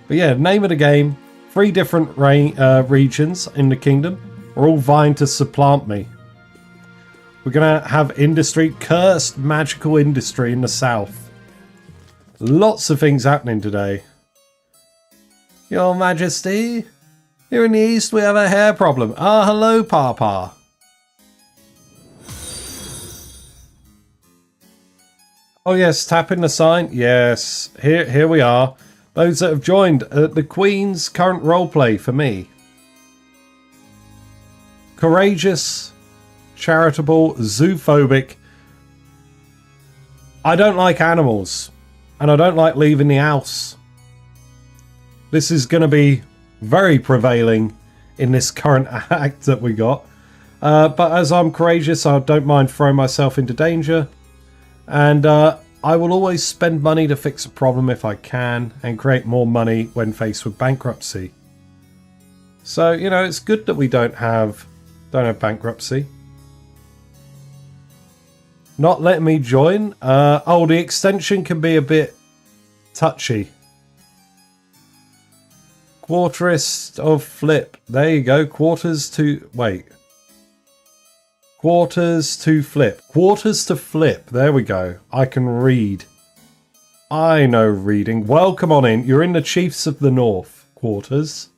But yeah, name of the game, 3 different regions in the kingdom. Are all vying to supplant me. We're going to have industry, cursed magical industry in the south. Lots of things happening today. Your Majesty, here in the east we have a hair problem. Ah, hello, Papa. Oh yes, tapping the sign. Yes, here we are. Those that have joined the Queen's current roleplay for me. Courageous, charitable, zoophobic. I don't like animals. And I don't like leaving the house. This is going to be very prevailing in this current act that we got. But as I'm courageous, I don't mind throwing myself into danger. And I will always spend money to fix a problem if I can. And create more money when faced with bankruptcy. So, you know, it's good that we don't have bankruptcy. Not letting me join. Oh, the extension can be a bit touchy. Quarterist of flip. There you go. Quarters to flip. Quarters to flip. There we go. I can read. I know reading. Welcome on in. You're in the Chiefs of the North quarters.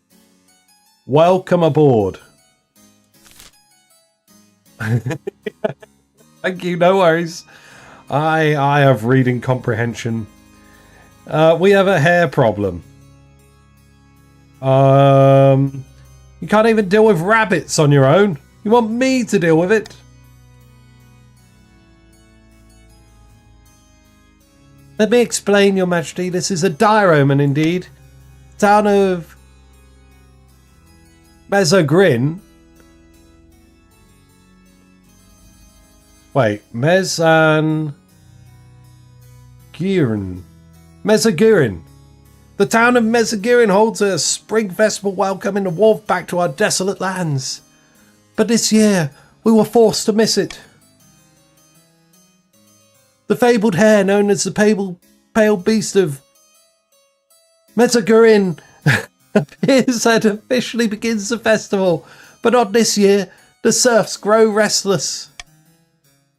Welcome aboard. Thank you, no worries. I have reading comprehension. We have a hair problem. You can't even deal with rabbits on your own. You want me to deal with it? Let me explain, Your Majesty. This is a dire omen indeed. Town of Mesogrin. Wait, Mesogurin. The town of Mesogurin holds a spring festival welcoming the wolf back to our desolate lands. But this year, we were forced to miss it. The fabled hare known as the pale beast of Mesogurin appears and officially begins the festival. But not this year. The serfs grow restless.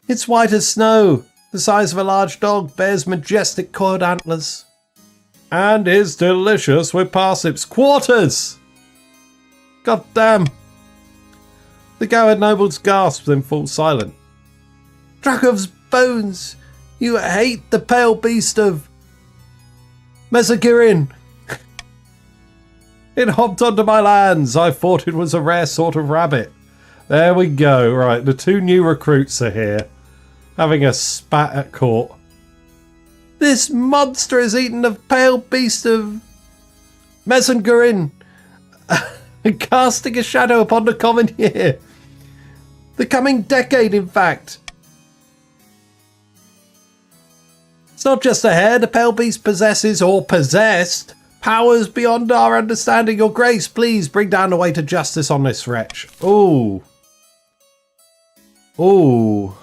It's white as snow, the size of a large dog, bears majestic coiled antlers. And is delicious with parsnips. Quarters! God damn. The coward nobles gasp, then fall silent. Dragov's bones! You hate the pale beast of Mesogurin! It hopped onto my lands. I thought it was a rare sort of rabbit. There we go. Right, the 2 new recruits are here. Having a spat at court. This monster has eaten the pale beast of Mesogurin, casting a shadow upon the common year. The coming decade, in fact. It's not just a hair. The pale beast possesses or possessed powers beyond our understanding. Your grace, please bring down the weight of justice on this wretch. Ooh. Ooh.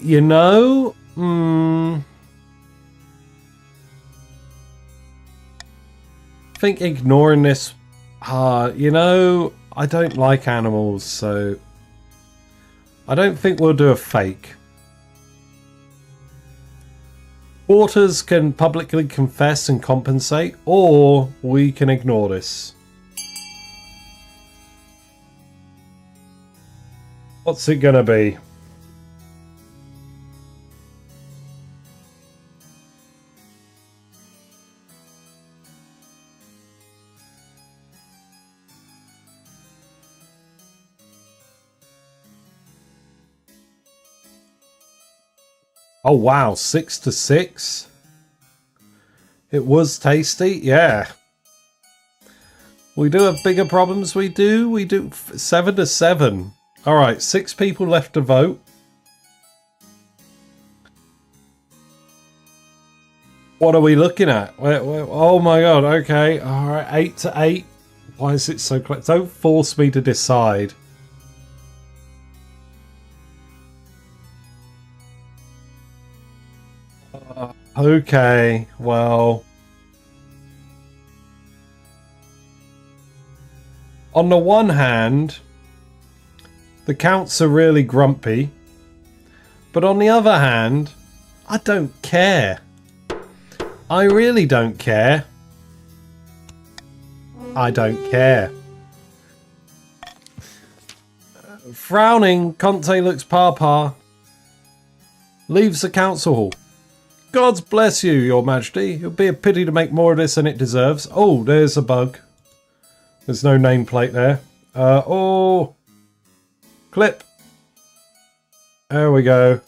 You know, I think ignoring this, you know, I don't like animals, so I don't think we'll do a fake. Porters can publicly confess and compensate, or we can ignore this. What's it gonna be? Oh wow, 6-6. It was tasty, yeah. We do have bigger problems. We do 7-7. All right, 6 people left to vote. What are we looking at? Oh my god. Okay, all right, 8-8. Why is it so close? Don't force me to decide. Okay, well, on the one hand, the counts are really grumpy, but on the other hand, I don't care. I really don't care. I don't care. Frowning, Conte looks papa, leaves the council hall. God's bless you, Your Majesty. It would be a pity to make more of this than it deserves. Oh, there's a bug. There's no nameplate there. Oh. Clip. There we go.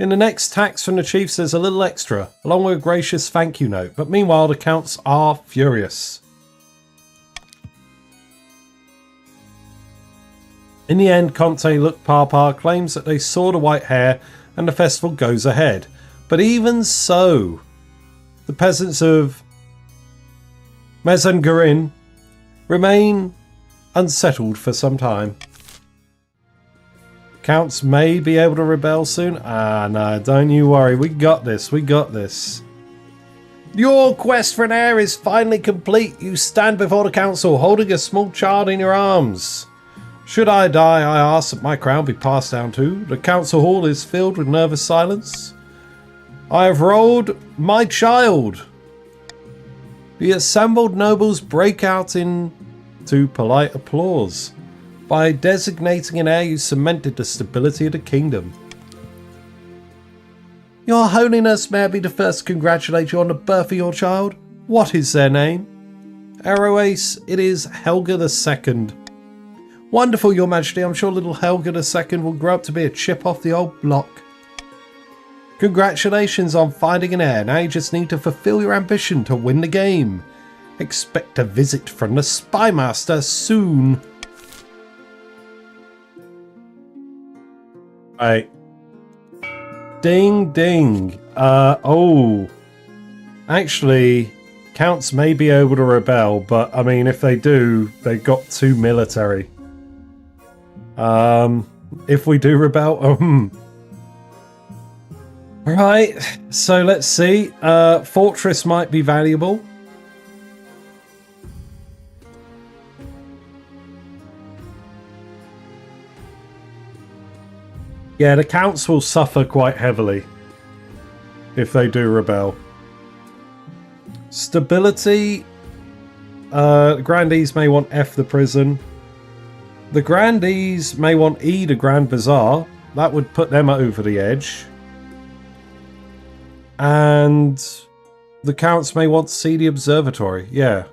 In the next tax from the chiefs, there's a little extra, along with a gracious thank you note. But meanwhile, the counts are furious. In the end, Conte Look Papa claims that they saw the white hair and the festival goes ahead. But even so, the peasants of Mezangarin remain unsettled for some time. Counts may be able to rebel soon. Ah, no, don't you worry. We got this. We got this. Your quest for an heir is finally complete. You stand before the council holding a small child in your arms. Should I die, I ask that my crown be passed down too. The council hall is filled with nervous silence. I have rolled my child. The assembled nobles break out into polite applause. By designating an heir, you cemented the stability of the kingdom. Your Holiness, may I be the first to congratulate you on the birth of your child? What is their name? Eroace, it is Helga II. Wonderful, Your Majesty. I'm sure little Helga II will grow up to be a chip off the old block. Congratulations on finding an heir. Now you just need to fulfill your ambition to win the game. Expect a visit from the Spymaster soon. Right. Ding, ding. Oh. Actually, counts may be able to rebel, but I mean, if they do, they've got 2 military. If we do rebel, right, so let's see. Fortress might be valuable. Yeah, the counts will suffer quite heavily if they do rebel. Stability. Grandees may want F the prison. The Grandees may want E the Grand Bazaar. That would put them over the edge. And the Counts may want C the Observatory. Yeah.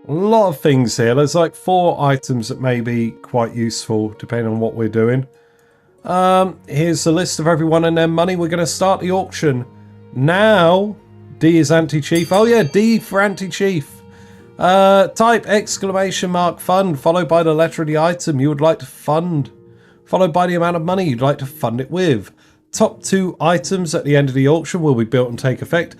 A lot of things here. There's like 4 items that may be quite useful depending on what we're doing. Here's the list of everyone and their money. We're going to start the auction now. D is anti-chief. Oh yeah, D for anti-chief. Type exclamation mark fund followed by the letter of the item you would like to fund, followed by the amount of money you'd like to fund it with. Top 2 items at the end of the auction will be built and take effect.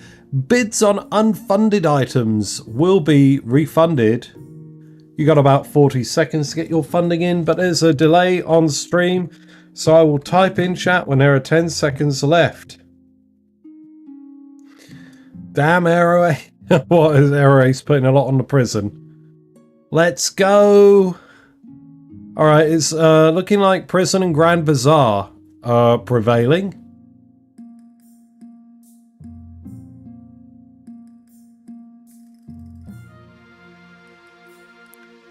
Bids on unfunded items will be refunded. You got about 40 seconds to get your funding in, but there's a delay on stream, so I will type in chat when there are 10 seconds left. Damn Arrow Ace. What is Arrow Ace putting a lot on the prison? Let's go. Alright, it's looking like Prison and Grand Bazaar are prevailing.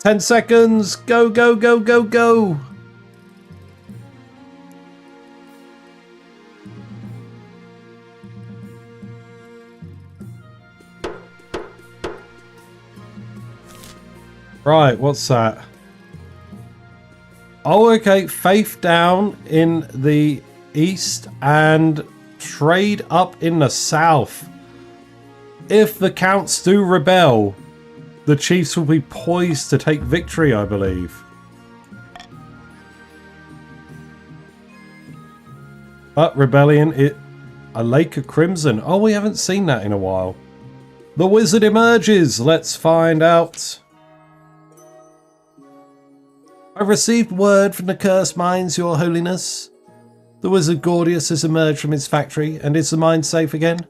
Ten seconds. Go, go, go, go, go. Right, what's that? Oh, okay. Faith down in the east and trade up in the south. If the counts do rebel, the chiefs will be poised to take victory, I believe. But rebellion, a lake of crimson. Oh, we haven't seen that in a while. The wizard emerges. Let's find out. I've received word from the cursed mines, your holiness. The wizard Gordius has emerged from his factory, and is the mine safe again?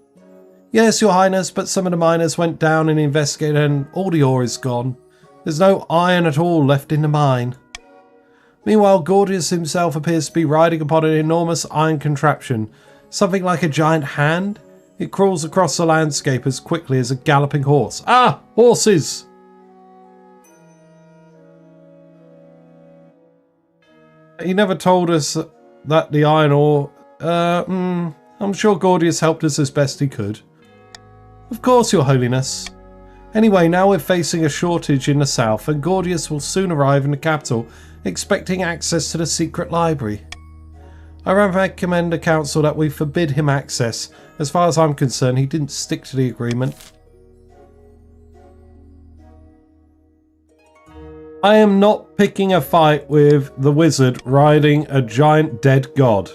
Yes, your highness, but some of the miners went down and investigated and all the ore is gone. There's no iron at all left in the mine. Meanwhile, Gordius himself appears to be riding upon an enormous iron contraption, something like a giant hand. It crawls across the landscape as quickly as a galloping horse. Ah! Horses! He never told us that the iron ore... I'm sure Gordius helped us as best he could. Of course, your holiness. Anyway, now we're facing a shortage in the south, and Gordius will soon arrive in the capital, expecting access to the secret library. I recommend the council that we forbid him access. As far as I'm concerned, he didn't stick to the agreement. I am not picking a fight with the wizard riding a giant dead god.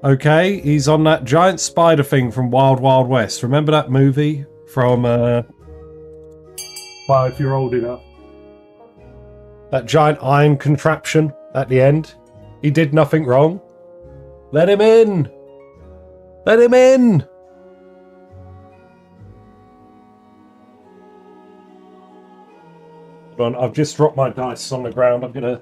Okay, he's on that giant spider thing from Wild Wild West. Remember that movie from, well, if you're old enough. That giant iron contraption at the end. He did nothing wrong. Let him in! Let him in! Hold on, I've just dropped my dice on the ground. I'm gonna...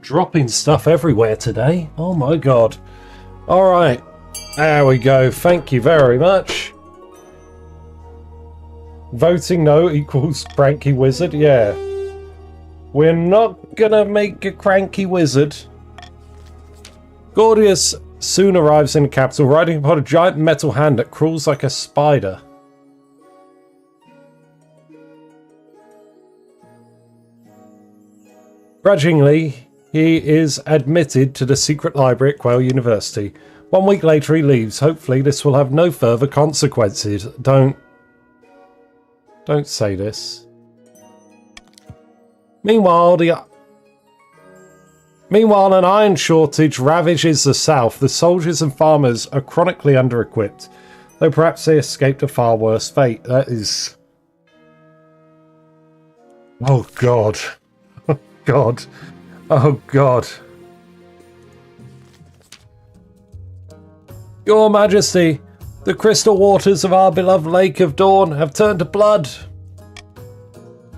dropping stuff everywhere today. Oh my god. Alright. There we go. Thank you very much. Voting no equals cranky wizard. Yeah. We're not gonna make a cranky wizard. Gordius soon arrives in the capital, riding upon a giant metal hand that crawls like a spider. Grudgingly, he is admitted to the secret library at Quail University. 1 week later he leaves. Hopefully this will have no further consequences. Don't say this. Meanwhile, an iron shortage ravages the south. The soldiers and farmers are chronically under-equipped, though perhaps they escaped a far worse fate. That is... oh god. Oh god. Oh god. Your Majesty, the crystal waters of our beloved Lake of Dawn have turned to blood.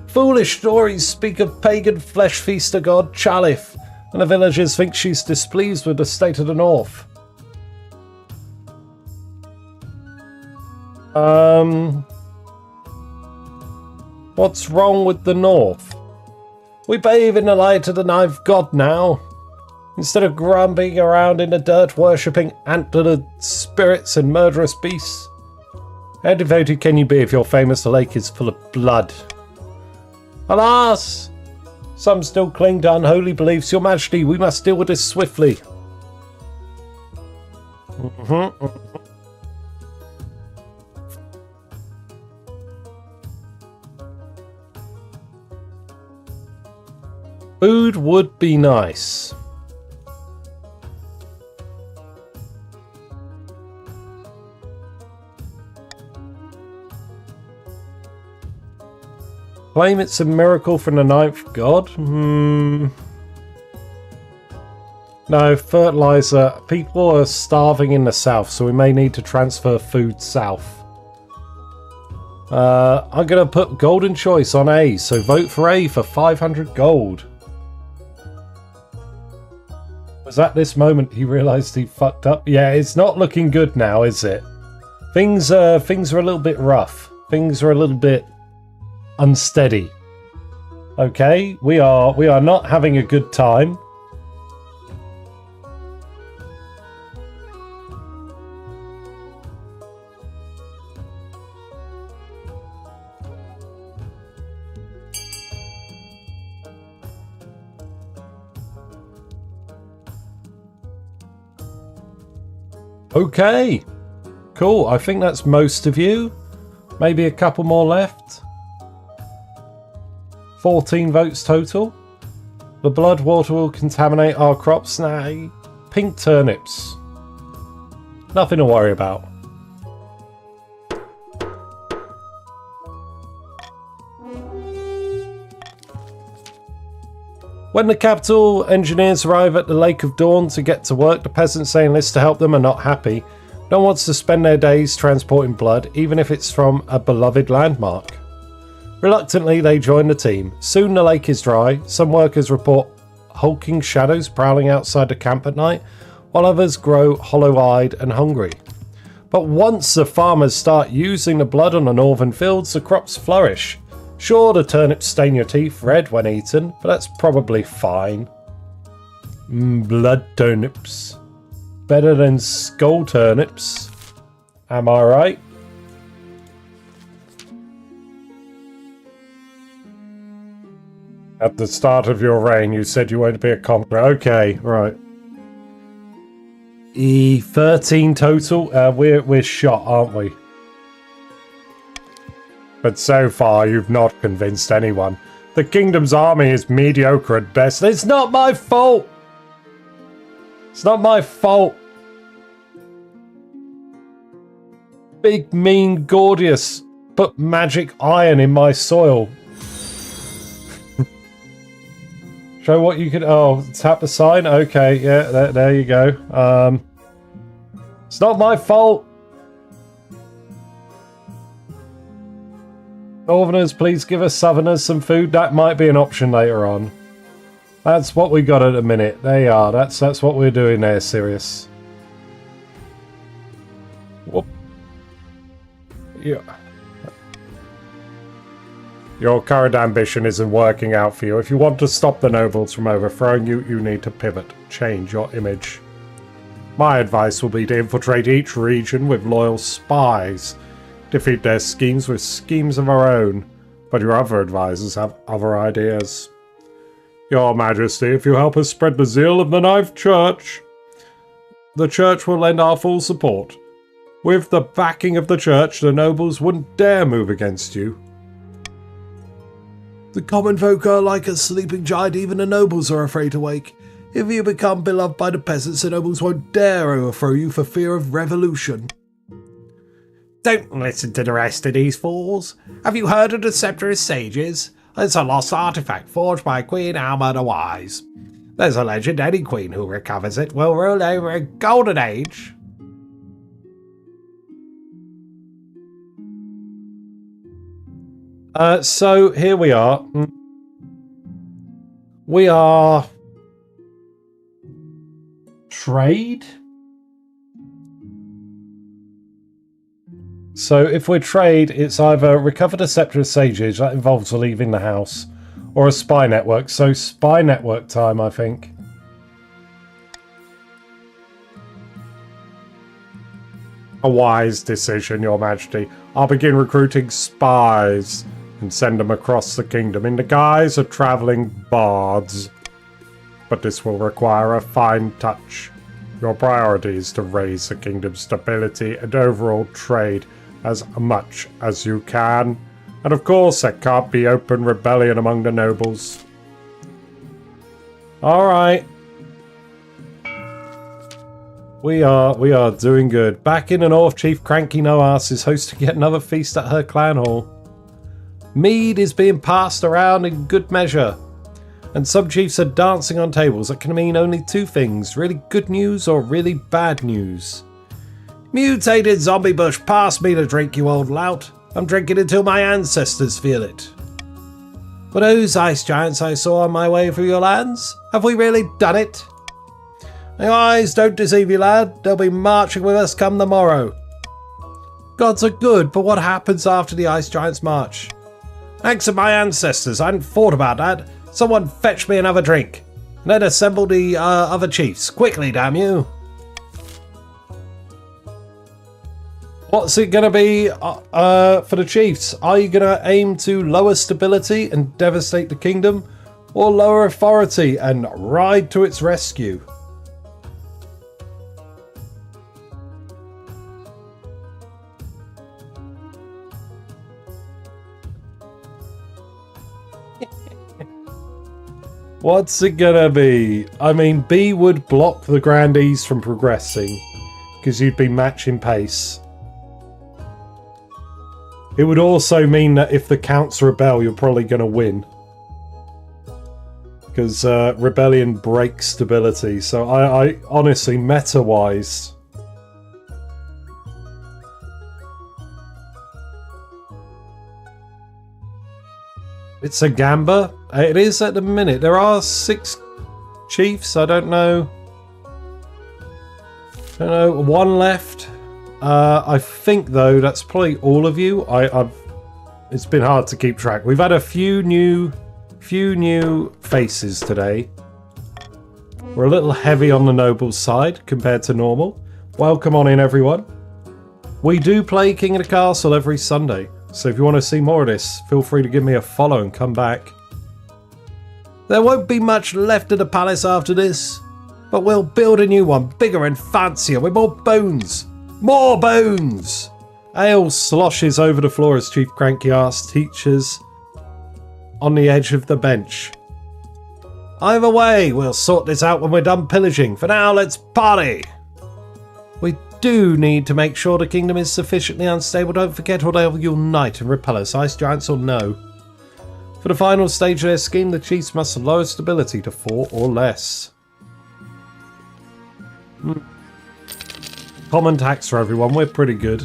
Foolish stories speak of pagan flesh feaster god Chalif, and the villagers think she's displeased with the state of the north. What's wrong with the north? We bathe in the light of the knife god now. Instead of grumbling around in the dirt, worshipping antlered spirits and murderous beasts. How devoted can you be if your famous lake is full of blood? Alas! Some still cling to unholy beliefs. Your Majesty, we must deal with this swiftly. Food would be nice. Claim it's a miracle from the ninth god? No, fertilizer. People are starving in the south, so we may need to transfer food south. I'm going to put golden choice on A, so vote for A for 500 gold. Was at this moment he realised he fucked up? Yeah, it's not looking good now, is it? Things are a little bit rough. Things are a little bit unsteady. Okay, we are not having a good time. Okay, cool. I think that's most of you. Maybe a couple more left. 14 votes total. The blood water will contaminate our crops. Nah, pink turnips. Nothing to worry about. When the capital engineers arrive at the Lake of Dawn to get to work, the peasants they enlist to help them are not happy. No one wants to spend their days transporting blood, even if it's from a beloved landmark. Reluctantly, they join the team. Soon the lake is dry. Some workers report hulking shadows prowling outside the camp at night, while others grow hollow-eyed and hungry. But once the farmers start using the blood on the northern fields, the crops flourish. Sure, the turnips stain your teeth red when eaten, but that's probably fine. Blood turnips. Better than skull turnips. Am I right? At the start of your reign, you said you wanted to be a conqueror. Okay, right. 13 total. We're shot, aren't we? But so far, you've not convinced anyone. The kingdom's army is mediocre at best. It's not my fault! It's not my fault! Big, mean Gordius put magic iron in my soil. Show what you can... Oh, tap the sign? Okay, yeah, there you go. It's not my fault! Northerners, please give us Southerners some food. That might be an option later on. That's what we got at the minute. There you are. That's what we're doing there, Sirius. Whoop. Yeah. Your current ambition isn't working out for you. If you want to stop the nobles from overthrowing you, you need to pivot. Change your image. My advice will be to infiltrate each region with loyal spies. Defeat their schemes with schemes of our own. But your other advisors have other ideas. Your Majesty, if you help us spread the zeal of the Ninth Church, the Church will lend our full support. With the backing of the Church, the nobles wouldn't dare move against you. The common folk are like a sleeping giant. Even the nobles are afraid to wake. If you become beloved by the peasants, the nobles won't dare overthrow you for fear of revolution. Don't listen to the rest of these fools. Have you heard of the Scepter's Sages? It's a lost artifact forged by Queen Alma the Wise. There's a legend any queen who recovers it will rule over a golden age. So here we are. We are... Trade? So if we're trade, it's either recover the Scepter of Sages, that involves leaving the house, or a spy network. So spy network time, I think. A wise decision, Your Majesty. I'll begin recruiting spies and send them across the kingdom in the guise of travelling bards. But this will require a fine touch. Your priority is to raise the kingdom's stability and overall trade as much as you can. And of course, there can't be open rebellion among the nobles. Alright. We are doing good. Back in the north, Chief Cranky No Arse is hosting yet another feast at her clan hall. Mead is being passed around in good measure. And some chiefs are dancing on tables that can mean only two things. Really good news or really bad news. Mutated zombie bush, pass me the drink, you old lout. I'm drinking until my ancestors feel it. Were those ice giants I saw on my way through your lands? Have we really done it? My eyes don't deceive you, lad. They'll be marching with us come the morrow. Gods are good, but what happens after the ice giants march? Thanks to my ancestors, I hadn't thought about that. Someone fetch me another drink. And then assemble the other chiefs. Quickly, damn you. What's it going to be for the chiefs? Are you going to aim to lower stability and devastate the kingdom? Or lower authority and ride to its rescue? What's it gonna be? I mean, B would block the Grandees from progressing, because you'd be matching pace. It would also mean that if the Counts rebel, you're probably gonna win. Because rebellion breaks stability, so I honestly, meta-wise... It's a gamba. It is at the minute. There are 6 chiefs. I don't know. One left. I think though that's probably all of you. It's been hard to keep track. We've had a few new faces today. We're a little heavy on the noble side compared to normal. Welcome on in, everyone. We do play King of the Castle every Sunday. So if you want to see more of this, feel free to give me a follow and come back. There won't be much left of the palace after this, but we'll build a new one, bigger and fancier, with more bones. More bones! Ale sloshes over the floor as Chief Cranky Arse teaches on the edge of the bench. Either way, we'll sort this out when we're done pillaging. For now, let's party! We do need to make sure the kingdom is sufficiently unstable. Don't forget, or they'll unite and repel us, ice giants or no. For the final stage of their scheme, the chiefs must lower stability to 4 or less. Common tax for everyone, we're pretty good.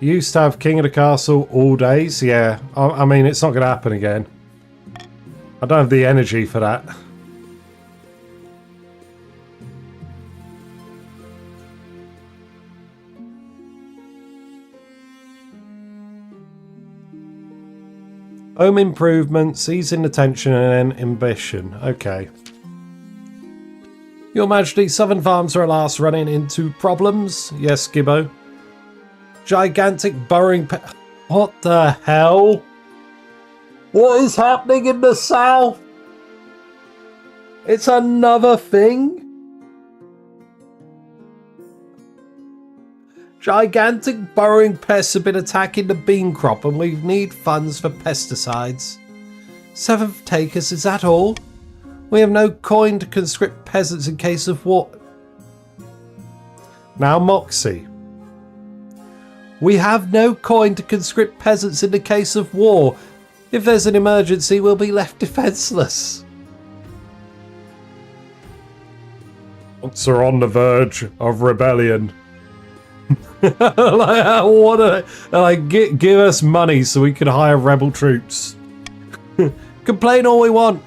You used to have King of the Castle all days, yeah. I mean, it's not going to happen again. I don't have the energy for that. Home improvements, easing the tension and then ambition. Okay. Your Majesty, Southern Farms are at last running into problems. Yes, Gibbo. Gigantic burrowing What the hell? What is happening in the south? It's another thing? Gigantic burrowing pests have been attacking the bean crop and we need funds for pesticides. 7th takers, is that all? We have no coin to conscript peasants in case of war. Now Moxie. We have no coin to conscript peasants in the case of war. If there's an emergency, we'll be left defenseless. Once are on the verge of rebellion. Give us money so we can hire rebel troops. Complain all we want.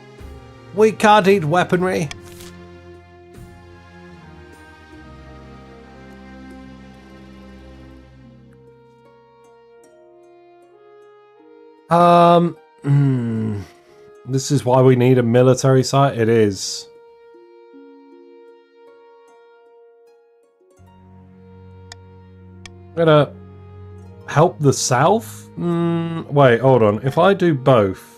We can't eat weaponry. This is why we need a military site. It is. gonna help the south? Wait, hold on. If I do both...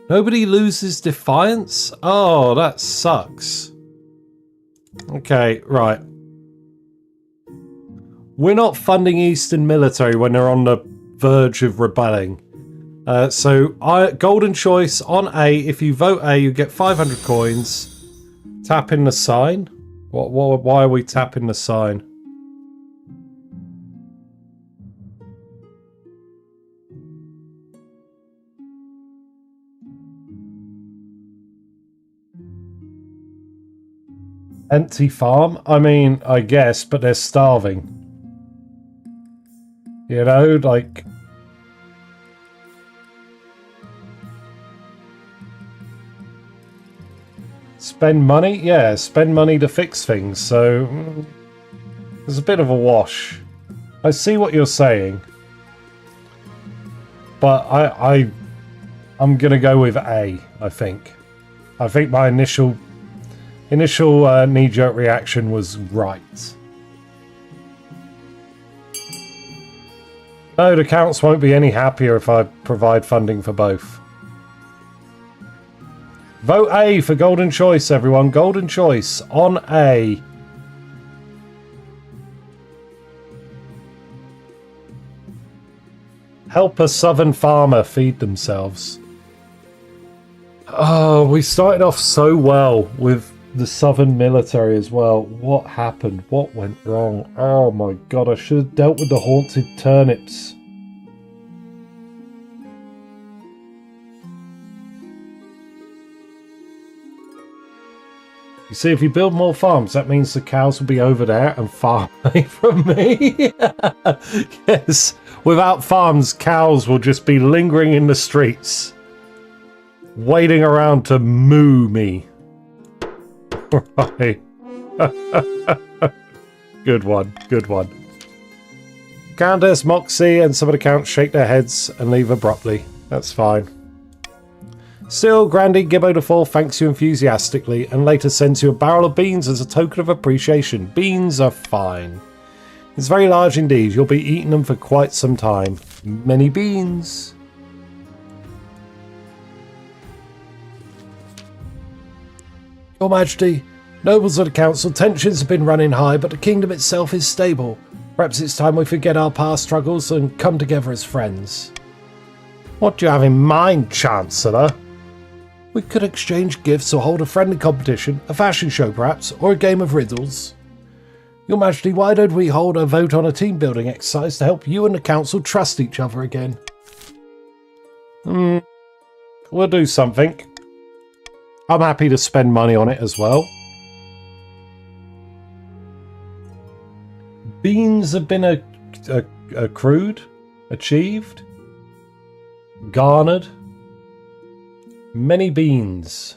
Nobody loses defiance? Oh, that sucks. Okay, right. We're not funding Eastern military when they're on the verge of rebelling. Golden choice on A. If you vote A, you get 500 coins. Tap in the sign. Why are we tapping the sign? Empty farm? I mean, I guess, but they're starving. You know, like... Spend money? Yeah, spend money to fix things, so... There's a bit of a wash. I see what you're saying. But I'm gonna go with A, I think. I think my initial knee-jerk reaction was right. No, the counts won't be any happier if I provide funding for both. Vote A for golden choice, everyone. Golden choice on A. Help a southern farmer feed themselves. Oh, we started off so well with the southern military as well. What happened? What went wrong? Oh my god, I should have dealt with the haunted turnips. You see, if you build more farms, that means the cows will be over there and far away from me. Yes, without farms, cows will just be lingering in the streets, waiting around to moo me. Right. Good one, good one. Countess, Moxie, and some of the counts shake their heads and leave abruptly. That's fine. Still, Grandy Gibbo the Fourth thanks you enthusiastically and later sends you a barrel of beans as a token of appreciation. Beans are fine. It's very large indeed. You'll be eating them for quite some time. Many beans. Your Majesty, nobles of the council, tensions have been running high, but the kingdom itself is stable. Perhaps it's time we forget our past struggles and come together as friends. What do you have in mind, Chancellor? We could exchange gifts or hold a friendly competition, a fashion show perhaps, or a game of riddles. Your Majesty, why don't we hold a vote on a team-building exercise to help you and the council trust each other again? We'll do something. I'm happy to spend money on it as well. Beans have been accrued, achieved, garnered. Many beans.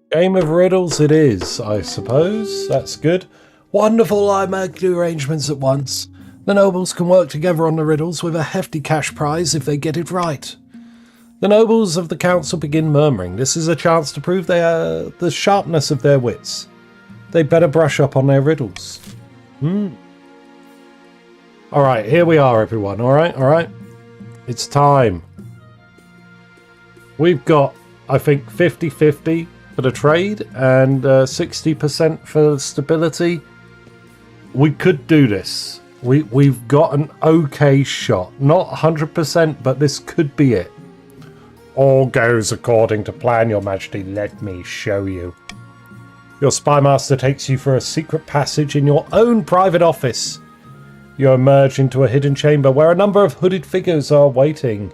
Game of riddles it is, I suppose. That's good. Wonderful, I make the arrangements at once. The nobles can work together on the riddles with a hefty cash prize if they get it right. The nobles of the council begin murmuring. This is a chance to prove the sharpness of their wits. They better brush up on their riddles. Alright, here we are, everyone. Alright. It's time. We've got, I think, 50-50 for the trade and 60% for stability. We could do this. We've got an okay shot. Not 100%, but this could be it. All goes according to plan, Your Majesty. Let me show you. Your spymaster takes you for a secret passage in your own private office. You emerge into a hidden chamber where a number of hooded figures are waiting.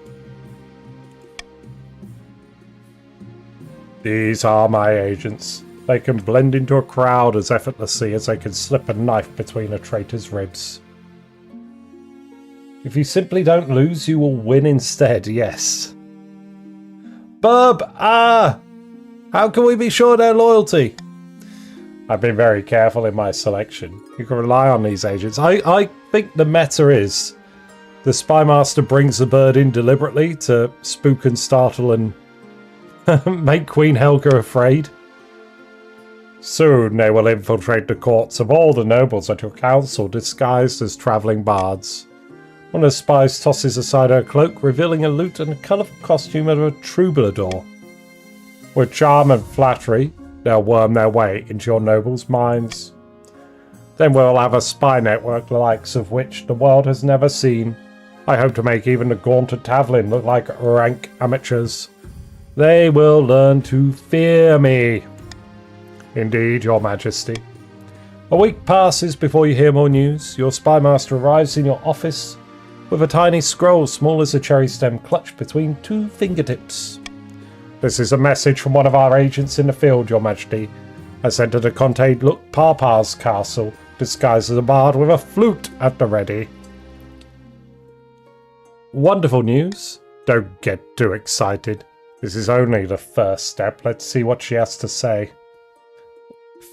These are my agents. They can blend into a crowd as effortlessly as they can slip a knife between a traitor's ribs. If you simply don't lose, you will win instead, yes. Bub! Ah! How can we be sure their loyalty? I've been very careful in my selection. You can rely on these agents. I think the meta is the Spymaster brings the bird in deliberately to spook and startle and make Queen Helga afraid. Soon they will infiltrate the courts of all the nobles at your council disguised as travelling bards. One of the spies tosses aside her cloak, revealing a lute and a colourful costume of a troubadour. With charm and flattery, they'll worm their way into your nobles' minds. Then we'll have a spy network the likes of which the world has never seen. I hope to make even the Gaunted Tavlin look like rank amateurs. They will learn to fear me. Indeed, Your Majesty. A week passes before you hear more news. Your Spymaster arrives in your office with a tiny scroll small as a cherry stem clutched between two fingertips. This is a message from one of our agents in the field, Your Majesty. I sent her to Conte Look Papa's castle, disguised as a bard with a flute at the ready. Wonderful news. Don't get too excited. This is only the first step. Let's see what she has to say.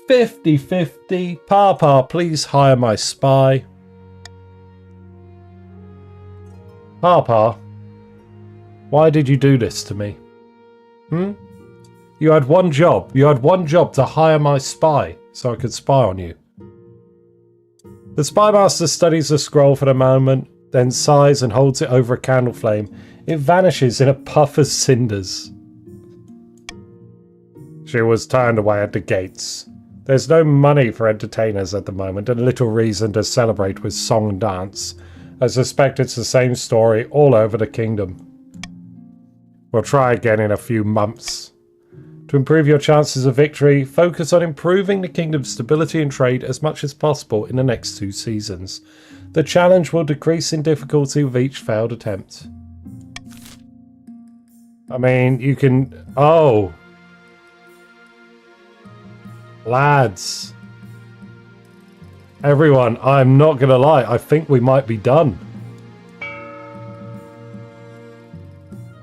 50-50. Papa, please hire my spy. Papa, why did you do this to me? You had one job. You had one job to hire my spy, so I could spy on you. The Spymaster studies the scroll for a moment, then sighs and holds it over a candle flame. It vanishes in a puff of cinders. She was turned away at the gates. There's no money for entertainers at the moment, and little reason to celebrate with song and dance. I suspect it's the same story all over the kingdom. We'll try again in a few months. To improve your chances of victory, focus on improving the kingdom's stability and trade as much as possible in the next 2 seasons. The challenge will decrease in difficulty with each failed attempt. I mean, you can... Oh! Lads. Everyone, I'm not gonna lie, I think we might be done.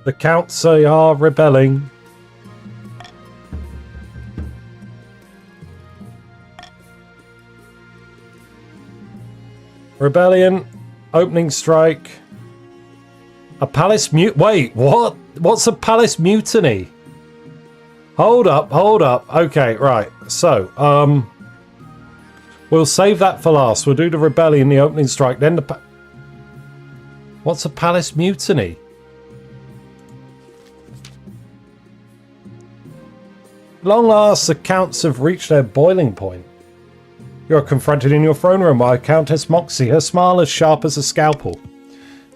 The counts are rebelling. Rebellion, opening strike. A palace wait, what? What's a palace mutiny? Hold up. Okay, right. So, we'll save that for last. We'll do the rebellion, the opening strike, then the What's a palace mutiny? Long last, the counts have reached their boiling point. You're confronted in your throne room by Countess Moxie, her smile as sharp as a scalpel.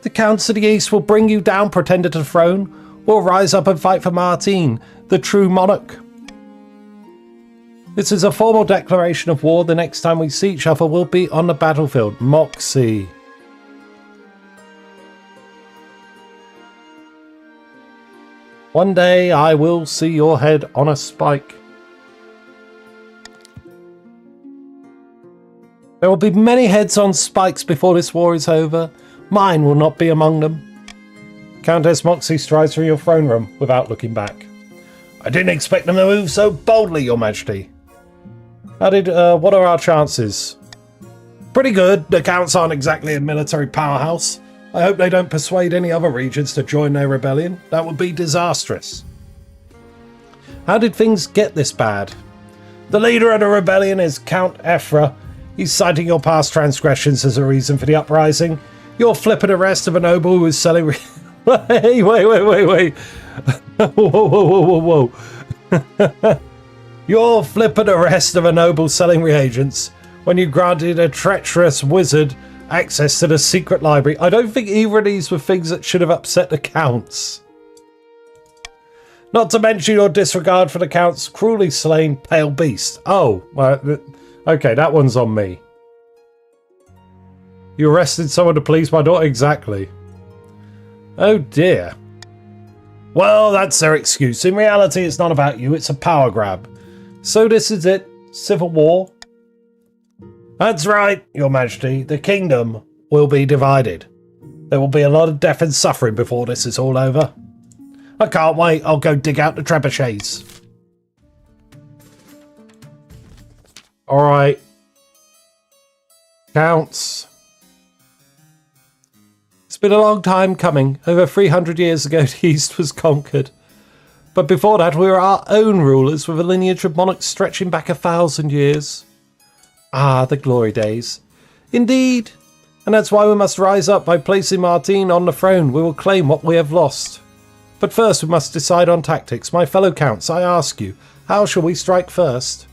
The Counts of the East will bring you down, pretender to the throne. We'll rise up and fight for Martine, the true monarch. This is a formal declaration of war. The next time we see each other, we'll be on the battlefield. Moxie. One day I will see your head on a spike. There will be many heads on spikes before this war is over. Mine will not be among them. Countess Moxie strides through your throne room without looking back. I didn't expect them to move so boldly, Your Majesty. What are our chances? Pretty good. The Counts aren't exactly a military powerhouse. I hope they don't persuade any other regions to join their rebellion. That would be disastrous. How did things get this bad? The leader of the rebellion is Count Ephra. He's citing your past transgressions as a reason for the uprising. Your flippant arrest of a noble who was selling... Hey, wait. Whoa. Your flippant arrest of a noble selling reagents when you granted a treacherous wizard access to the secret library. I don't think either of these were things that should have upset the Counts. Not to mention your disregard for the Count's cruelly slain pale beast. Oh, okay, that one's on me. You arrested someone to please my daughter? Exactly. Oh dear. Well, that's their excuse. In reality, it's not about you, it's a power grab. So this is it? Civil war? That's right, Your Majesty. The kingdom will be divided. There will be a lot of death and suffering before this is all over. I can't wait. I'll go dig out the trebuchets. Alright. Counts. It's been a long time coming. Over 300 years ago, the East was conquered. But before that, we were our own rulers with a lineage of monarchs stretching back 1,000 years. Ah, the glory days. Indeed. And that's why we must rise up by placing Martine on the throne. We will claim what we have lost. But first we must decide on tactics. My fellow counts, I ask you, how shall we strike first?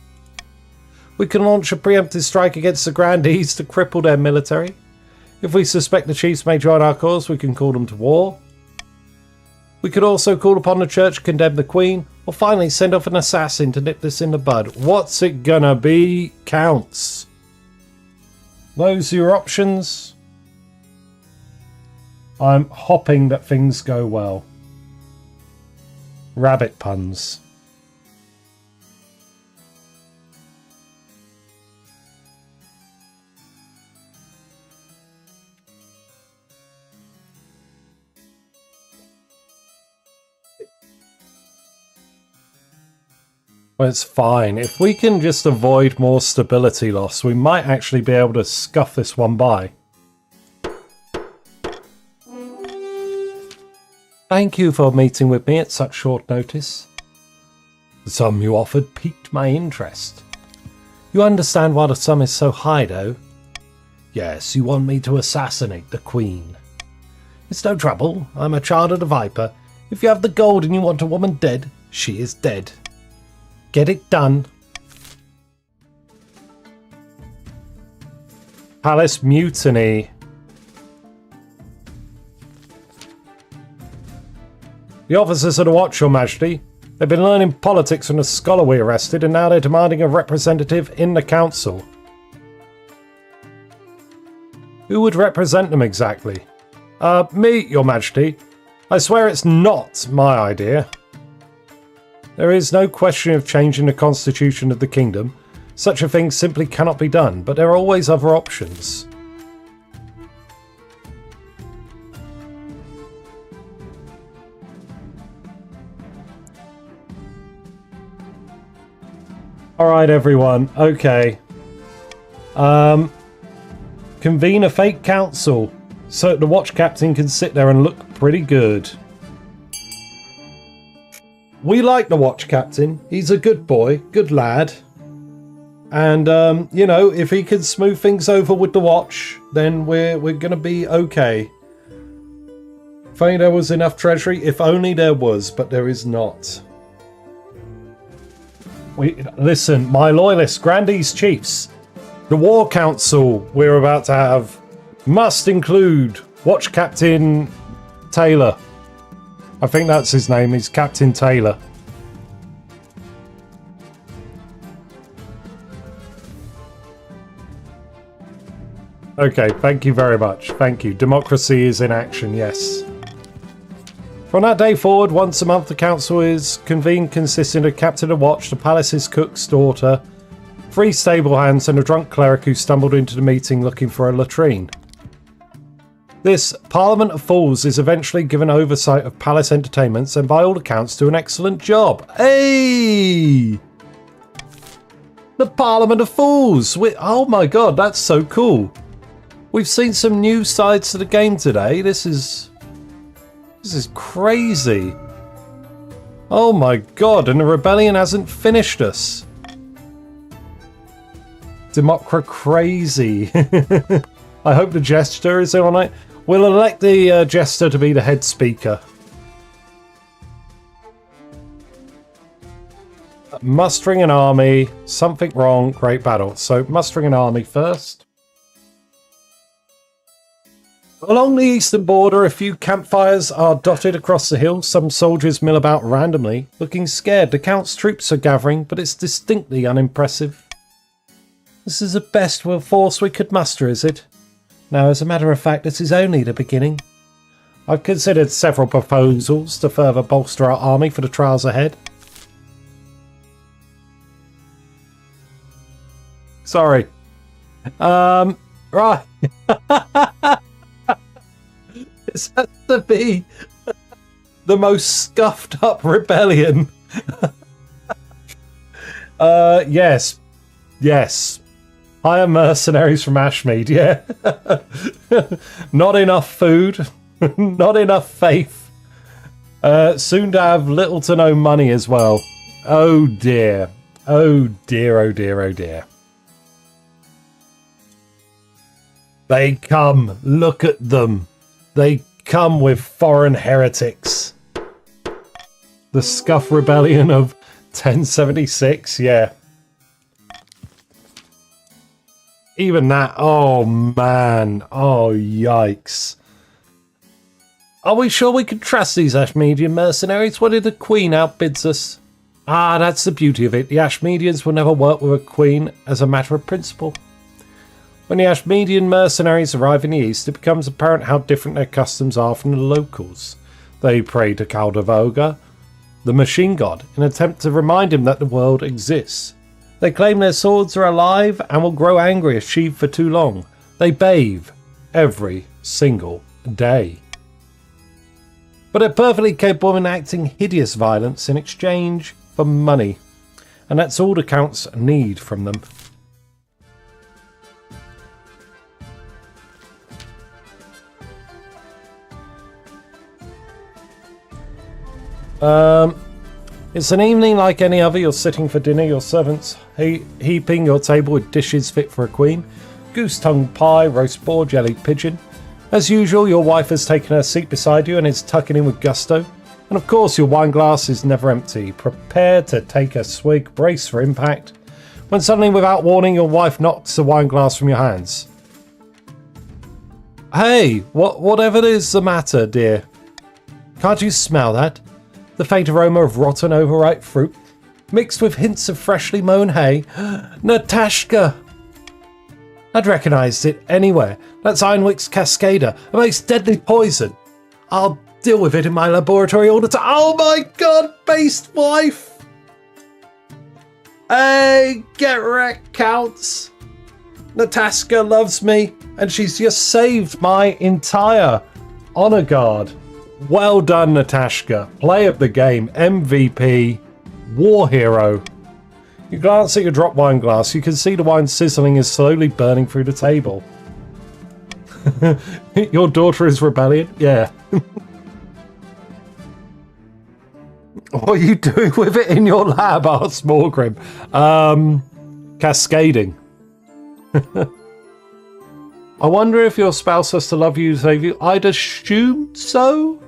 We can launch a preemptive strike against the Grandees to cripple their military. If we suspect the chiefs may join our cause, we can call them to war. We could also call upon the church to condemn the Queen, or finally send off an assassin to nip this in the bud. What's it gonna be, counts? Those are your options. I'm hoping that things go well. Rabbit puns. Well, it's fine. If we can just avoid more stability loss, we might actually be able to scuff this one by. Thank you for meeting with me at such short notice. The sum you offered piqued my interest. You understand why the sum is so high, though? Yes, you want me to assassinate the Queen. It's no trouble. I'm a child of the Viper. If you have the gold and you want a woman dead, she is dead. Get it done. Palace mutiny. The officers of the Watch, Your Majesty. They've been learning politics from the scholar we arrested, and now they're demanding a representative in the council. Who would represent them exactly? Me, Your Majesty. I swear it's not my idea. There is no question of changing the constitution of the kingdom. Such a thing simply cannot be done, but there are always other options. Alright everyone, okay. Convene a fake council, so the watch captain can sit there and look pretty good. We like the watch captain. He's a good boy, good lad. And, you know, if he can smooth things over with the watch, then we're going to be okay. If only there was enough treasury. If only there was, but there is not. Listen, my loyalists, Grandees Chiefs, the war council we're about to have must include Watch Captain Taylor. I think that's his name. He's Captain Taylor. Okay, thank you very much. Thank you. Democracy is in action, yes. From that day forward, once a month the council is convened, consisting of Captain of Watch, the palace's cook's daughter, 3 stable hands and a drunk cleric who stumbled into the meeting looking for a latrine. This Parliament of Fools is eventually given oversight of palace entertainments and by all accounts do an excellent job. Hey! The Parliament of Fools! Oh my god, that's so cool. We've seen some new sides to the game today. This is crazy. Oh my god, and the rebellion hasn't finished us. Democra-crazy. I hope the Jester is on it. We'll elect the Jester to be the head speaker. Mustering an army. Something wrong. Great battle. So, mustering an army first. Along the eastern border, a few campfires are dotted across the hills. Some soldiers mill about randomly, looking scared. The Count's troops are gathering, but it's distinctly unimpressive. This is the best force we could muster, is it? Now, as a matter of fact, this is only the beginning. I've considered several proposals to further bolster our army for the trials ahead. Sorry. Right. This has to be the most scuffed up rebellion. Yes. Yes. Hire mercenaries from Ashmead, yeah. Not enough food. Not enough faith. Soon to have little to no money as well. Oh dear. Oh dear, oh dear, oh dear. They come. Look at them. They come with foreign heretics. The Scuff Rebellion of 1076, yeah. Even that, oh man, oh yikes. Are we sure we can trust these Ashmedian mercenaries? What if the Queen outbids us? Ah, that's the beauty of it. The Ashmedians will never work with a Queen as a matter of principle. When the Ashmedian mercenaries arrive in the east, it becomes apparent how different their customs are from the locals. They pray to Kaldavoga, the machine god, in an attempt to remind him that the world exists. They claim their swords are alive and will grow angry if sheathed for too long. They bathe every single day. But they're perfectly capable of enacting hideous violence in exchange for money. And that's all the counts need from them. It's an evening like any other. You're sitting for dinner, your servants heaping your table with dishes fit for a queen. Goose tongue pie, roast boar, jellied pigeon. As usual, your wife has taken her seat beside you and is tucking in with gusto. And of course, your wine glass is never empty, prepared to take a swig, brace for impact, when suddenly, without warning, your wife knocks the wine glass from your hands. Hey, whatever is the matter, dear? Can't you smell that? The faint aroma of rotten overripe fruit, mixed with hints of freshly mown hay. Natashka! I'd recognised it anywhere. That's Einwick's Cascader, a most deadly poison. I'll deal with it in my laboratory all the time. Oh my god, based wife! Hey, get wrecked, Counts. Natashka loves me, and she's just saved my entire honour guard. Well done, Natashka. Play of the game, MVP, war hero. You glance at your drop wine glass. You can see the wine sizzling is slowly burning through the table. Your daughter is rebellion? Yeah. What are you doing with it in your lab? Asked Morgrim. Cascading. I wonder if your spouse has to love you to save you. I'd assume so.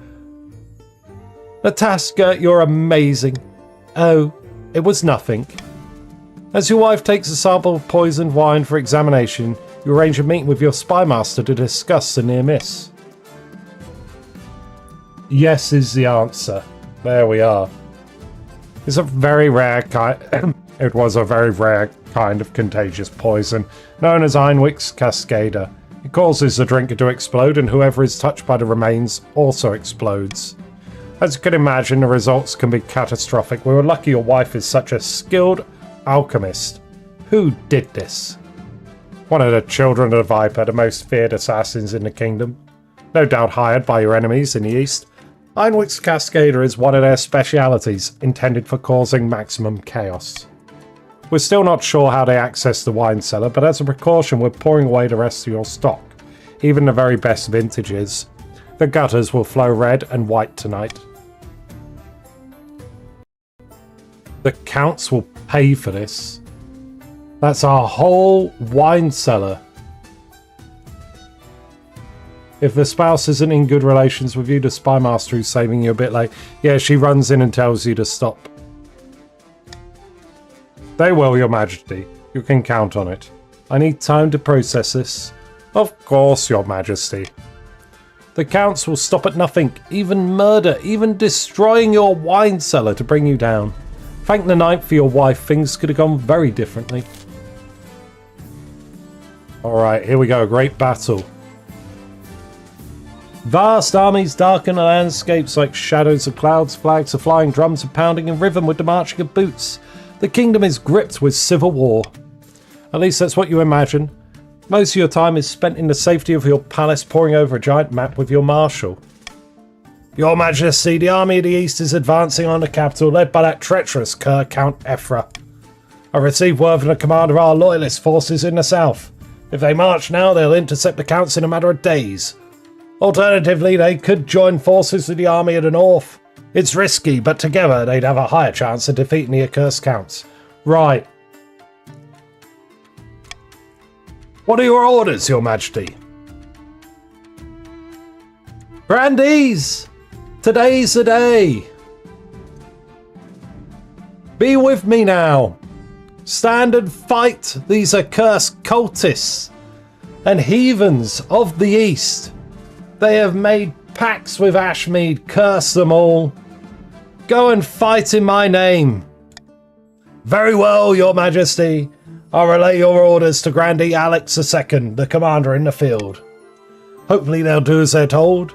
Natashka, you're amazing. Oh, it was nothing. As your wife takes a sample of poisoned wine for examination, you arrange a meeting with your spy master to discuss the near miss. Yes is the answer. There we are. It's a very rare kind. It was a very rare kind of contagious poison, known as Einwick's Cascader. It causes the drinker to explode, and whoever is touched by the remains also explodes. As you can imagine, the results can be catastrophic. We were lucky your wife is such a skilled alchemist. Who did this? One of the children of the Viper, the most feared assassins in the kingdom. No doubt hired by your enemies in the east. Einwick's Cascader is one of their specialities, intended for causing maximum chaos. We're still not sure how they access the wine cellar, but as a precaution we're pouring away the rest of your stock, even the very best vintages. The gutters will flow red and white tonight. The Counts will pay for this. That's our whole wine cellar. If the spouse isn't in good relations with you, the spy master who's saving you a bit late, yeah, she runs in and tells you to stop. They will, your majesty. You can count on it. I need time to process this. Of course, your majesty. The Counts will stop at nothing, even murder, even destroying your wine cellar to bring you down. Thank the night for your wife, things could have gone very differently. Alright, here we go, great battle. Vast armies darken the landscapes like shadows of clouds, flags are flying, drums are pounding in rhythm with the marching of boots. The kingdom is gripped with civil war. At least that's what you imagine. Most of your time is spent in the safety of your palace poring over a giant map with your marshal. Your Majesty, the army of the East is advancing on the capital, led by that treacherous cur, Count Ephra. I received word from the commander of our loyalist forces in the south. If they march now, they'll intercept the counts in a matter of days. Alternatively, they could join forces with the army of the north. It's risky, but together they'd have a higher chance of defeating the accursed counts. Right. What are your orders, Your Majesty? Grandees! Today's the day! Be with me now! Stand and fight these accursed cultists and heathens of the East. They have made pacts with Ashmead, curse them all. Go and fight in my name. Very well, Your Majesty. I'll relay your orders to Grandee Alex II, the commander in the field. Hopefully they'll do as they're told.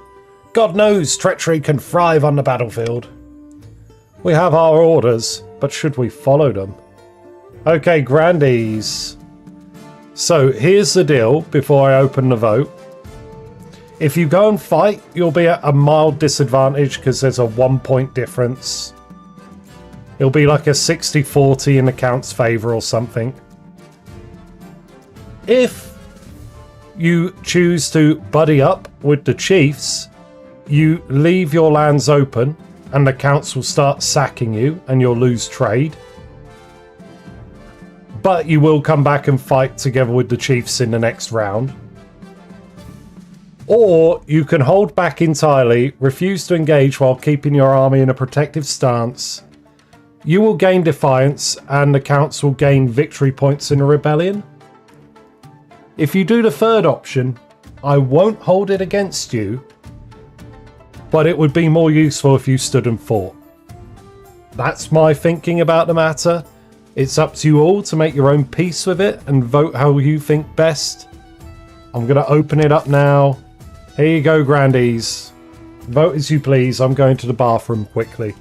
God knows treachery can thrive on the battlefield. We have our orders, but should we follow them? Okay, Grandees. So here's the deal before I open the vote. If you go and fight, you'll be at a mild disadvantage because there's a 1 point difference. It'll be like a 60-40 in the count's favour or something. If you choose to buddy up with the chiefs, you leave your lands open and the counts will start sacking you and you'll lose trade. But you will come back and fight together with the chiefs in the next round. Or you can hold back entirely, refuse to engage while keeping your army in a protective stance. You will gain defiance and the counts will gain victory points in a rebellion. If you do the third option, I won't hold it against you, but it would be more useful if you stood and fought. That's my thinking about the matter. It's up to you all to make your own peace with it and vote how you think best. I'm going to open it up now. Here you go, Grandees. Vote as you please. I'm going to the bathroom quickly.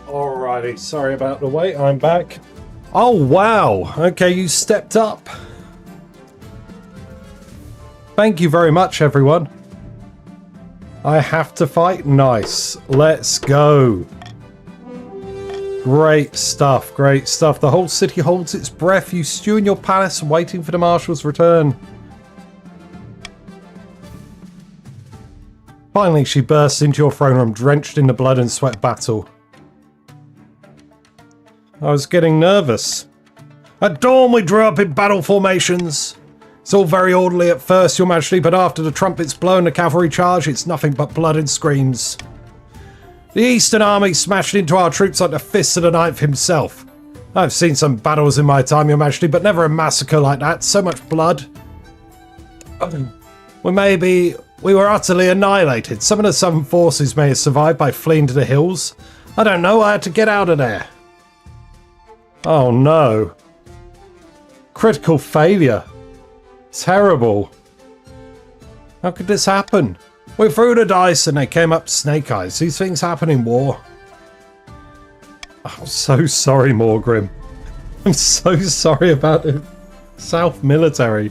Alrighty, sorry about the wait, I'm back. Oh wow, okay, you stepped up. Thank you very much, everyone. I have to fight? Nice. Let's go. Great stuff, great stuff. The whole city holds its breath. You stew in your palace waiting for the marshal's return. Finally, she bursts into your throne room, drenched in the blood and sweat battle. I was getting nervous. At dawn we drew up in battle formations. It's all very orderly at first, Your Majesty, but after the trumpets blow and the cavalry charge, it's nothing but blood and screams. The Eastern Army smashed into our troops like the fists of the Ninth himself. I've seen some battles in my time, Your Majesty, but never a massacre like that. So much blood. We were utterly annihilated. Some of the Southern forces may have survived by fleeing to the hills. I don't know, I had to get out of there. Oh no. Critical failure. Terrible. How could this happen? We threw the dice and they came up snake eyes. These things happen in war. I'm so sorry, Morgrim. I'm so sorry about the South military.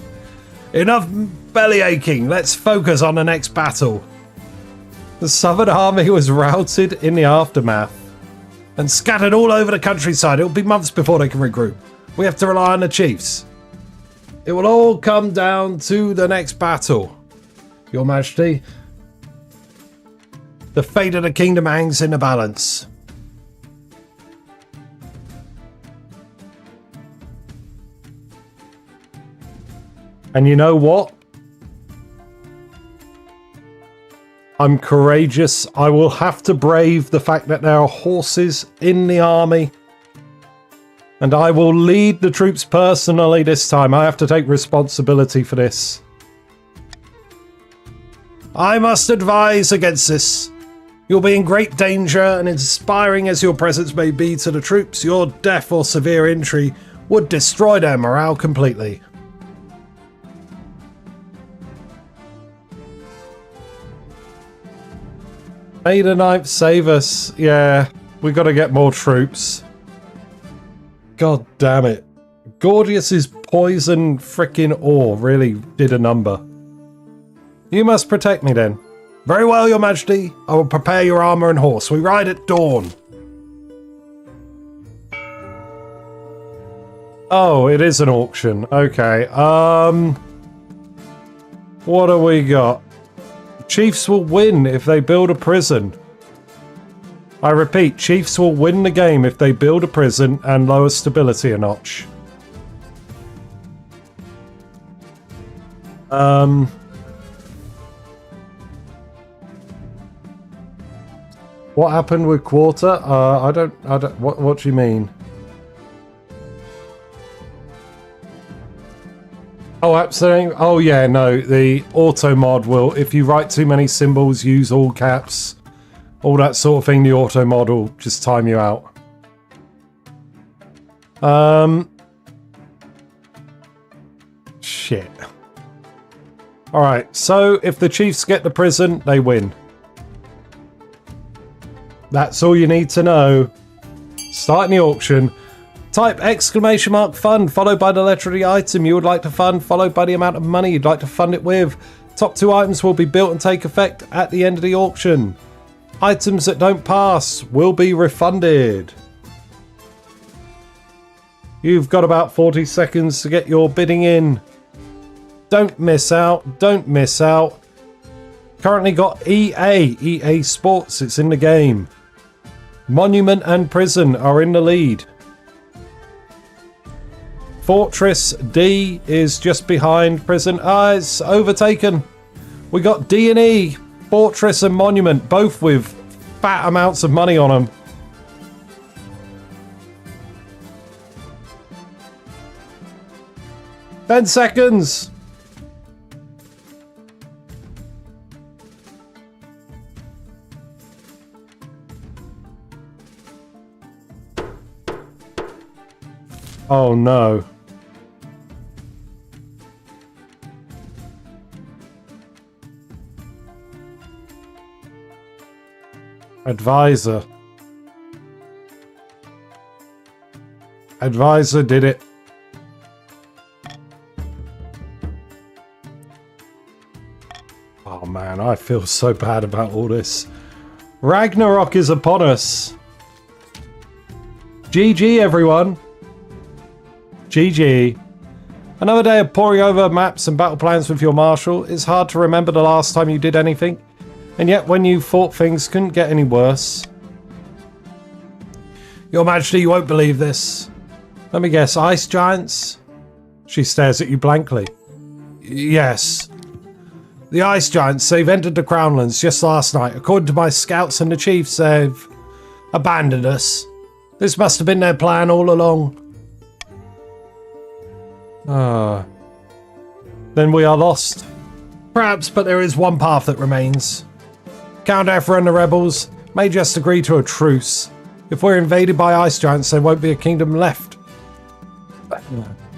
Enough belly aching. Let's focus on the next battle. The Southern Army was routed in the aftermath and scattered all over the countryside. It'll be months before they can regroup. We have to rely on the chiefs. It will all come down to the next battle, Your Majesty. The fate of the kingdom hangs in the balance. And you know what? I'm courageous. I will have to brave the fact that there are horses in the army. And I will lead the troops personally this time. I have to take responsibility for this. I must advise against this. You'll be in great danger, and inspiring as your presence may be to the troops, your death or severe injury would destroy their morale completely. May the Ninth save us. Yeah, we got to get more troops. God damn it. Gordius's poison frickin' ore really did a number. You must protect me then. Very well, Your Majesty. I will prepare your armor and horse. We ride at dawn. Oh, it is an auction. Okay. What do we got? Chiefs will win if they build a prison. I repeat, chiefs will win the game if they build a prison and lower stability a notch. What happened with quarter? I don't, what do you mean? Oh, absolutely. Oh, yeah, no. The auto mod will, if you write too many symbols, use all caps, all that sort of thing, the auto mod will just time you out. Shit. Alright, so if the Chiefs get the prison, they win. That's all you need to know. Starting the auction. Type !fund followed by the letter of the item you would like to fund followed by the amount of money you'd like to fund it with. Top 2 items will be built and take effect at the end of the auction. Items that don't pass will be refunded. You've got about 40 seconds to get your bidding in. Don't miss out. Don't miss out. Currently got EA Sports. It's in the game. Monument and Prison are in the lead. Fortress D is just behind Prison. It's overtaken. We got D&E, Fortress and Monument, both with fat amounts of money on them. "10 seconds. Oh no. Advisor. Advisor did it. Oh man, I feel so bad about all this. Ragnarok is upon us. GG everyone. GG. Another day of poring over maps and battle plans with your marshal. It's hard to remember the last time you did anything. And yet when you fought things couldn't get any worse. Your Majesty, you won't believe this. Let me guess, ice giants? She stares at you blankly. Yes. The ice giants, they've entered the Crownlands just last night. According to my scouts and the chiefs, they've abandoned us. This must have been their plan all along. Ah. Then we are lost. Perhaps, but there is one path that remains. Count Ephra and the rebels may just agree to a truce. If we're invaded by ice giants, there won't be a kingdom left.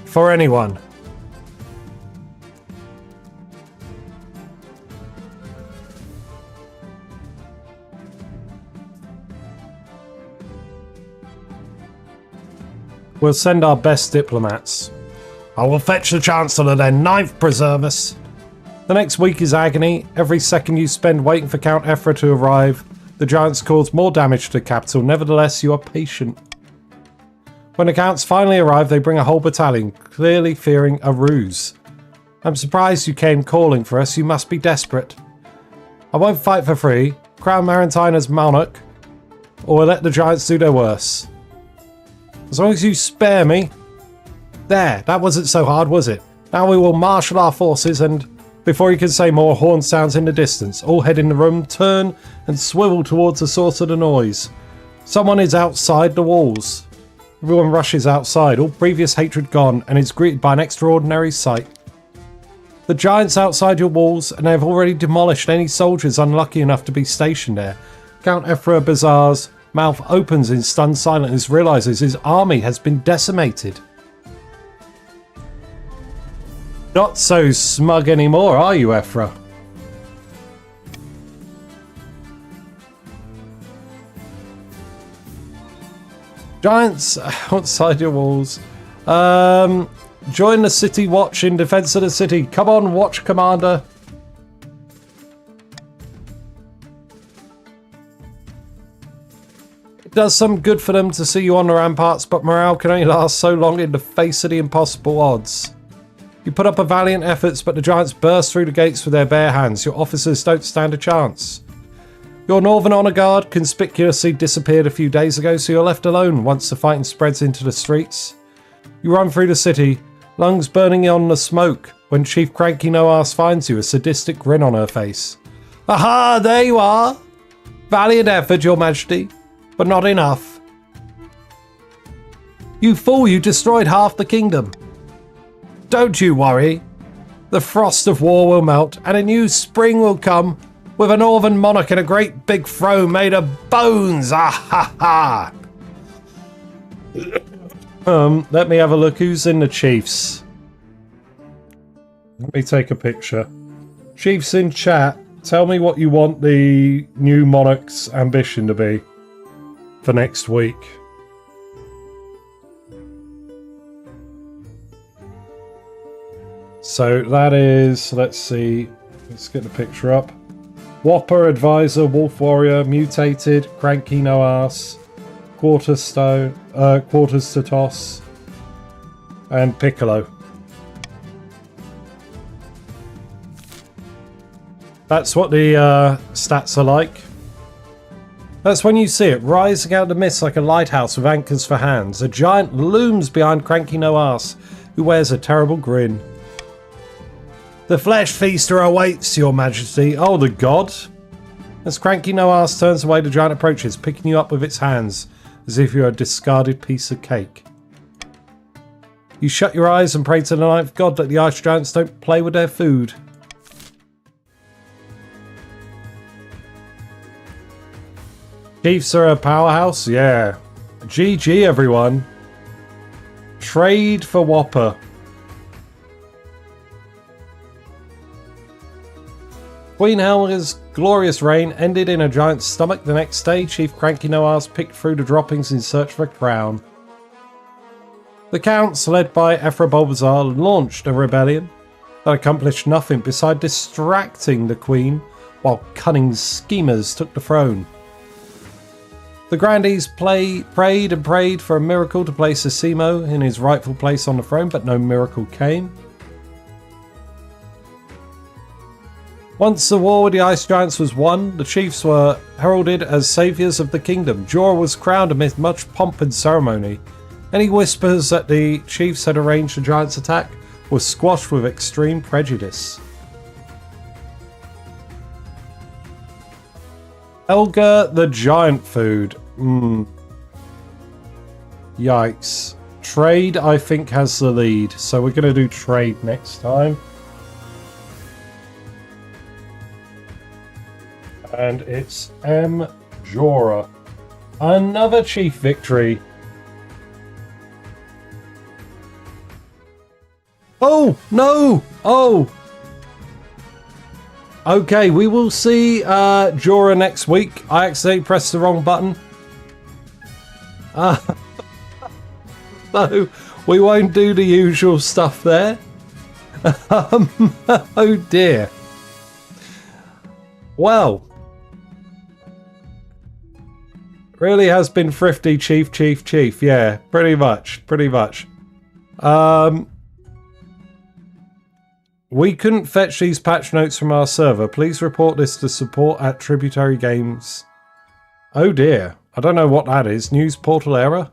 For anyone. We'll send our best diplomats. I will fetch the Chancellor then. Ninth, preserve us. The next week is agony. Every second you spend waiting for Count Ephra to arrive, the giants cause more damage to the capital. Nevertheless, you are patient. When the counts finally arrive, they bring a whole battalion, clearly fearing a ruse. I'm surprised you came calling for us. You must be desperate. I won't fight for free. Crown Marantine as monarch, or let the giants do their worst. As long as you spare me. There, that wasn't so hard, was it? Now we will marshal our forces and... Before you can say more, horn sounds in the distance. All head in the room, turn and swivel towards the source of the noise. Someone is outside the walls. Everyone rushes outside, all previous hatred gone, and is greeted by an extraordinary sight. The giants outside your walls, and they have already demolished any soldiers unlucky enough to be stationed there. Count Ephra Bazar's mouth opens in stunned silence and realizes his army has been decimated. Not so smug anymore, are you, Ephra? Giants outside your walls. Join the city watch in defense of the city. Come on, watch commander. It does some good for them to see you on the ramparts, but morale can only last so long in the face of the impossible odds. You put up a valiant efforts, but the giants burst through the gates with their bare hands. Your officers don't stand a chance. Your Northern Honor Guard conspicuously disappeared a few days ago, so you're left alone once the fighting spreads into the streets. You run through the city, lungs burning on the smoke, when Chief Cranky No-Arse finds you, a sadistic grin on her face. Aha, there you are! Valiant effort, your majesty, but not enough. You fool, you destroyed half the kingdom. Don't you worry. The frost of war will melt, and a new spring will come with a northern monarch and a great big throne made of bones. Ah ha ha! Let me have a look. Who's in the chiefs? Let me take a picture. Chiefs in chat, tell me what you want the new monarch's ambition to be for next week. So that is, let's see, let's get the picture up. Whopper, Advisor, Wolf Warrior, Mutated, Cranky No-Arse, Quarters to Toss, and Piccolo. That's what the stats are like. That's when you see it, rising out of the mist like a lighthouse with anchors for hands. A giant looms behind Cranky No-Arse, who wears a terrible grin. The flesh feaster awaits, your majesty. Oh, the god. As Cranky No-Arse turns away, the giant approaches, picking you up with its hands, as if you're a discarded piece of cake. You shut your eyes and pray to the ninth god that the ice giants don't play with their food. Chiefs are a powerhouse? Yeah. GG, everyone. Trade for Whopper. Queen Helga's glorious reign ended in a giant's stomach. The next day, Chief Cranky No-Arse picked through the droppings in search for a crown. The counts, led by Ephra Bulbasaur, launched a rebellion that accomplished nothing beside distracting the queen, while cunning schemers took the throne. The grandees prayed and prayed for a miracle to place Asimo in his rightful place on the throne, but no miracle came. Once the war with the ice giants was won, the chiefs were heralded as saviours of the kingdom. Jorah was crowned amid much pomp and ceremony. Any whispers that the chiefs had arranged a giant's attack were squashed with extreme prejudice. Helga the giant food. Yikes. Trade, I think, has the lead, so we're going to do trade next time. And it's M. Jorah. Another chief victory. Oh, no! Oh! Okay, we will see Jorah next week. I accidentally pressed the wrong button. So, we won't do the usual stuff there. Oh dear. Well. Really has been thrifty, chief. Yeah, pretty much. We couldn't fetch these patch notes from our server. Please report this to support at Tributary Games. Oh dear. I don't know what that is. News portal error?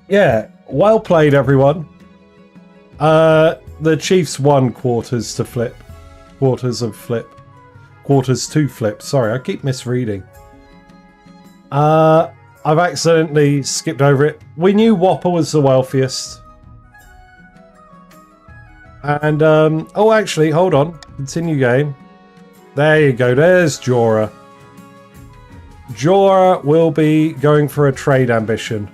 Yeah, well played, everyone. The Chiefs won quarters to flip. Quarters to flip. Sorry, I keep misreading. I've accidentally skipped over it. We knew Whopper was the wealthiest. And, oh, actually, hold on. Continue game. There you go. There's Jorah. Jorah will be going for a trade ambition.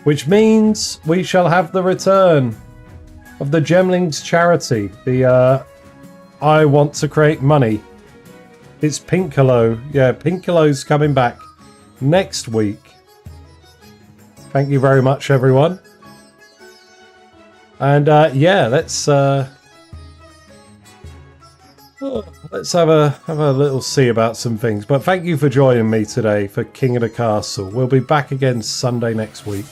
Which means we shall have the return of the Gemlings charity. The, I want to create money. It's Pinkolo. Yeah, Pinkolo's coming back next week. Thank you very much, everyone. And, yeah, let's have a little see about some things. But thank you for joining me today for King of the Castle. We'll be back again Sunday next week.